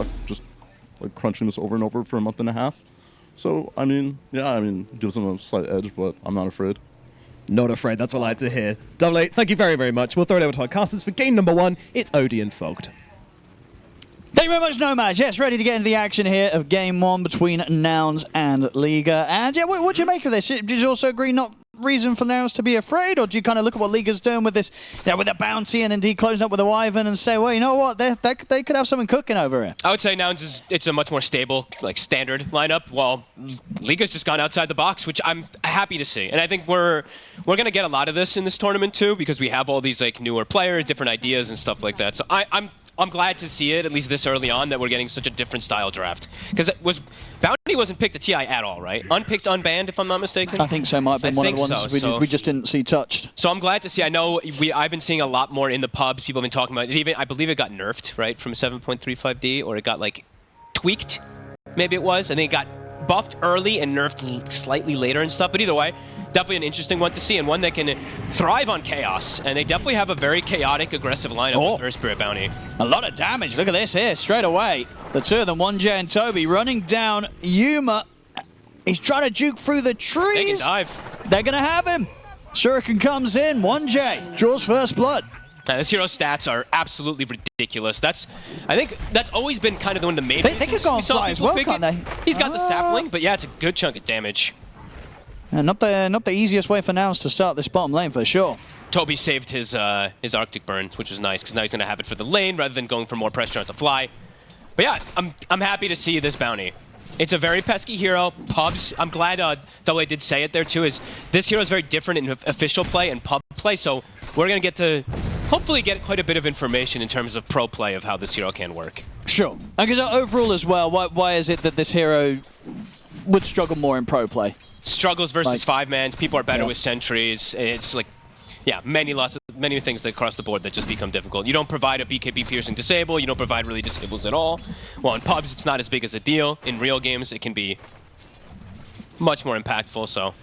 stuck just like crunching this over and over for a month and a half. So, I mean, yeah, I mean, it gives them a slight edge, but I'm not afraid. Not afraid, that's what I like to hear. Double-A, thank you very, very much. We'll throw it over to our casters for game number 1. It's Odie and Fogged. Thank you very much, Nomad. Yes, ready to get into the action here of game 1 between Nouns and L1ga. And yeah, what do you make of this? Did you also agree not reason for Nouns to be afraid, or do you kind of look at what L1ga's doing with this, with the bounty and indeed closing up with the Wyvern and say, well, you know what, they could have something cooking over here? I would say Nouns it's a much more stable, like standard lineup, while L1ga's just gone outside the box, which I'm happy to see. And I think we're gonna get a lot of this in this tournament too, because we have all these like newer players, different ideas and stuff like that. So I'm glad to see it, at least this early on, that we're getting such a different style draft. Because Bounty wasn't picked at TI at all, right? Unpicked, unbanned, if I'm not mistaken? I think so, might have been one of the ones we just didn't see touched. So I'm glad to see. I know I've been seeing a lot more in the pubs. People have been talking about it. I believe it got nerfed, right, from 7.35D, or it got, like, tweaked, maybe it was. And then it got buffed early and nerfed slightly later and stuff. But either way, definitely an interesting one to see, and one that can thrive on chaos. And they definitely have a very chaotic, aggressive lineup with Earth Spirit Bounty. A lot of damage. Look at this here, straight away. The two of them, 1J and Toby, running down Yuma. He's trying to juke through the trees. They can dive. They're going to have him. Shuriken comes in. 1J draws first blood. This hero's stats are absolutely ridiculous. I think that's always been kind of one of the main reasons. They could go on fly as well, can't they? He's got the sapling, but yeah, it's a good chunk of damage. And not the easiest way for Nouns to start this bottom lane for sure. Toby saved his Arctic Burn, which was nice, because now he's going to have it for the lane rather than going for more pressure on the fly. But yeah, I'm happy to see this bounty. It's a very pesky hero. Pubs, I'm glad double-A did say it there too, is this hero is very different in official play and pub play, so we're going to get to hopefully get quite a bit of information in terms of pro play of how this hero can work. Sure. Because overall as well, why is it that this hero would struggle more in pro play? Struggles versus 5-mans. People are better with sentries. It's like, yeah, many things that across the board that just become difficult. You don't provide a BKB piercing disable. You don't provide really disables at all. Well, in pubs, it's not as big as a deal. In real games, it can be much more impactful. So,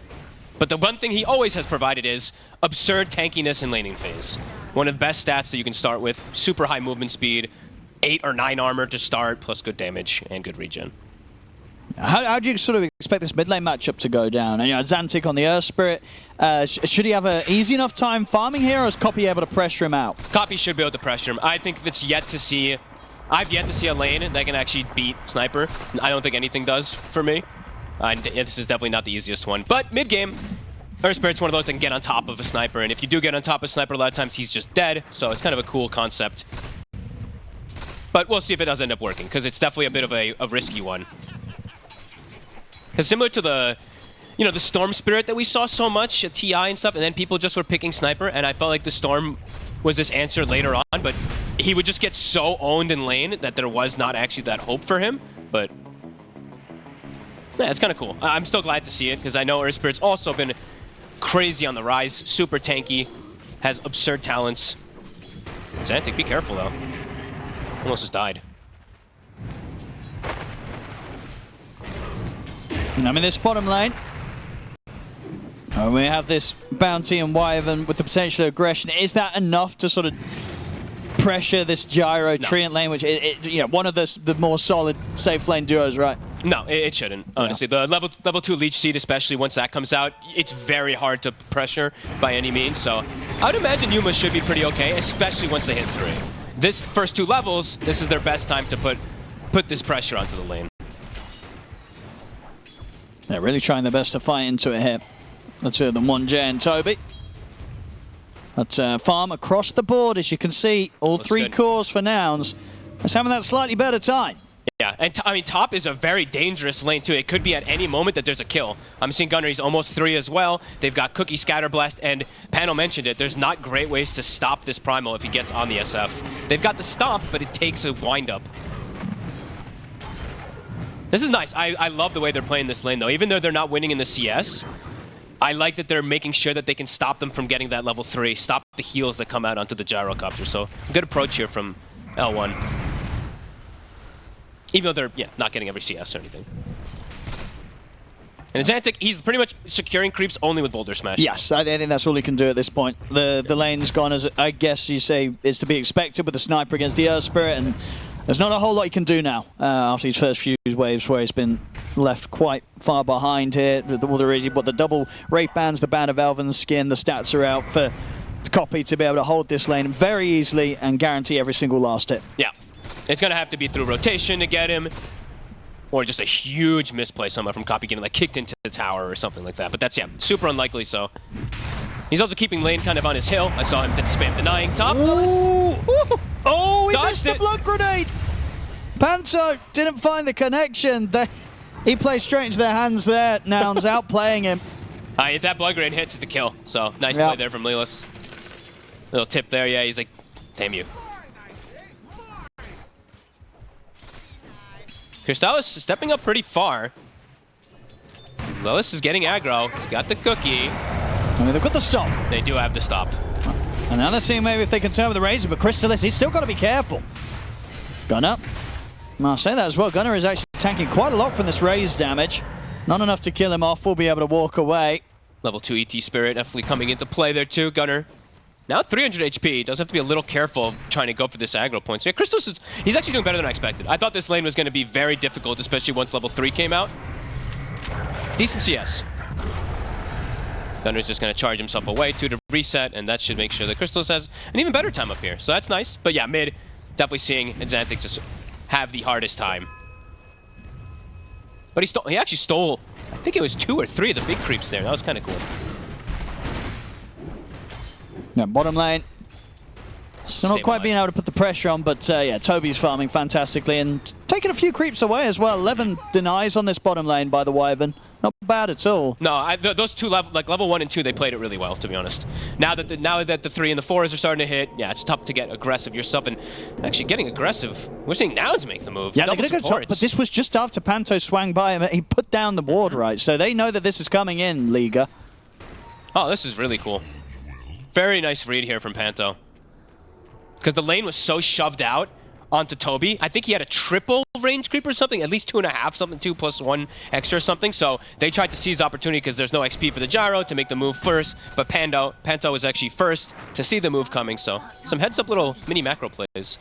but the one thing he always has provided is absurd tankiness in laning phase. One of the best stats that you can start with. Super high movement speed, 8 or 9 armor to start, plus good damage and good regen. How do you sort of expect this mid lane matchup to go down? And, Xantic on the Earth Spirit, should he have an easy enough time farming here, or is Copy able to pressure him out? Copy should be able to pressure him. I think that's yet to see. I've yet to see a lane that can actually beat Sniper. I don't think anything does for me. This is definitely not the easiest one. But mid game, Earth Spirit's one of those that can get on top of a Sniper, and if you do get on top of a Sniper, a lot of times he's just dead. So it's kind of a cool concept. But we'll see if it does end up working, because it's definitely a bit of a risky one. Because similar to the Storm Spirit that we saw so much at TI and stuff, and then people just were picking Sniper, and I felt like the Storm was this answer later on, but he would just get so owned in lane that there was not actually that hope for him. But yeah, it's kind of cool. I'm still glad to see it, because I know Earth Spirit's also been crazy on the rise, super tanky, has absurd talents. Xantic, be careful though. Almost just died. I mean, this bottom lane, we have this Bounty and Wyvern with the potential aggression. Is that enough to sort of pressure this Gyro Treant lane, which one of the more solid safe lane duos, right? No, it shouldn't, honestly. The level 2 Leech Seed, especially once that comes out, it's very hard to pressure by any means. So I would imagine Yuma should be pretty okay, especially once they hit 3. This first 2 levels, this is their best time to put this pressure onto the lane. They're really trying their best to fight into it here. The two of them, 1J and Toby. That's farm across the board, as you can see. All 3 cores for Nouns. It's having that slightly better time. Yeah, and I mean, top is a very dangerous lane too. It could be at any moment that there's a kill. I'm seeing Gunner, he's almost 3 as well. They've got Cookie, Scatterblast, and Panel mentioned it. There's not great ways to stop this Primal if he gets on the SF. They've got the stomp, but it takes a wind-up. This is nice. I love the way they're playing this lane, though. Even though they're not winning in the CS, I like that they're making sure that they can stop them from getting that level 3, stop the heals that come out onto the Gyrocopter. So, good approach here from L1. Even though they're, not getting every CS or anything. And Xantic, he's pretty much securing creeps only with Boulder Smash. Yes, I think that's all he can do at this point. The lane's gone, as I guess you say, is to be expected with the Sniper against the Earth Spirit, and There's not a whole lot he can do now after these first few waves where he's been left quite far behind here. All there is, but the double Wraith bands, the Band of Elven's skin, the stats are out for Copy to be able to hold this lane very easily and guarantee every single last hit. Yeah. It's going to have to be through rotation to get him, or just a huge misplay somewhere from Copy getting like kicked into the tower or something like that. But that's, yeah, super unlikely, so. He's also keeping lane kind of on his hill. I saw him spam denying top. Ooh. Oh, he Dodged missed the it. blood grenade! Panto didn't find the connection. He plays straight into their hands there. Nouns outplaying him. If that blood grenade hits, it's a kill. So, nice play there from Lelis. Little tip there, yeah, he's like, damn you. Crystallis is stepping up pretty far. Lelis is getting aggro. He's got the cookie. I mean, they've got the stop. They do have the stop. And now they're seeing maybe if they can turn with the Razor, but Crystallis, he's still got to be careful. Gunner. I'll say that as well. Gunner is actually tanking quite a lot from this Raze damage. Not enough to kill him off. We'll be able to walk away. Level 2 ET Spirit definitely coming into play there too. Gunner. Now 300 HP. Does have to be a little careful of trying to go for this aggro point. So yeah, Crystallis he's actually doing better than I expected. I thought this lane was going to be very difficult, especially once level 3 came out. Decent CS. Gunner's just going to charge himself away to reset, and that should make sure that Crystallis has an even better time up here. So that's nice. But yeah, mid, definitely seeing Xanthic just have the hardest time. But he actually stole, I think it was 2 or 3 of the big creeps there. That was kind of cool. Yeah, bottom lane. Still not quite being able to put the pressure on, but yeah, Toby's farming fantastically and taking a few creeps away as well. 11 denies on this bottom lane by the Wyvern. Not bad at all. No, those two level 1 and 2, they played it really well, to be honest. Now that the 3 and the 4s are starting to hit, yeah, it's tough to get aggressive yourself. And actually getting aggressive, we're seeing Nouns make the move. Yeah, they're going to go top, but this was just after Panto swang by him. He put down the ward, right? So they know that this is coming in, Liga. Oh, this is really cool. Very nice read here from Panto. Because the lane was so shoved out onto Toby. I think he had a triple range creep or something, at least 2.5, something 2 plus 1 extra or something. So they tried to seize the opportunity because there's no XP for the gyro to make the move first. But Panto was actually first to see the move coming. So some heads up little mini macro plays.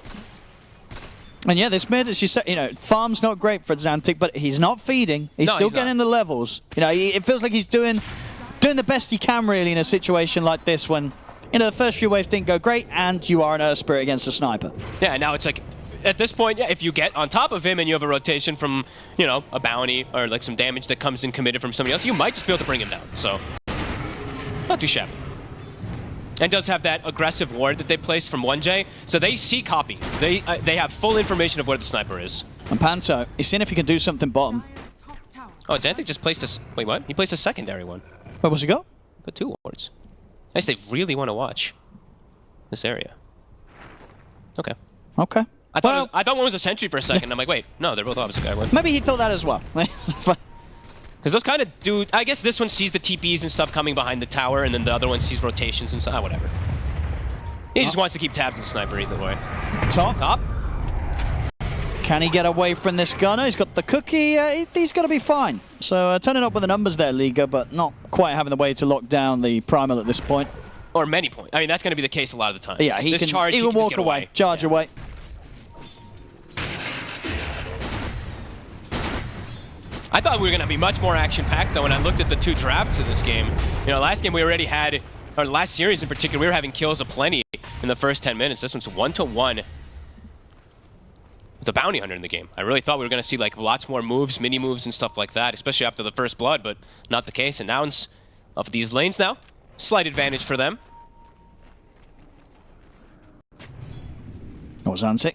And yeah, this mid, as you said, you know, farm's not great for Xanthic, but he's not feeding. He's still getting the levels. You know, it feels like he's doing the best he can really in a situation like this when, you know, the first few waves didn't go great and you are an Earth Spirit against a sniper. Yeah, and now it's like, at this point, yeah, if you get on top of him and you have a rotation from, you know, a bounty or like some damage that comes in committed from somebody else, you might just be able to bring him down. So, not too shabby. And does have that aggressive ward that they placed from 1J, so they see Copy. They have full information of where the sniper is. And Panto, he's seeing if he can do something bottom. Oh, Xanthic just placed a... Wait, what? He placed a secondary one. Wait, what's he got? But 2 wards. I guess they really want to watch this area. Okay. Okay. I thought one was a sentry for a second. I'm like, wait, no, they're both opposite guy one. Maybe he thought that as well. Because those kind of do... I guess this one sees the TPs and stuff coming behind the tower, and then the other one sees rotations and stuff. Whatever. He just wants to keep tabs on the sniper either way. Top. Can he get away from this gunner? He's got the cookie. He's going to be fine. So turning up with the numbers there, Liga, but not quite having the way to lock down the primal at this point. Or many point. I mean, that's going to be the case a lot of the time. Yeah, he can walk away, charge away. I thought we were going to be much more action-packed, though, when I looked at the 2 drafts of this game. You know, last game we already had, or last series in particular, we were having kills aplenty in the first 10 minutes. This one's 1-to-1 with a bounty hunter in the game. I really thought we were going to see like lots more moves, mini moves and stuff like that, especially after the first blood, but not the case. And Nouns off of these lanes now. Slight advantage for them. That was Xanthic.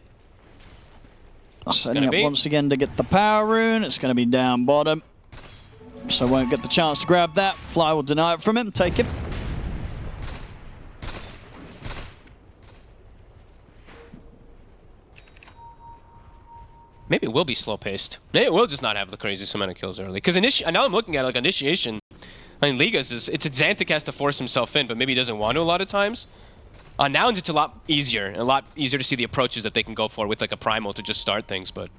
Setting up once again to get the power rune. It's going to be down bottom. So won't get the chance to grab that. Fly will deny it from him. Take him. Maybe it will be slow-paced. Maybe it will just not have the craziest amount of kills early. Because now I'm looking at it like initiation. I mean, Liga's it's Xanthic has to force himself in, but maybe he doesn't want to a lot of times. Now it's a lot easier to see the approaches that they can go for with like a primal to just start things. But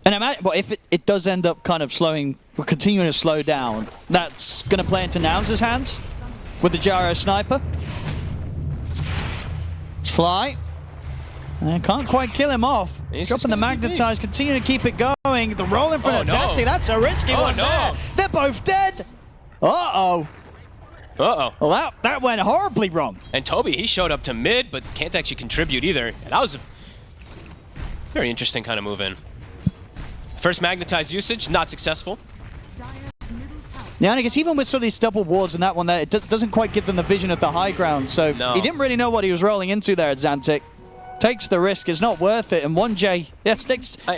well, if it does end up kind of continuing to slow down, that's going to play into Nouns' hands with the gyro sniper. It's Fly. Can't quite kill him off. Dropping the magnetize, continuing to keep it going. The roll in front of Zantic, that's a risky one there. They're both dead. Uh-oh. Uh-oh. Well, that went horribly wrong. And Toby, he showed up to mid, but can't actually contribute either. And that was a very interesting kind of move in. First magnetized usage, not successful. Yeah, and I guess even with sort of these double wards and that one there, it doesn't quite give them the vision of the high ground. So he didn't really know what he was rolling into there at Zantic. Takes the risk, it's not worth it. And 1J,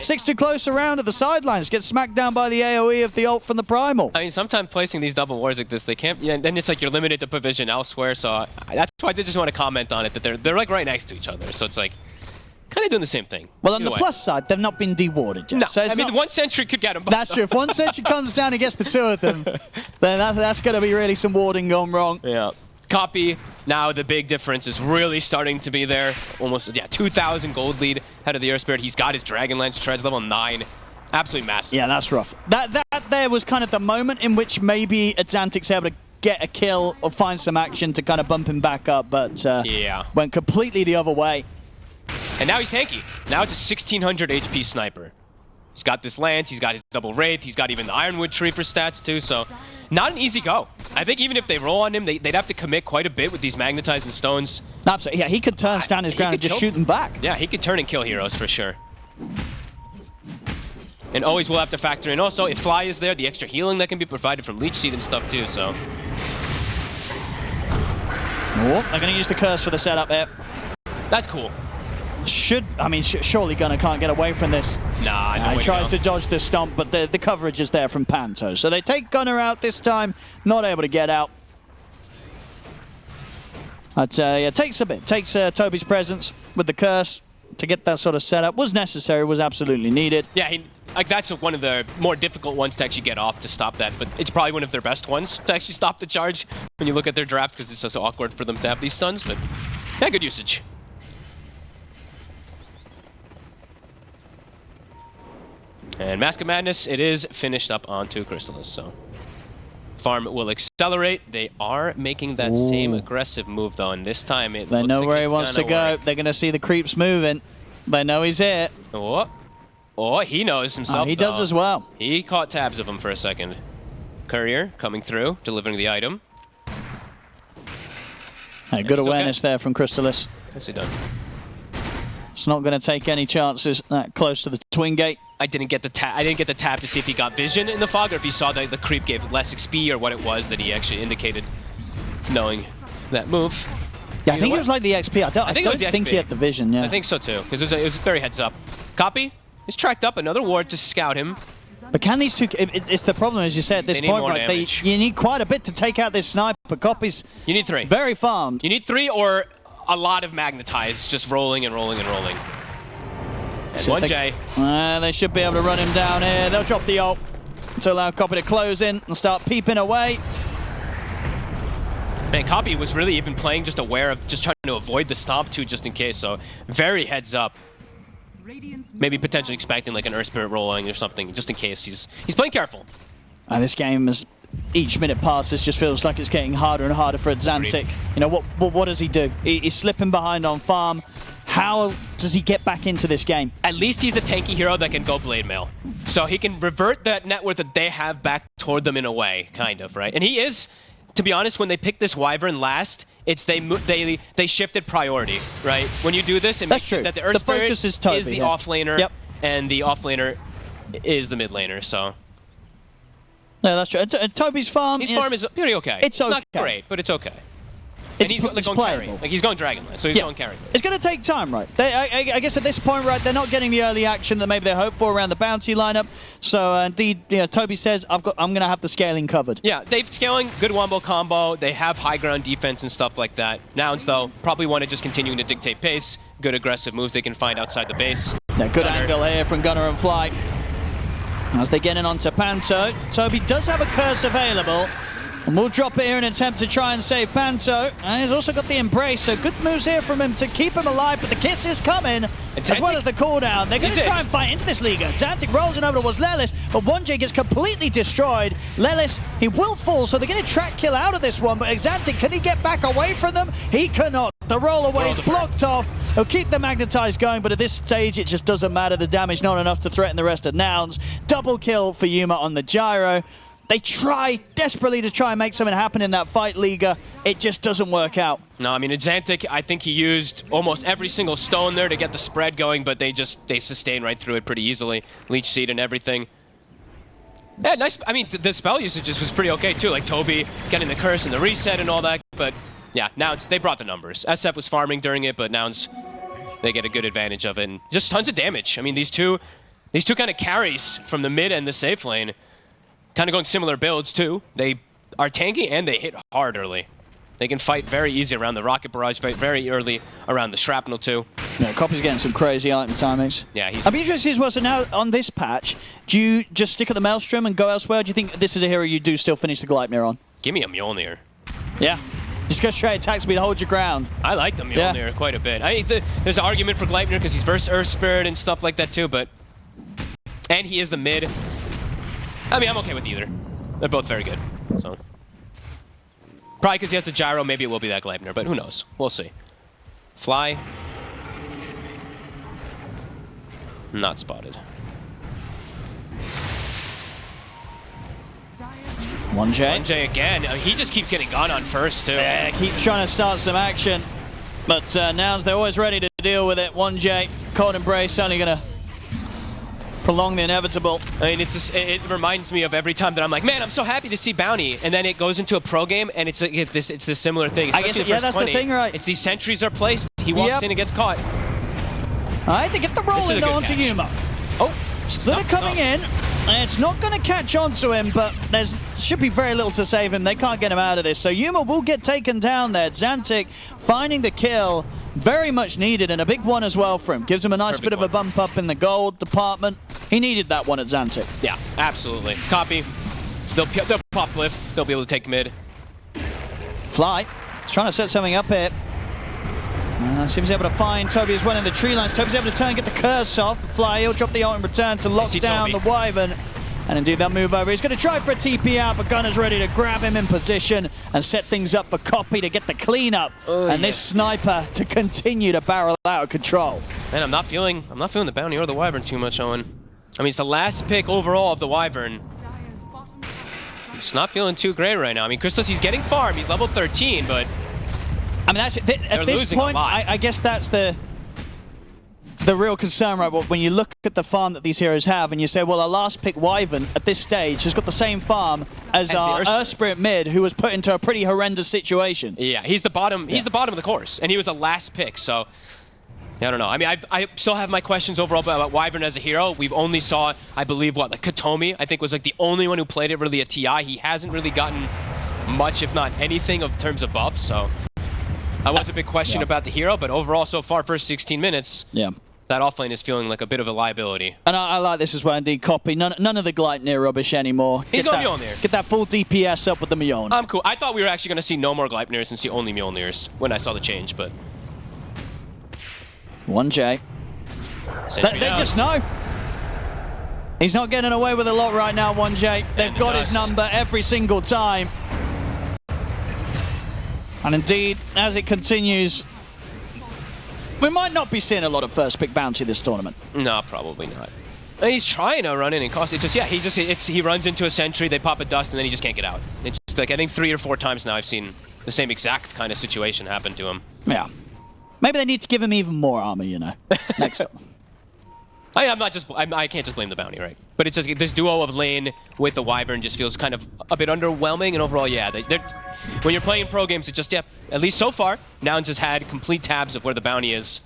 sticks too close around at the sidelines, gets smacked down by the AoE of the ult from the Primal. I mean, sometimes placing these double wards like this, they can't, and then it's like you're limited to provision elsewhere. So that's why I did just want to comment on it, that they're like right next to each other. So it's like, kind of doing the same thing. Well, on the plus side, they've not been dewarded yet. No, so I mean, the 1 sentry could get them both. That's true. If 1 sentry comes down against the 2 of them, then that's going to be really some warding gone wrong. Yeah. Copy, now the big difference is really starting to be there. Almost, 2,000 gold lead ahead of the Earth Spirit. He's got his Dragonlance treads, level 9. Absolutely massive. Yeah, that's rough. That there was kind of the moment in which maybe Zantic's able to get a kill or find some action to kind of bump him back up, but went completely the other way. And now he's tanky. Now it's a 1,600 HP sniper. He's got this lance, he's got his double wraith, he's got even the Ironwood tree for stats too, so not an easy go. I think even if they roll on him, they'd have to commit quite a bit with these magnetizing stones. Absolutely, yeah, he could turn, stand his ground and just shoot them back. Yeah, he could turn and kill heroes for sure. And always will have to factor in also, if Fly is there, the extra healing that can be provided from Leech Seed and stuff too, so. Oh, they're going to use the curse for the setup there. That's cool. Surely Gunnar can't get away from this. Nah, no way. He tries to dodge the stomp, but the coverage is there from Panto. So they take Gunnar out this time, not able to get out. But it takes a bit. Takes Toby's presence with the curse to get that sort of setup. Was necessary, was absolutely needed. Yeah, that's one of the more difficult ones to actually get off to stop that, but it's probably one of their best ones to actually stop the charge when you look at their draft, because it's so awkward for them to have these stuns, but yeah, good usage. And Mask of Madness, it is finished up onto Crystallis, so farm will accelerate. They are making that same aggressive move, though, and this time it They know like where he wants to go. They're going to see the creeps moving. They know he's here. Oh, he knows himself, he does as well. He caught tabs of him for a second. Courier coming through, delivering the item. Hey, good awareness there from Crystallis. Nicely done. It's not going to take any chances that close to the twin gate. I didn't get the tab to see if he got vision in the fog or if he saw that the creep gave less XP or what it was that he actually indicated, knowing that move. Yeah, I think it was like the XP. I don't think he had the vision. Yeah, I think so too, because it was very heads up. Copy is tracked up another ward to scout him. But can these two? It's the problem, as you said at this point, right? You need quite a bit to take out this sniper. Copy's. You need 3. Very farmed. You need 3 or a lot of magnetize, just rolling and rolling and rolling. And so 1J. They should be able to run him down here. They'll drop the ult to allow Copy to close in and start peeping away. Man, Copy was really even playing just aware of just trying to avoid the stomp too, just in case. So very heads up. Maybe potentially expecting like an Earth Spirit rolling or something, just in case. He's playing careful. And this game, as each minute passes, just feels like it's getting harder and harder for Zantic. You know, what does he do? He's slipping behind on farm. How does he get back into this game? At least he's a tanky hero that can go Blade Mail. So he can revert that net worth that they have back toward them in a way, kind of, right? And he is, to be honest, when they picked this Wyvern last, it's they shifted priority, right? When you do this, it makes it that the Earth Spirit is the offlaner, and the offlaner is the mid laner, so. No, that's true. Toby's farm His farm is pretty okay. It's not great, but it's okay. And he's going carry. Like, he's going Dragonlance, so he's going carry. It's going to take time, right? I guess at this point, right, they're not getting the early action that maybe they hoped for around the bounty lineup. So, indeed, Toby says, I'm going to have the scaling covered. Yeah, they've scaling, good wombo combo. They have high ground defense and stuff like that. Nouns, though, probably want to just continue to dictate pace. Good aggressive moves they can find outside the base. Yeah, good angle here from Gunnar and Fly. As they get in onto Panto, Toby does have a curse available. And we'll drop it here in an attempt to try and save Panto. And he's also got the embrace, so good moves here from him to keep him alive, but the kiss is coming, as well as the cooldown. They're going to try and fight into this Liga. Zantic rolls it over towards Lelis, but 1J gets completely destroyed. Lelis, he will fall, so they're going to track kill out of this one, but Zantic, can he get back away from them? He cannot. The rollaway is blocked off. He'll keep the magnetize going, but at this stage, it just doesn't matter. The damage not enough to threaten the rest of Nouns. Double kill for Yuma on the gyro. They try desperately to try and make something happen in that fight, Liga. It just doesn't work out. No, I mean, Xantic, I think he used almost every single stone there to get the spread going, but they sustain right through it pretty easily. Leech seed and everything. Yeah, nice. I mean, the spell usage was pretty okay, too. Like Toby getting the curse and the reset and all that. But, yeah, Nouns, they brought the numbers. SF was farming during it, but Nouns, they get a good advantage of it. And just tons of damage. I mean, these two kind of carries from the mid and the safe lane. Kind of going similar builds, too. They are tanky and they hit hard early. They can fight very easy around the rocket barrage, fight very early around the shrapnel, too. Yeah, Copy's getting some crazy item timings. Yeah, he's... I'd be interested as well, so now on this patch, do you just stick at the Maelstrom and go elsewhere? Do you think this is a hero you do still finish the Gleipnir on? Give me a Mjolnir. Yeah. Just go straight attack speed, hold your ground. I like the Mjolnir quite a bit. There's an argument for Gleipnir because he's versus Earth Spirit and stuff like that, too, but... And he is the mid. I mean, I'm okay with either. They're both very good, so... Probably because he has the gyro, maybe it will be that Gleipnir, but who knows? We'll see. Fly. Not spotted. 1J. 1J again. He just keeps getting gone on first, too. Yeah, keeps trying to start some action. But Nouns, they're always ready to deal with it. 1J, Cold Embrace, only going to prolong the inevitable. I mean, it reminds me of every time that I'm like, man, I'm so happy to see Bounty, and then it goes into a pro game, and it's this similar thing. I guess, yeah, that's 20. The thing, right? It's these sentries are placed. He walks in and gets caught. All right, they get the roll in though onto Yuma. Oh, Splitter coming in, and it's not going to catch onto him, but there's should be very little to save him. They can't get him out of this, so Yuma will get taken down there. Xantic finding the kill. Very much needed, and a big one as well for him. Gives him a nice bit of a bump up in the gold department. He needed that one at Xantic. Yeah, absolutely. Copy. They'll pop Glyph. They'll be able to take mid. Fly. He's trying to set something up here. See if he's able to find Toby as well in the tree lines. Toby's able to turn and get the curse off. Fly, he'll drop the ult in return to lock down the Wyvern. And indeed, they'll move over. He's going to try for a TP out, but Gunner's ready to grab him in position and set things up for Copy to get the cleanup. And this sniper to continue to barrel out of control. Man, I'm not feeling the Bounty or the Wyvern too much, Owen. I mean, it's the last pick overall of the Wyvern. Just not feeling too great right now. I mean, Crystallis, he's getting farm. He's level 13, but... I mean, that's, at this point, I guess that's the real concern, right? When you look at the farm that these heroes have and you say, well, our last pick Wyvern at this stage has got the same farm as our Earth Spirit mid, who was put into a pretty horrendous situation. Yeah, he's the bottom. He's the bottom of the course, and he was a last pick. So, yeah, I don't know. I mean, I still have my questions overall about Wyvern as a hero. We've only saw, I believe, like Katomi, I think was like the only one who played it really at TI. He hasn't really gotten much, if not anything, in terms of buffs. So, that was a big question about the hero, but overall, so far, first 16 minutes. Yeah. That offlane is feeling like a bit of a liability. And I like this as well, indeed. Copy. None of the Gleipnir rubbish anymore. He's going Mjolnir. Get that full DPS up with the Mjolnir. I'm cool. I thought we were actually going to see no more Gleipnirs and see only Mjolnirs when I saw the change, but... 1J. They just know. He's not getting away with a lot right now, 1J. They've got his number every single time. And indeed, as it continues... We might not be seeing a lot of first pick bounty this tournament. No, probably not. He's trying to run in and cost. It's just, yeah, he runs into a sentry, they pop a dust, and then he just can't get out. It's just like, I think 3 or 4 times now I've seen the same exact kind of situation happen to him. Yeah. Maybe they need to give him even more armor, you know, next up. I can't just blame the bounty, right? But it's just this duo of lane with the Wyvern just feels kind of a bit underwhelming, and overall, yeah, when you're playing pro games, it just, yeah, at least so far, Nouns has had complete tabs of where the bounty is.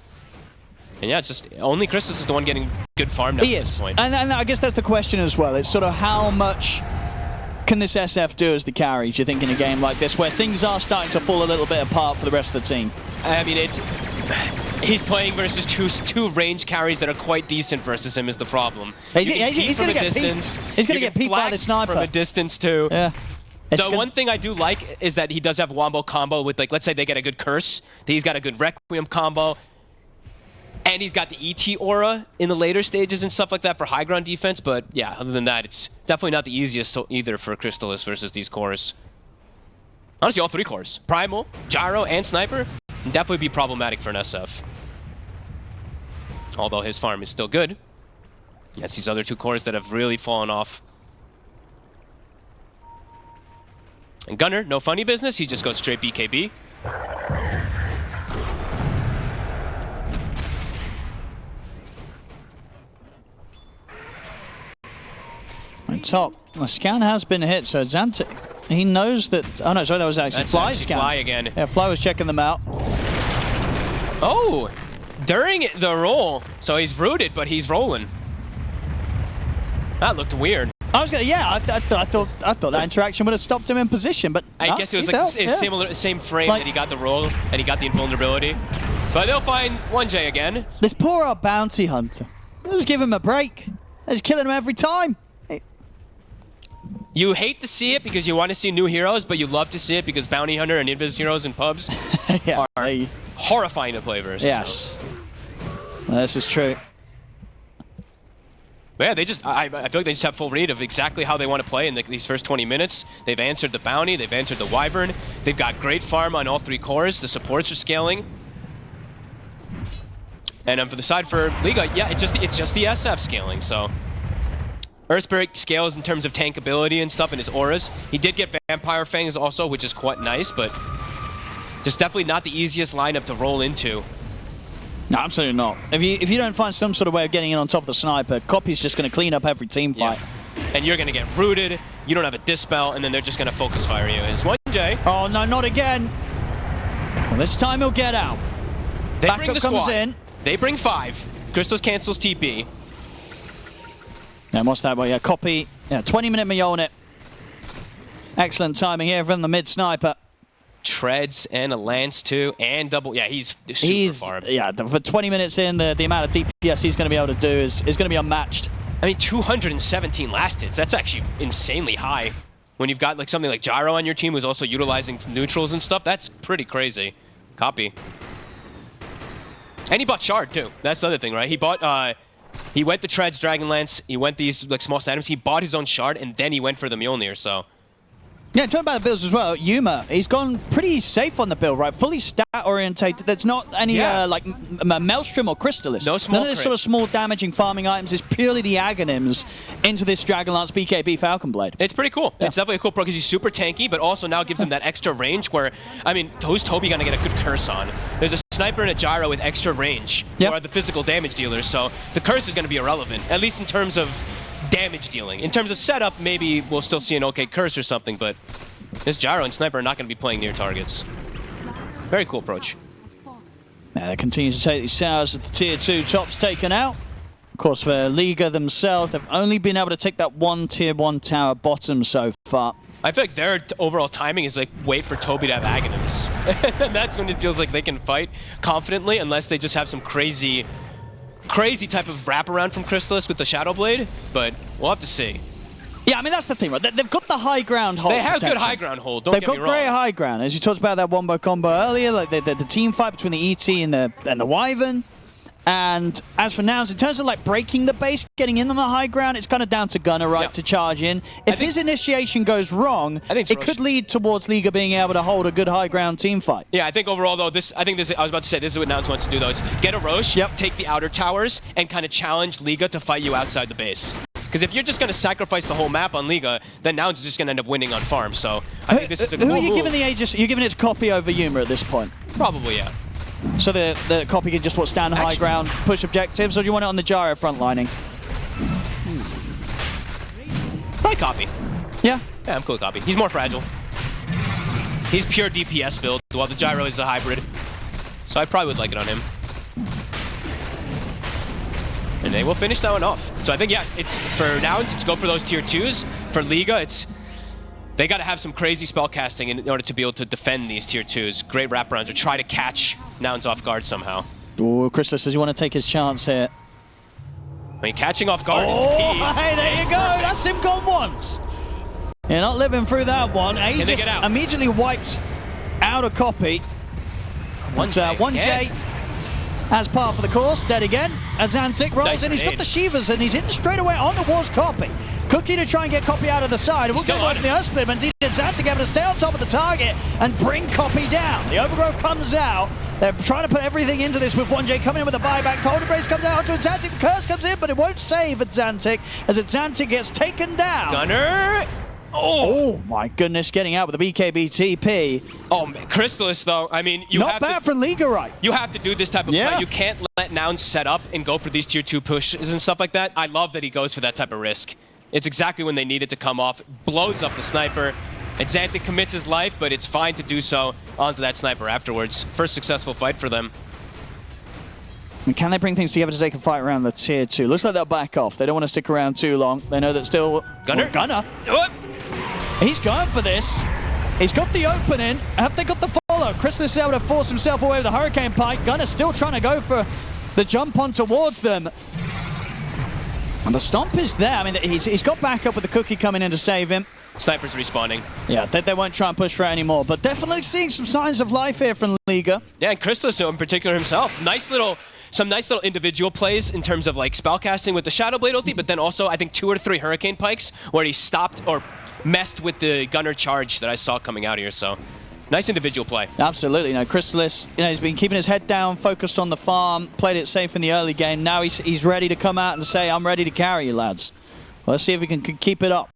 And yeah, it's just, only Crystallis is the one getting good farm now at this point. And I guess that's the question as well. It's sort of how much can this SF do as the carry, do you think, in a game like this, where things are starting to fall a little bit apart for the rest of the team? I mean, he's playing versus two range carries that are quite decent versus him is the problem. He's going to get peeked. He's going to get peeked by the sniper. From a distance, too. Yeah. The one thing I do like is that he does have wombo combo with, like, let's say they get a good curse. He's got a good Requiem combo. And he's got the ET aura in the later stages and stuff like that for high ground defense. But yeah, other than that, it's definitely not the easiest either for Crystallis versus these cores. Honestly, all 3 cores. Primal, Gyro, and Sniper. definitely be problematic for an SF. Although his farm is still good. Yes, these other 2 cores that have really fallen off. And Gunner, no funny business. He just goes straight BKB. On top, the scan has been hit, so Xantic, he knows that... Oh no, sorry, that was actually Fly scan. Fly again. Yeah, Fly was checking them out. Oh, during the roll. So he's rooted, but he's rolling. That looked weird. I was gonna, yeah, I thought that interaction would have stopped him in position, but I guess it was like same frame that he got the roll and he got the invulnerability. But they'll find 1J again. This poor old bounty hunter. Let's give him a break. They're just killing him every time. You hate to see it because you want to see new heroes, but you love to see it because bounty hunter and invis heroes in pubs are horrifying to play versus. Yes, this is true. But yeah, they just, I feel like they just have full read of exactly how they want to play in these first 20 minutes. They've answered the bounty, they've answered the wyvern, they've got great farm on all 3 cores, the supports are scaling. And for the side for Liga, yeah, it's just the SF scaling, so. Earthspirit scales in terms of tankability and stuff in his auras. He did get Vampire Fangs also, which is quite nice, but just definitely not the easiest lineup to roll into. No, absolutely not. If you don't find some sort of way of getting in on top of the sniper, Copy's just going to clean up every team fight. Yeah. And you're going to get rooted, you don't have a Dispel, and then they're just going to focus fire you. It's 1J. Oh, no, not again. Well, this time he'll get out. They Backup bring the comes squad. in. They bring 5. Crystals cancels TP. And what's that? Well, yeah, Copy. Yeah, 20-minute Mjolnir. Excellent timing here from the mid sniper. Treads and a lance too, and double. Yeah, he's super farmed. Yeah, for 20 minutes in, the amount of DPS he's going to be able to do is going to be unmatched. I mean, 217 last hits. That's actually insanely high. When you've got like something like Gyro on your team who's also utilizing neutrals and stuff, that's pretty crazy. Copy. And he bought Shard too. That's the other thing, right? He bought. He went the Treads, Dragonlance, he went these like small items, he bought his own Shard, and then he went for the Mjolnir, so. Yeah, talking about the builds as well, Yuma, he's gone pretty safe on the build, right? Fully stat-orientated. There's not any, like, Maelstrom or Crystallis. No small None of this sort of small damaging farming items. It's purely the Aghanims into this Dragonlance BKB Falcon Blade. It's pretty cool. Yeah. It's definitely a cool pro because he's super tanky, but also now gives him that extra range where, I mean, who's Toby going to get a good curse on? There's a sniper and a gyro with extra range, who are the physical damage dealers, so the curse is going to be irrelevant, at least in terms of damage dealing. In terms of setup, maybe we'll still see an okay curse or something, but this gyro and sniper are not going to be playing near targets. Very cool approach. Now they continue to take these towers as the tier 2 tops taken out. Of course, for Liga themselves, they've only been able to take that one tier 1 tower bottom so far. I feel like their overall timing is like wait for Toby to have Aghanims. And that's when it feels like they can fight confidently, unless they just have some crazy type of wraparound from Crystallis with the Shadow Blade, but we'll have to see. Yeah, I mean, that's the thing, right? They've got the high ground hold. They have good high ground hold, don't get me wrong. They've got great high ground. As you talked about that wombo combo earlier, like the team fight between the ET and the Wyvern. And as for Nouns, in terms of like breaking the base, getting in on the high ground, it's kind of down to Gunner, right, to charge in. If his initiation goes wrong, it could lead towards Liga being able to hold a good high ground team fight. Yeah, I think overall though, I was about to say, this is what Nouns wants to do though, is get a Roche, take the outer towers, and kind of challenge Liga to fight you outside the base. Because if you're just going to sacrifice the whole map on Liga, then Nouns is just going to end up winning on farm. So I think this is a cool move. Who are you giving the Aegis? You're giving it to Copy over Yuma at this point? Probably, yeah. So the Copy can just stand high ground, push objectives, or do you want it on the gyro frontlining? Probably Copy. Yeah? Yeah, I'm cool with Copy. He's more fragile. He's pure DPS build, while the gyro is a hybrid. So I probably would like it on him. And they will finish that one off. So I think, yeah, it's for Nouns, it's go for those tier 2s. For Liga, they got to have some crazy spell casting in order to be able to defend these tier 2s. Great wraparounds, or try to catch Nouns off guard somehow. Oh, Crystallis says you want to take his chance here. I mean, catching off guard is the key. Hey, there you go. That's him gone once. You're not living through that one. Aegis immediately wiped out a Copy. 1J. As par for the course, dead again. As Xantic rolls in, he's got the Shivas and he's hitting straight away on towards Copy. Cookie to try and get Copy out of the side. We'll go from the Earth Split, but indeed Xantic able to stay on top of the target and bring Copy down. The Overgrowth comes out, They're trying to put everything into this with 1J coming in with a buyback. Cold Embrace comes out to Azantic. The curse comes in, but it won't save Azantic as Azantic gets taken down. Gunner. Oh my goodness, getting out with the BKB TP. Oh, man. Crystallis, though, I mean, you Not have bad to, from L1ga, right? you have to do this type of Yeah. play. You can't let Nouns set up and go for these tier 2 pushes and stuff like that. I love that he goes for that type of risk. It's exactly when they need it to come off. Blows up the sniper. Azantic commits his life, but it's fine to do so onto that sniper afterwards. First successful fight for them. I mean, can they bring things together to take a fight around the tier 2? Looks like they'll back off. They don't want to stick around too long. They know that still... Gunner. Oh, Gunner. Oh. He's going for this. He's got the opening. Have they got the follow? Crystallis is able to force himself away with the Hurricane Pike. Gunner's still trying to go for the jump on towards them. And the stomp is there. I mean, he's got backup with the cookie coming in to save him. Sniper's respawning. Yeah, they won't try and push for it anymore. But definitely seeing some signs of life here from L1ga. Yeah, and Crystallis in particular himself. Some nice little individual plays in terms of like spellcasting with the Shadow Blade ulti, but then also I think 2 or 3 Hurricane Pikes where he stopped or messed with the Gunner charge that I saw coming out here. So nice individual play. Absolutely. No, Crystallis, he's been keeping his head down, focused on the farm, played it safe in the early game. Now he's ready to come out and say, I'm ready to carry you, lads. Well, let's see if we can keep it up.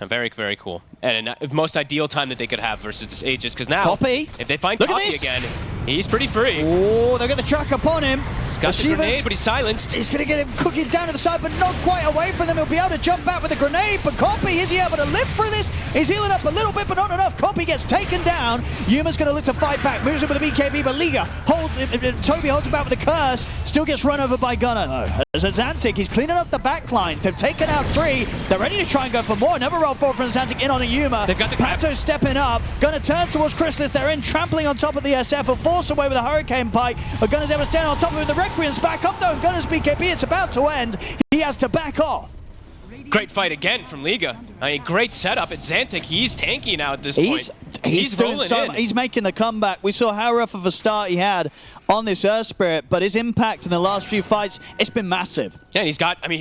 Very, very cool. And the most ideal time that they could have versus this Aegis, because now, Copy. if they find Look at Copy this. again, he's pretty free. Oh, they've got the track upon him. He's got the grenade, but he's silenced. He's going to get him cooking down to the side, but not quite away from them. He'll be able to jump back with the grenade, but Copy, is he able to live through this? He's healing up a little bit, but not enough. Copy gets taken down. Yuma's going to look to fight back, moves in with the BKB, but L1ga holds, Toby holds him back with the curse, still gets run over by Gunner. No. As Azantic, he's cleaning up the backline. They've taken out 3. They're ready to try and go for more. Another roll forward from Azantic in on a Yuma. They've got the grab. Pato stepping up. Gunner turns towards Crystallis. They're in, trampling on top of the SF. Will force away with a Hurricane Pike. But Gunner's able to stand on top of him. The Requiem's back up though. And Gunner's BKB, it's about to end. He has to back off. Great fight again from L1ga. I mean, great setup. At Azantic, he's tanky now at this point. He's doing rolling so in. He's making the comeback. We saw how rough of a start he had on this Earth Spirit, but his impact in the last few fights, it's been massive. Yeah, and he's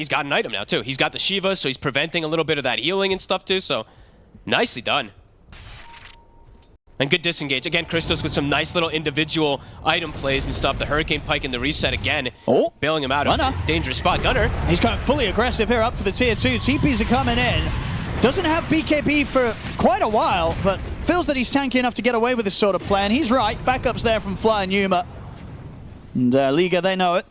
got an item now too. He's got the Shiva, so he's preventing a little bit of that healing and stuff too, so nicely done. And good disengage. Again, Crystallis with some nice little individual item plays and stuff. The Hurricane Pike and the reset again. Oh, bailing him out of Gunner. dangerous spot. Gunner. He's going fully aggressive here up to the tier 2. TPs are coming in. Doesn't have BKB for quite a while, but feels that he's tanky enough to get away with this sort of play. And he's right. Backup's there from Fly and Yuma. And L1ga, they know it.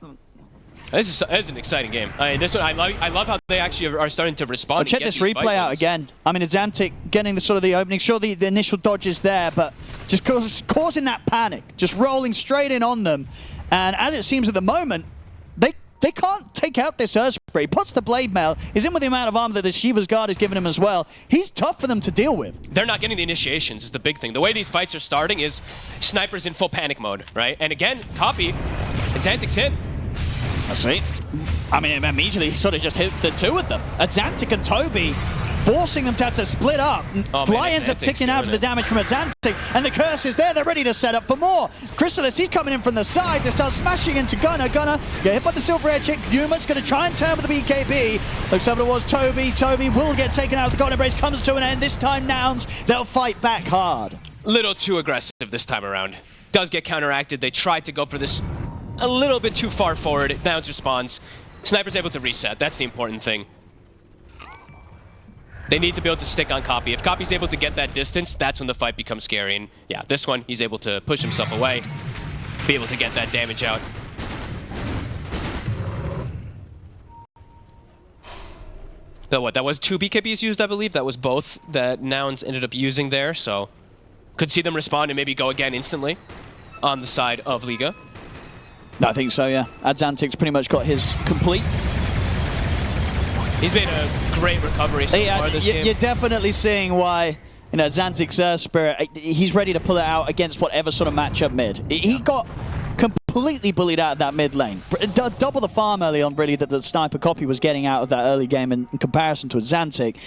This is an exciting game. I mean, this one, I love how they actually are starting to respond. But check this replay out again. I mean, Azantic getting the sort of the opening. Sure, the initial dodge is there, but just causing that panic, just rolling straight in on them. And as it seems at the moment, they can't take out this Earth Spray. He puts the Blade Mail. He's in with the amount of armor that the Shiva's Guard has given him as well. He's tough for them to deal with. They're not getting the initiations is the big thing. The way these fights are starting is Sniper's in full panic mode, right? And again, Copy, Azantic's in. I see. I mean, immediately he sort of just hit the 2 of them. Azantic and Toby forcing them to have to split up. Fly ends up ticking out of the damage from Azantic, and the curse is there. They're ready to set up for more. Crystallis, he's coming in from the side. They start smashing into Gunner. Gunner get hit by the silver edge chick. Yuma's going to try and turn with the BKB. Looks like it was Toby. Toby will get taken out. The Golden Embrace comes to an end. This time, Nouns, they'll fight back hard. Little too aggressive this time around. Does get counteracted. They tried to go for this a little bit too far forward. Nouns responds. Sniper's able to reset. That's the important thing. They need to be able to stick on Copy. If Copy's able to get that distance, that's when the fight becomes scary. And yeah, this one, he's able to push himself away, be able to get that damage out. So what, that was 2 BKBs used, I believe? That was both that Nouns ended up using there, so could see them respond and maybe go again instantly on the side of L1ga. I think so, yeah. Azantic's pretty much got his complete. He's made a great recovery so far this game. You're definitely seeing why, you know, Azantic's Earth Spirit, he's ready to pull it out against whatever sort of matchup mid. He got completely bullied out of that mid lane. Double the farm early on, really, that the Sniper Copy was getting out of that early game in comparison to Azantic.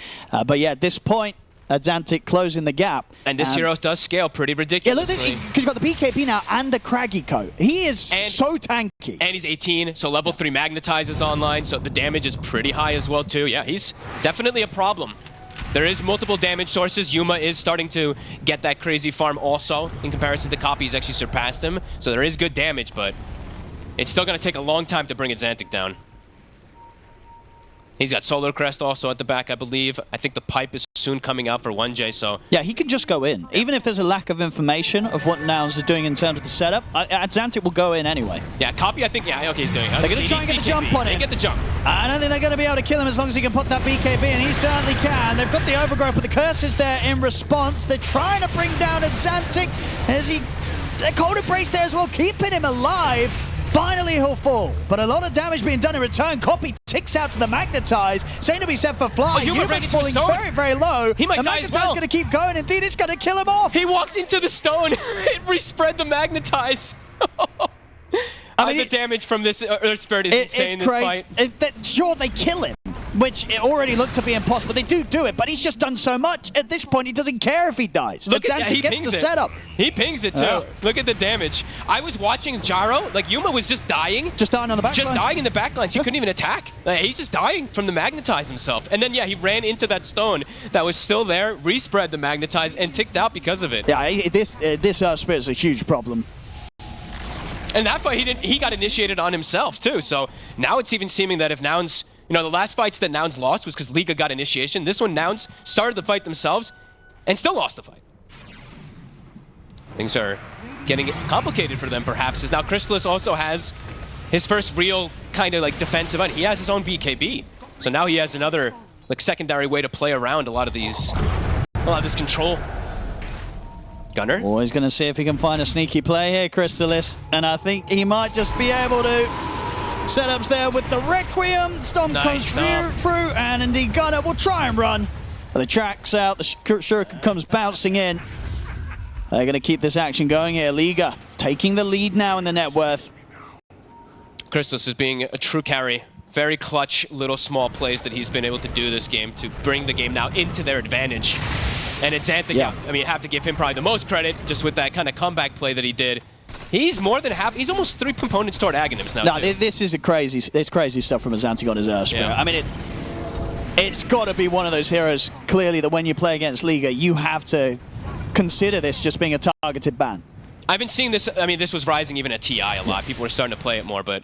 But yeah, at this point, Azantic closing the gap. And this hero does scale pretty ridiculously. Yeah, look, because you've got the BKB now and the Craggy coat. He is so tanky. And he's 18, so level 3 magnetizes online, so the damage is pretty high as well too. Yeah, he's definitely a problem. There is multiple damage sources. Yuma is starting to get that crazy farm also. In comparison to Copy, he's actually surpassed him. So there is good damage, but it's still going to take a long time to bring Xantic down. He's got Solar Crest also at the back, I believe. I think the pipe is soon coming out for L1ga, so... Yeah, he can just go in. Even if there's a lack of information of what Nouns is doing in terms of the setup, Xantic will go in anyway. Yeah, Copy, I think, yeah, okay, he's doing it. They're going to try and get the jump on him. They get the jump. I don't think they're going to be able to kill him as long as he can put that BKB, and he certainly can. They've got the overgrowth, but the curse is there in response. They're trying to bring down Xantic as he... They're cold embrace there as well, keeping him alive. Finally, he'll fall, but a lot of damage being done in return. Copy ticks out to the Magnetize. Same to be set for Fly. Human's falling very, very low. He might the die as Magnetize well. going to keep going. Indeed, it's going to kill him off. He walked into the stone. It respread the Magnetize. I mean, the damage from this Earth Spirit is insane in this fight. Sure, they kill him, which it already looked to be impossible. They do it, but he's just done so much. At this point, he doesn't care if he dies. Look at he gets the setup. He pings it, too. Yeah. Look at the damage. I was watching Gyro. Like, Yuma was just dying. Just dying on the back Just dying in the back lines. He couldn't even attack. Like, he's just dying from the Magnetize himself. And then, yeah, he ran into that stone that was still there, respread the Magnetize, and ticked out because of it. Yeah, this Spirit is a huge problem. And that fight, he got initiated on himself, too. So now it's even seeming that if Nouns... You know, the last fights that Nouns lost was because L1ga got initiation. This one, Nouns started the fight themselves and still lost the fight. Things are getting complicated for them, perhaps, as now Crystallis also has his first real kind of, like, defensive end. He has his own BKB. So now he has another, like, secondary way to play around a lot of this control. Gunner? Oh, he's going to see if he can find a sneaky play here, Crystallis. And I think he might just be able to. Setups there with the Requiem. Stomp comes through, and indeed Gunner will try and run. But the track's out, the Shuriken comes bouncing in. They're going to keep this action going here. L1ga taking the lead now in the net worth. Crystallis is being a true carry. Very clutch little small plays that he's been able to do this game to bring the game now into their advantage. And it's Xantic, yeah. I mean, have to give him probably the most credit just with that kind of comeback play that he did. He's more than half. He's almost 3 components toward Aghanims now. No, this is crazy stuff from Xantic on his Spirit. Yeah. I mean, it's got to be one of those heroes, clearly, that when you play against L1ga, you have to consider this just being a targeted ban. I've been seeing this. I mean, this was rising even at TI a lot. People were starting to play it more, but...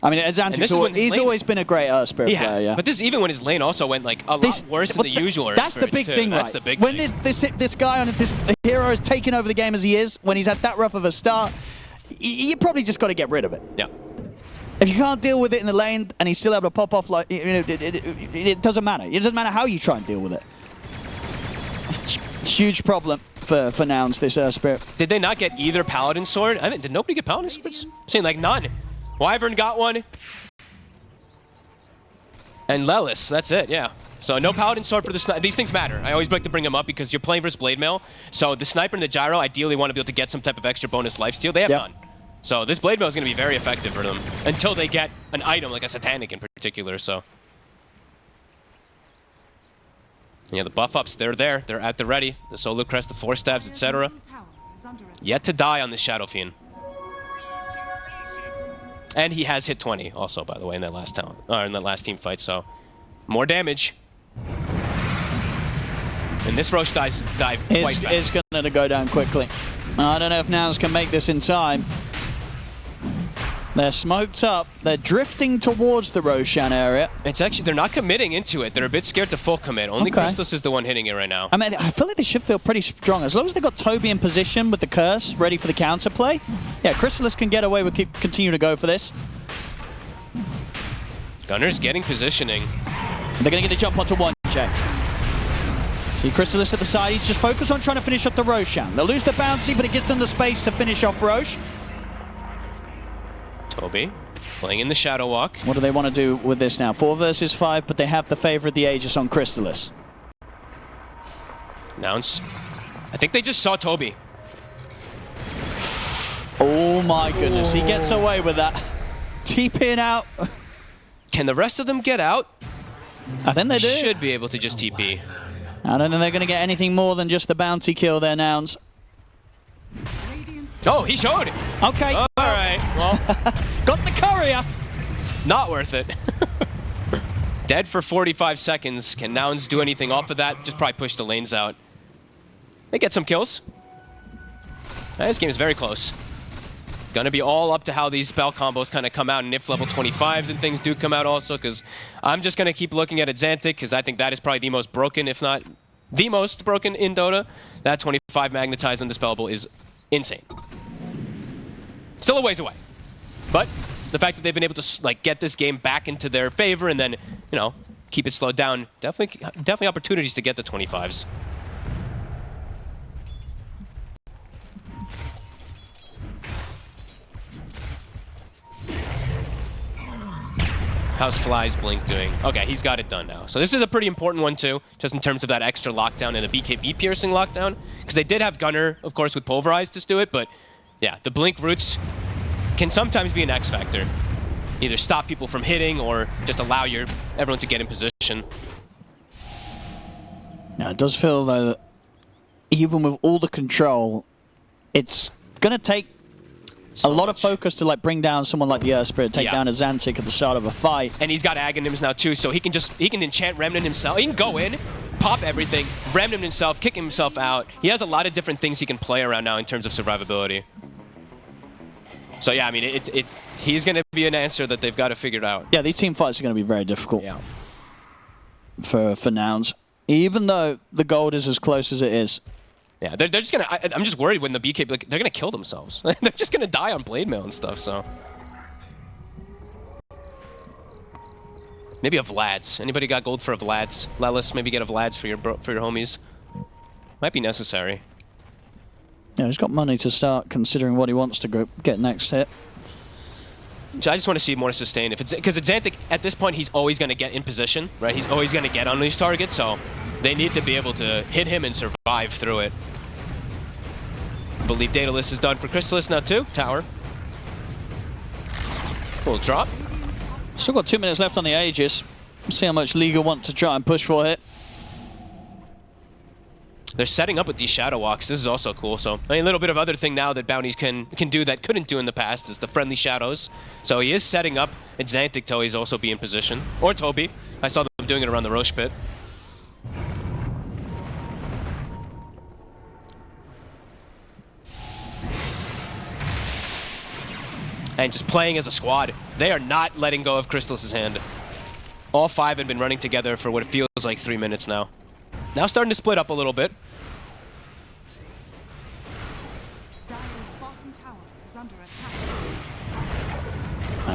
I mean, Xantic, he's always been a great Spirit player, yeah. But this is even when his lane also went like a lot worse than the usual. That's the big thing, right? That's the big thing. When this guy on this hero is taking over the game as he is, when he's at that rough of a start, you probably just got to get rid of it. Yeah. If you can't deal with it in the lane and he's still able to pop off, like it doesn't matter. It doesn't matter how you try and deal with it. It's a huge problem for Nouns, this Spirit. Did they not get either Paladin Sword? Did nobody get Paladin Swords? I'm saying like none. Wyvern got one. And Lelis, that's it, yeah. So no Paladin Sword for the sniper. These things matter. I always like to bring them up because you're playing versus Blade Mail. So the sniper and the gyro ideally want to be able to get some type of extra bonus lifesteal. They have none. So this Blade Mail is going to be very effective for them until they get an item like a Satanic in particular. So yeah, the buff ups, they're there. They're at the ready. The Solar Crest, the Force Staves, etc. Yet to die on this Shadow Fiend. And he has hit 20 also, by the way, in that last team fight, so more damage. And this Roche dive quite fast. It's going to go down quickly. I don't know if Nouns can make this in time. They're smoked up. They're drifting towards the Roshan area. It's actually, they're not committing into it. They're a bit scared to full commit. Only Crystallis is the one hitting it right now. I mean, I feel like they should feel pretty strong. As long as they got Toby in position with the curse, ready for the counterplay. Yeah, Crystallis can get away with continue to go for this. Gunner's getting positioning. They're going to get the jump onto L1ga. See Crystallis at the side. He's just focused on trying to finish off the Roshan. They'll lose the bounty, but it gives them the space to finish off Roche. Toby playing in the Shadow Walk. What do they want to do with this now? 4 versus 5, but they have the favor of the Aegis on Crystallis. Nouns. I think they just saw Toby. Oh my goodness, he gets away with that. TPing out. Can the rest of them get out? I think they do. Should be able to just TP. I don't think they're going to get anything more than just the bounty kill there, Nouns. Oh, he showed it. Okay. All right. Well, got the courier. Not worth it. Dead for 45 seconds. Can Nouns do anything off of that? Just probably push the lanes out. They get some kills. This game is very close. Gonna be all up to how these spell combos kind of come out, and if level 25s and things do come out also, because I'm just gonna keep looking at Exantic, because I think that is probably the most broken, if not the most broken in Dota. That 25 Magnetize Undispellable is insane. Still a ways away. But the fact that they've been able to like get this game back into their favor and then, you know, keep it slowed down, definitely opportunities to get the 25s. How's Fly's Blink doing? Okay, he's got it done now. So this is a pretty important one too, just in terms of that extra lockdown and the BKB piercing lockdown. Because they did have Gunner, of course, with Pulverize to do it, but yeah, the Blink roots can sometimes be an X factor. Either stop people from hitting or just allow everyone to get in position. Now, it does feel though that even with all the control, it's going to take a lot of focus to like bring down someone like the Earth Spirit, take down a Xantic at the start of a fight. And he's got Aghanims now too, so he can enchant Remnant himself. He can go in, pop everything, Remnant himself, kick himself out. He has a lot of different things he can play around now in terms of survivability. So yeah, I mean, he's going to be an answer that they've got to figure out. Yeah, these team fights are going to be very difficult for Nouns, even though the gold is as close as it is. Yeah, they're just going to... I'm just worried when the BK... Like, they're going to kill themselves. They're just going to die on Blade Mail and stuff, so... Maybe a Vlad's. Anybody got gold for a Vlad's? Lelis, maybe get a Vlad's for your homies. Might be necessary. Yeah, he's got money to start considering what he wants to get next hit. I just want to see more sustain. Because Xantic, at this point, he's always going to get in position, right? He's always going to get on these targets, so they need to be able to hit him and survive through it. I believe Daedalus is done for Crystallis now too. Tower. Cool drop. Still got 2 minutes left on the Aegis. See how much Liga want to try and push for it. They're setting up with these Shadow Walks. This is also cool. So I mean, a little bit of other thing now that Bounties can do that couldn't do in the past is the friendly shadows. So he is setting up, and Xantic to always also be in position. Or Toby. I saw them doing it around the Roche pit. And just playing as a squad. They are not letting go of Crystallis' hand. All five had been running together for what it feels like 3 minutes now. Now starting to split up a little bit.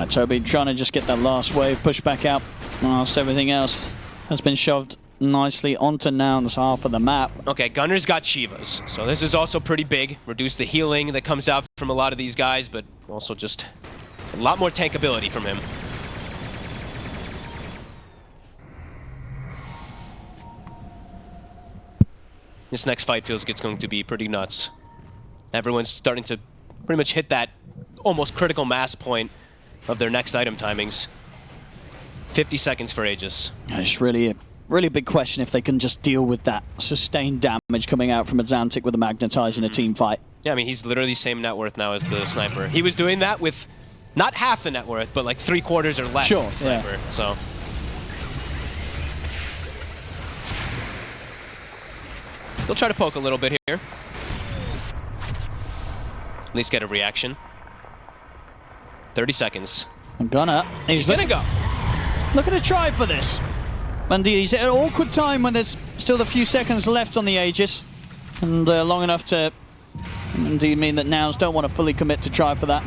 Toby trying to just get that last wave, push back out, whilst everything else has been shoved nicely onto Nouns half of the map. Okay, Gunner's got Shivas, so this is also pretty big. Reduce the healing that comes out from a lot of these guys, but also just a lot more tankability from him. This next fight feels like it's going to be pretty nuts. Everyone's starting to pretty much hit that almost critical mass point of their next item timings. 50 seconds for Aegis. It's really a big question if they can just deal with that sustained damage coming out from a Xantic with a Magnetize in a team fight. Yeah, I mean, he's literally the same net worth now as the Sniper. He was doing that with not half the net worth, but like 3/4 or less of the Sniper, so... They'll try to poke a little bit here. At least get a reaction. 30 seconds. And Gunner, he's gonna go. Looking to try for this. Indeed, he's at an awkward time when there's still a few seconds left on the Aegis. And long enough to indeed mean that Nouns don't want to fully commit to try for that.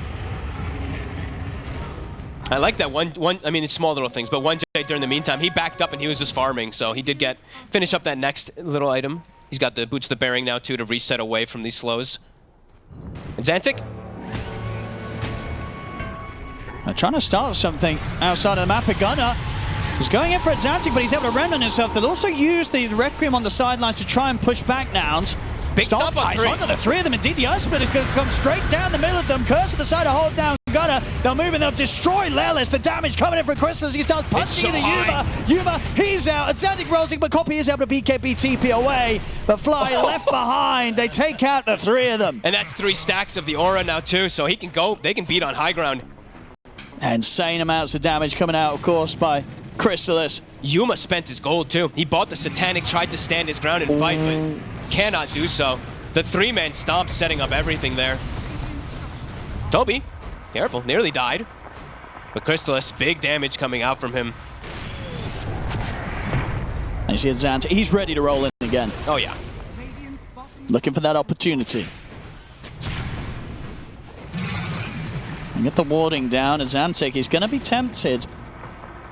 I like that one. I mean, it's small little things, but 1J during the meantime, he backed up and he was just farming, so he did finish up that next little item. He's got the Boots of the Bearing now, too, to reset away from these slows. And Xantic? Trying to start something outside of the map. Gunner is going in for a Xantic, but he's able to remnant himself. They'll also use the Requiem on the sidelines to try and push back Nouns. Big stop on three. Onto the three of them. Indeed, the Ice Split is going to come straight down the middle of them. Curse at the side to hold down Gunner. They'll move and they'll destroy Lelis. The damage coming in from Crystallis. He starts punching into Yuma. Yuma, he's out. And Xantic rolls in, but Copy is able to BKB TP away. But Fly left behind. They take out the three of them. And that's 3 stacks of the aura now, too, so he can go. They can beat on high ground. Insane amounts of damage coming out, of course, by Crystallis. Yuma spent his gold too. He bought the Satanic, tried to stand his ground and fight, but cannot do so. The 3-man stomp setting up everything there. Toby, careful, nearly died. But Crystallis, big damage coming out from him. And you see Azante, he's ready to roll in again. Oh yeah. Looking for that opportunity. And get the warding down. Azantic, he's going to be tempted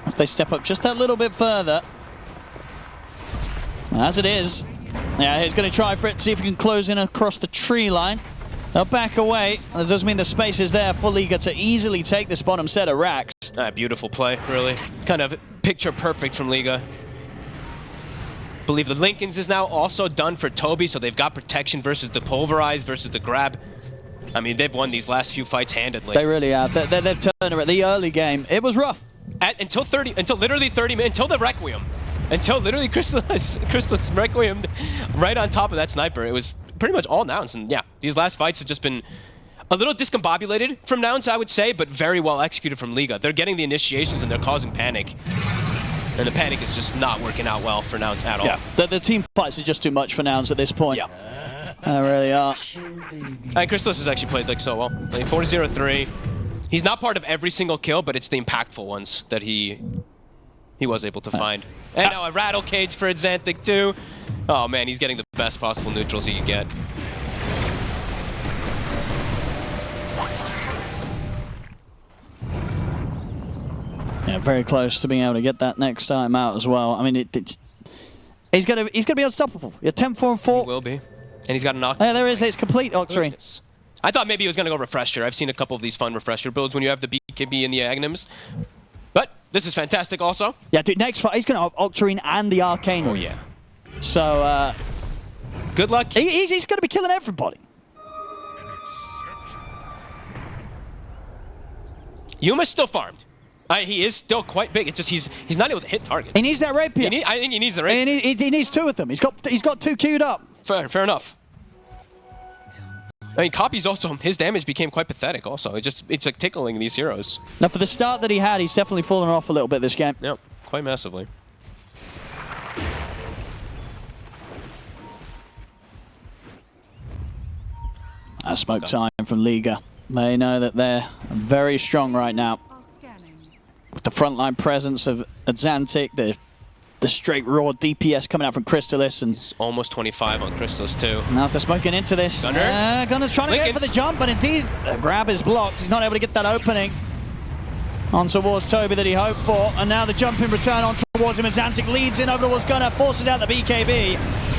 if they step up just that little bit further. As it is, yeah, he's going to try for it, see if he can close in across the tree line. They'll back away. That does mean the space is there for Liga to easily take this bottom set of racks. Beautiful play, really. Kind of picture perfect from Liga. Believe the Lincolns is now also done for Toby, so they've got protection versus the Pulverize, versus the Grab. I mean, they've won these last few fights handedly. They really have. They've turned around. The early game, it was rough. Until literally 30 minutes, until the Requiem. Until literally Crystallis Requiem right on top of that sniper. It was pretty much all Nouns. And yeah, these last fights have just been a little discombobulated from Nouns, I would say, but very well executed from Liga. They're getting the initiations and they're causing panic. And the panic is just not working out well for Nouns at all. Yeah, the team fights are just too much for Nouns at this point. Yeah. They really are. And Crystallis has actually played like so well. Like 4-0-3. He's not part of every single kill, but it's the impactful ones that he was able to find. And now a rattle cage for Azantic too. Oh man, he's getting the best possible neutrals he can get. Yeah, very close to being able to get that next time out as well. I mean, he's gonna be unstoppable. You're 10-4-4. He will be. And he's got a knock. Yeah, there is. It's complete Octarine. Yes. I thought maybe he was going to go Refresher. I've seen a couple of these fun Refresher builds when you have the BKB and the Aghanim's. But this is fantastic also. Yeah, dude, next fight, he's going to have Octarine and the Arcane. Oh, yeah. So, good luck. He's going to be killing everybody. Yuma's still farmed. He is still quite big. It's just he's not able to hit targets. He needs that rapier. I think he needs the rapier. He needs two of them. He's got two queued up. Fair enough. I mean, Copy's also, his damage became quite pathetic also. It's like tickling these heroes. Now, for the start that he had, he's definitely fallen off a little bit this game. Yep, quite massively. Smoke time from Liga. They know that they're very strong right now. With the frontline presence of Azantic, the straight raw DPS coming out from Crystallis, and it's almost 25 on Crystallis too. Now they're smoking into this. Gunner's trying to get for the jump, but indeed the grab is blocked. He's not able to get that opening on towards Toby that he hoped for, and now the jump in return on towards him. Azantic leads in over towards Gunner, forces out the BKB.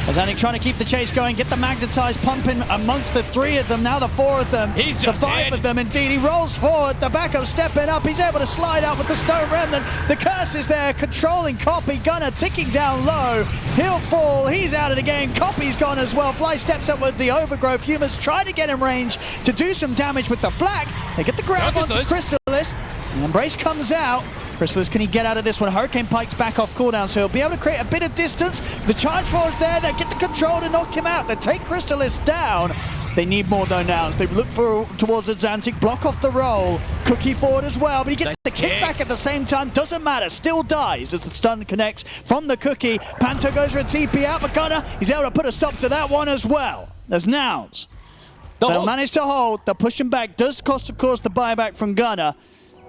Azantic trying to keep the chase going, get the magnetized pumping amongst the 3 of them, now the 4 of them, He's the just 5 of them indeed. He rolls forward, the backup stepping up, he's able to slide out with the Stone Remnant. The curse is there, controlling Copy. Gunner ticking down low, he'll fall, he's out of the game. Copy's gone as well. Fly steps up with the Overgrowth. Humans try to get in range to do some damage with the flag. They get the grab onto Crystallis. The Embrace comes out. Crystallis, can he get out of this one? Hurricane Pike's back off cooldown, so he'll be able to create a bit of distance. The charge force there, they get the control to knock him out. They take Crystallis down. They need more though now. They look towards Azantic, block off the roll. Cookie forward as well, but he gets the kickback at the same time. Doesn't matter, still dies as the stun connects from the Cookie. Panto goes for a TP out, but Gunner, he's able to put a stop to that one as well. There's Nouns. They'll manage to hold. They're pushing back. Does cost, of course, the buyback from Gunner,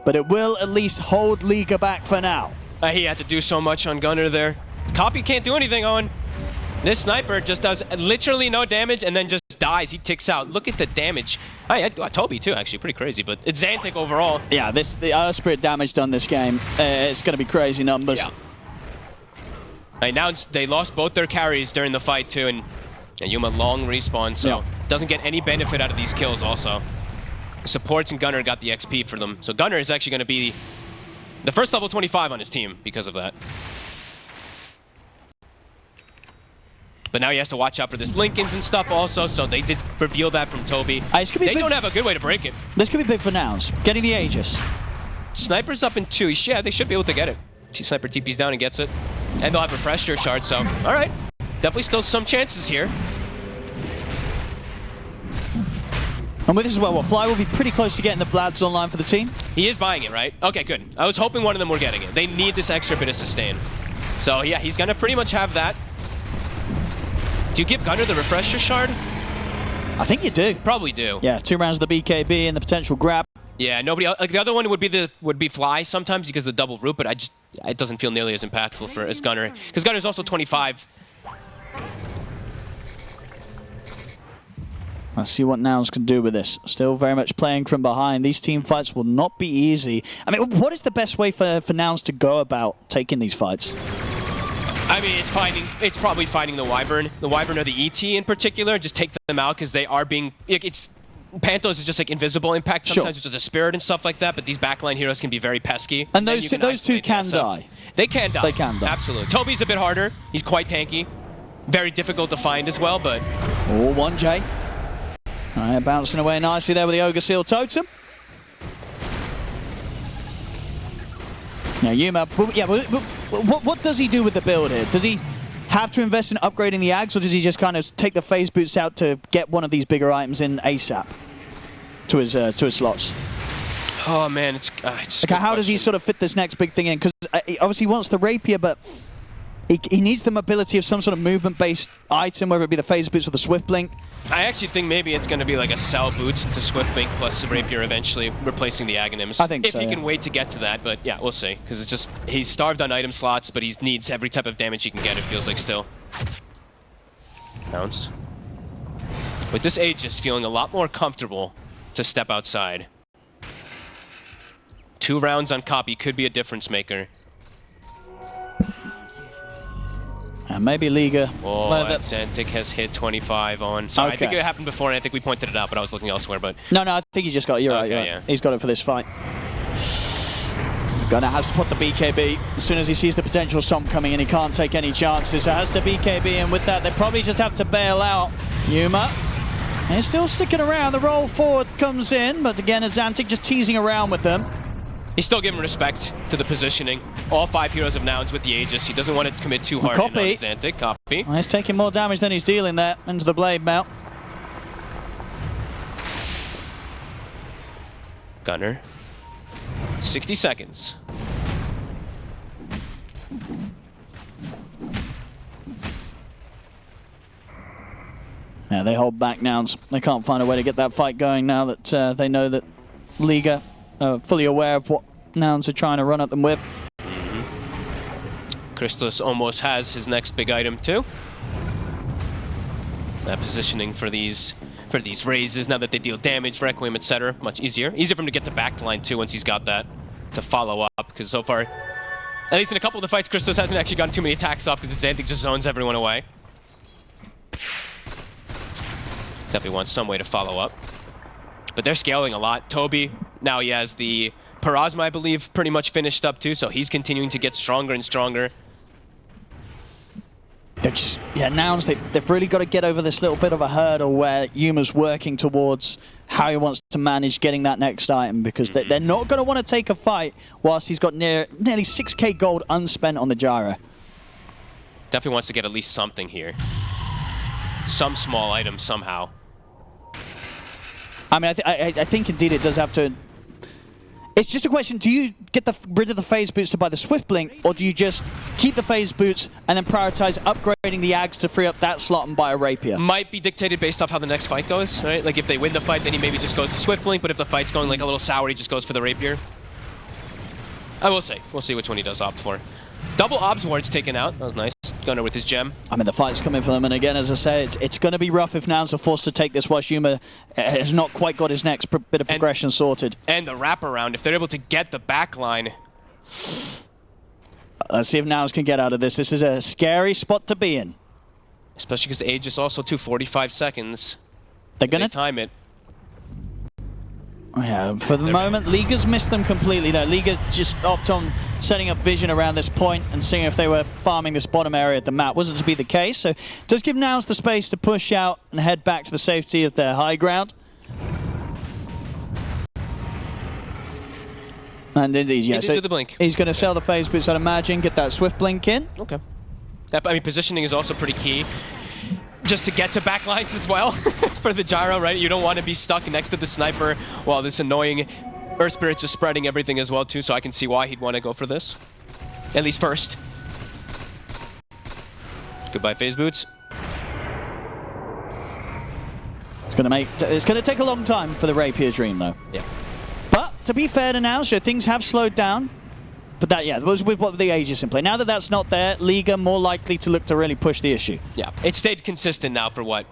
but it will at least hold Liga back for now. He had to do so much on Gunner there. Copy can't do anything, Owen. This sniper just does literally no damage and then just dies. He ticks out. Look at the damage. Toby too, actually, pretty crazy, but it's Zantic overall. Yeah, the Earth Spirit damage done this game, it's going to be crazy numbers. Yeah. Now they lost both their carries during the fight too, and Yuma long respawn, so doesn't get any benefit out of these kills also. Supports and Gunner got the XP for them. So Gunner is actually going to be the first level 25 on his team because of that. But now he has to watch out for this Lincolns and stuff also, so they did reveal that from Toby. They don't have a good way to break it. This could be big for Nouns. Getting the Aegis. Sniper's up in 2. Yeah, they should be able to get it. Sniper TP's down and gets it. And they'll have Refresher shard, so all right. Definitely still some chances here. And with this as well, Fly will be pretty close to getting the Vlads online for the team. He is buying it, right? Okay, good. I was hoping one of them were getting it. They need this extra bit of sustain. So yeah, he's gonna pretty much have that. Do you give Gunnar the refresher shard? I think you do. Probably do. Yeah, 2 rounds of the BKB and the potential grab. Yeah, nobody else, like the other one would be Fly sometimes because of the double root, but it doesn't feel nearly as impactful as Gunnar, because Gunnar's also 25. Let's see what Nouns can do with this. Still very much playing from behind. These team fights will not be easy. I mean, what is the best way for Nouns to go about taking these fights? I mean, it's probably finding the Wyvern. The Wyvern or the ET in particular. Just take them out because they are being... Panthos is just like invisible impact. Sometimes it's just a spirit and stuff like that, but these backline heroes can be very pesky. And those two can die. They can die. They can die. Absolutely. Toby's a bit harder. He's quite tanky. Very difficult to find as well, but... Oh, 1J. All right, bouncing away nicely there with the Ogre Seal Totem. Now, Yuma, yeah, what does he do with the build here? Does he have to invest in upgrading the Ags, or does he just kind of take the phase boots out to get one of these bigger items in ASAP to his slots? Oh man, it's okay, how does he sort of fit this next big thing in? Because obviously he wants the rapier, but he needs the mobility of some sort of movement-based item, whether it be the phase boots or the swift blink. I actually think maybe it's going to be like a Cell Boots to Swift Blink plus Rapier eventually replacing the Aghanims. I think if so, he yeah. can wait to get to that, but yeah, we'll see. Because it's just, he's starved on item slots, but he needs every type of damage he can get, it feels like still. Bounce. With this Aegis feeling a lot more comfortable to step outside. 2 rounds on copy could be a difference maker. And maybe Liga. Oh, that Xantic has hit 25 on. Sorry, I think it happened before, and I think we pointed it out, but I was looking elsewhere. But no, I think he just got it. You're right. Yeah. He's got it for this fight. Gunnar has to put the BKB. As soon as he sees the potential Stomp coming in, he can't take any chances. So has to BKB, and with that, they probably just have to bail out. Yuma. And he's still sticking around. The roll forward comes in, but again, Xantic just teasing around with them. He's still giving respect to the positioning. All 5 heroes of Nouns with the Aegis. He doesn't want to commit too hard on Xantic. Copy. Well, he's taking more damage than he's dealing there into the blade mount. Gunnar. 60 seconds. Yeah, they hold back Nouns. They can't find a way to get that fight going now that they know that Liga are fully aware of what Nouns are trying to run at them with. Crystallis almost has his next big item too. That positioning for these raises, now that they deal damage, Requiem, etc. Much easier. Easier for him to get the backline too once he's got that to follow up, because so far, at least in a couple of the fights, Crystallis hasn't actually gotten too many attacks off because Xantic just zones everyone away. Definitely wants some way to follow up. But they're scaling a lot. Toby, now he has the Parasma, I believe, pretty much finished up too, so he's continuing to get stronger and stronger. They've just, Nouns, they've really got to get over this little bit of a hurdle where Yuma's working towards how he wants to manage getting that next item, because they're not going to want to take a fight whilst he's got nearly 6k gold unspent on the gyro. Definitely wants to get at least something here. Some small item somehow. I mean, I think indeed it does have to... It's just a question, do you get rid of the phase boots to buy the Swift Blink, or do you just keep the phase boots and then prioritize upgrading the Ags to free up that slot and buy a Rapier? Might be dictated based off how the next fight goes, right? Like if they win the fight, then he maybe just goes to Swift Blink, but if the fight's going like a little sour, he just goes for the Rapier. I will say. We'll see which one he does opt for. Double Obs Ward's taken out. That was nice. Gunnar with his gem. I mean, the fight's coming for them, and again, as I say, it's going to be rough if Nouns are forced to take this while Yuma has not quite got his next bit of progression sorted. And the wraparound, if they're able to get the back line. Let's see if Nouns can get out of this. This is a scary spot to be in. Especially because the age is also 2:45 seconds. They're going to time it. Yeah, for the moment, Liga's missed them completely. No, Liga just opted on setting up vision around this point and seeing if they were farming this bottom area of the map. Wasn't to be the case, so does give Nouns the space to push out and head back to the safety of their high ground. And indeed, yeah, so the blink. He's going to sell the phase boots, I'd imagine, get that Swift Blink in. Okay. I mean, positioning is also pretty key. Just to get to backlines as well for the gyro, right? You don't want to be stuck next to the sniper while this annoying Earth Spirit's just spreading everything as well too, so I can see why he'd want to go for this. At least first. Goodbye, phase boots. It's gonna take a long time for the Rapier Dream, though. Yeah. But to be fair to now, so things have slowed down. But that, yeah, was with what the Aegis in play. Now that that's not there, Liga more likely to look to really push the issue. Yeah, it stayed consistent now for what?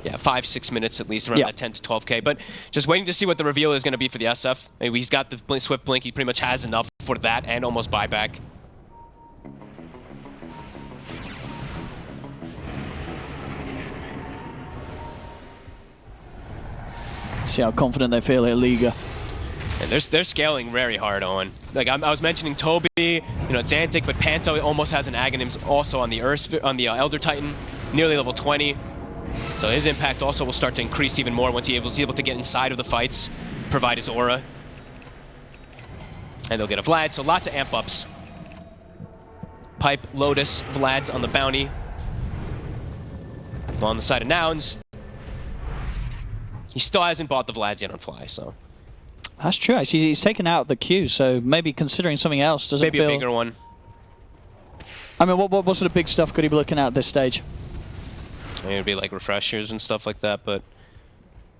Yeah, 5-6 minutes at least, around that 10 to 12K. But just waiting to see what the reveal is going to be for the SF. Maybe he's got the Swift Blink. He pretty much has enough for that and almost buyback. See how confident they feel at Liga. And they're scaling very hard, Owen. Like I was mentioning Toby, you know, Xantic, but Panto almost has an Aghanims also on the Elder Titan, nearly level 20. So his impact also will start to increase even more once he's able to get inside of the fights, provide his aura. And they'll get a Vlad, so lots of amp ups. Pipe, Lotus, Vlad's on the bounty. Well, on the side of Nouns, he still hasn't bought the Vlads yet on Fly, so. That's true. Actually, he's taken out the queue, so maybe considering something else doesn't maybe feel... a bigger one. I mean, what sort of big stuff could he be looking at this stage? I mean, it'd be like refreshers and stuff like that, but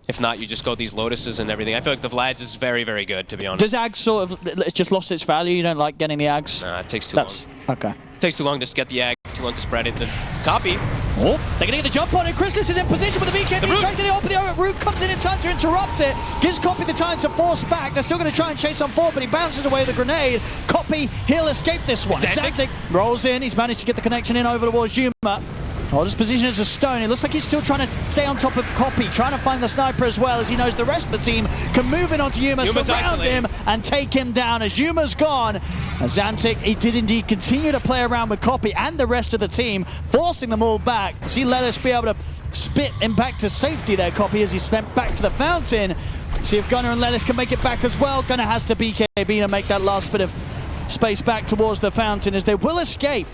if not, you just go these Lotuses and everything. I feel like the Vlad's is very, very good, to be honest. Does Ags sort of just lost its value? You don't like getting the Ags? Nah, it takes too long. Okay. It takes too long to get the Ag, too long to spread it. The copy. Oh, they're going to get the jump on it. Chrysalis is in position with the BKB. Trying to get open. The Root comes in time to interrupt it. Gives Copy the time to force back. They're still going to try and chase on forward, but he bounces away with a grenade. Copy, he'll escape this one. Xantic rolls in. He's managed to get the connection in over towards Yuma. Oh, his position is a stone. It looks like he's still trying to stay on top of Copy, trying to find the sniper as well, as he knows the rest of the team can move in onto Yuma, surround him, and take him down. As Yuma's gone, Xantic, he did indeed continue to play around with Copy and the rest of the team, forcing them all back. See Lelis be able to spit him back to safety there, Copy, as he's sent back to the fountain. See if Gunnar and Lelis can make it back as well. Gunnar has to BKB to make that last bit of space back towards the fountain, as they will escape.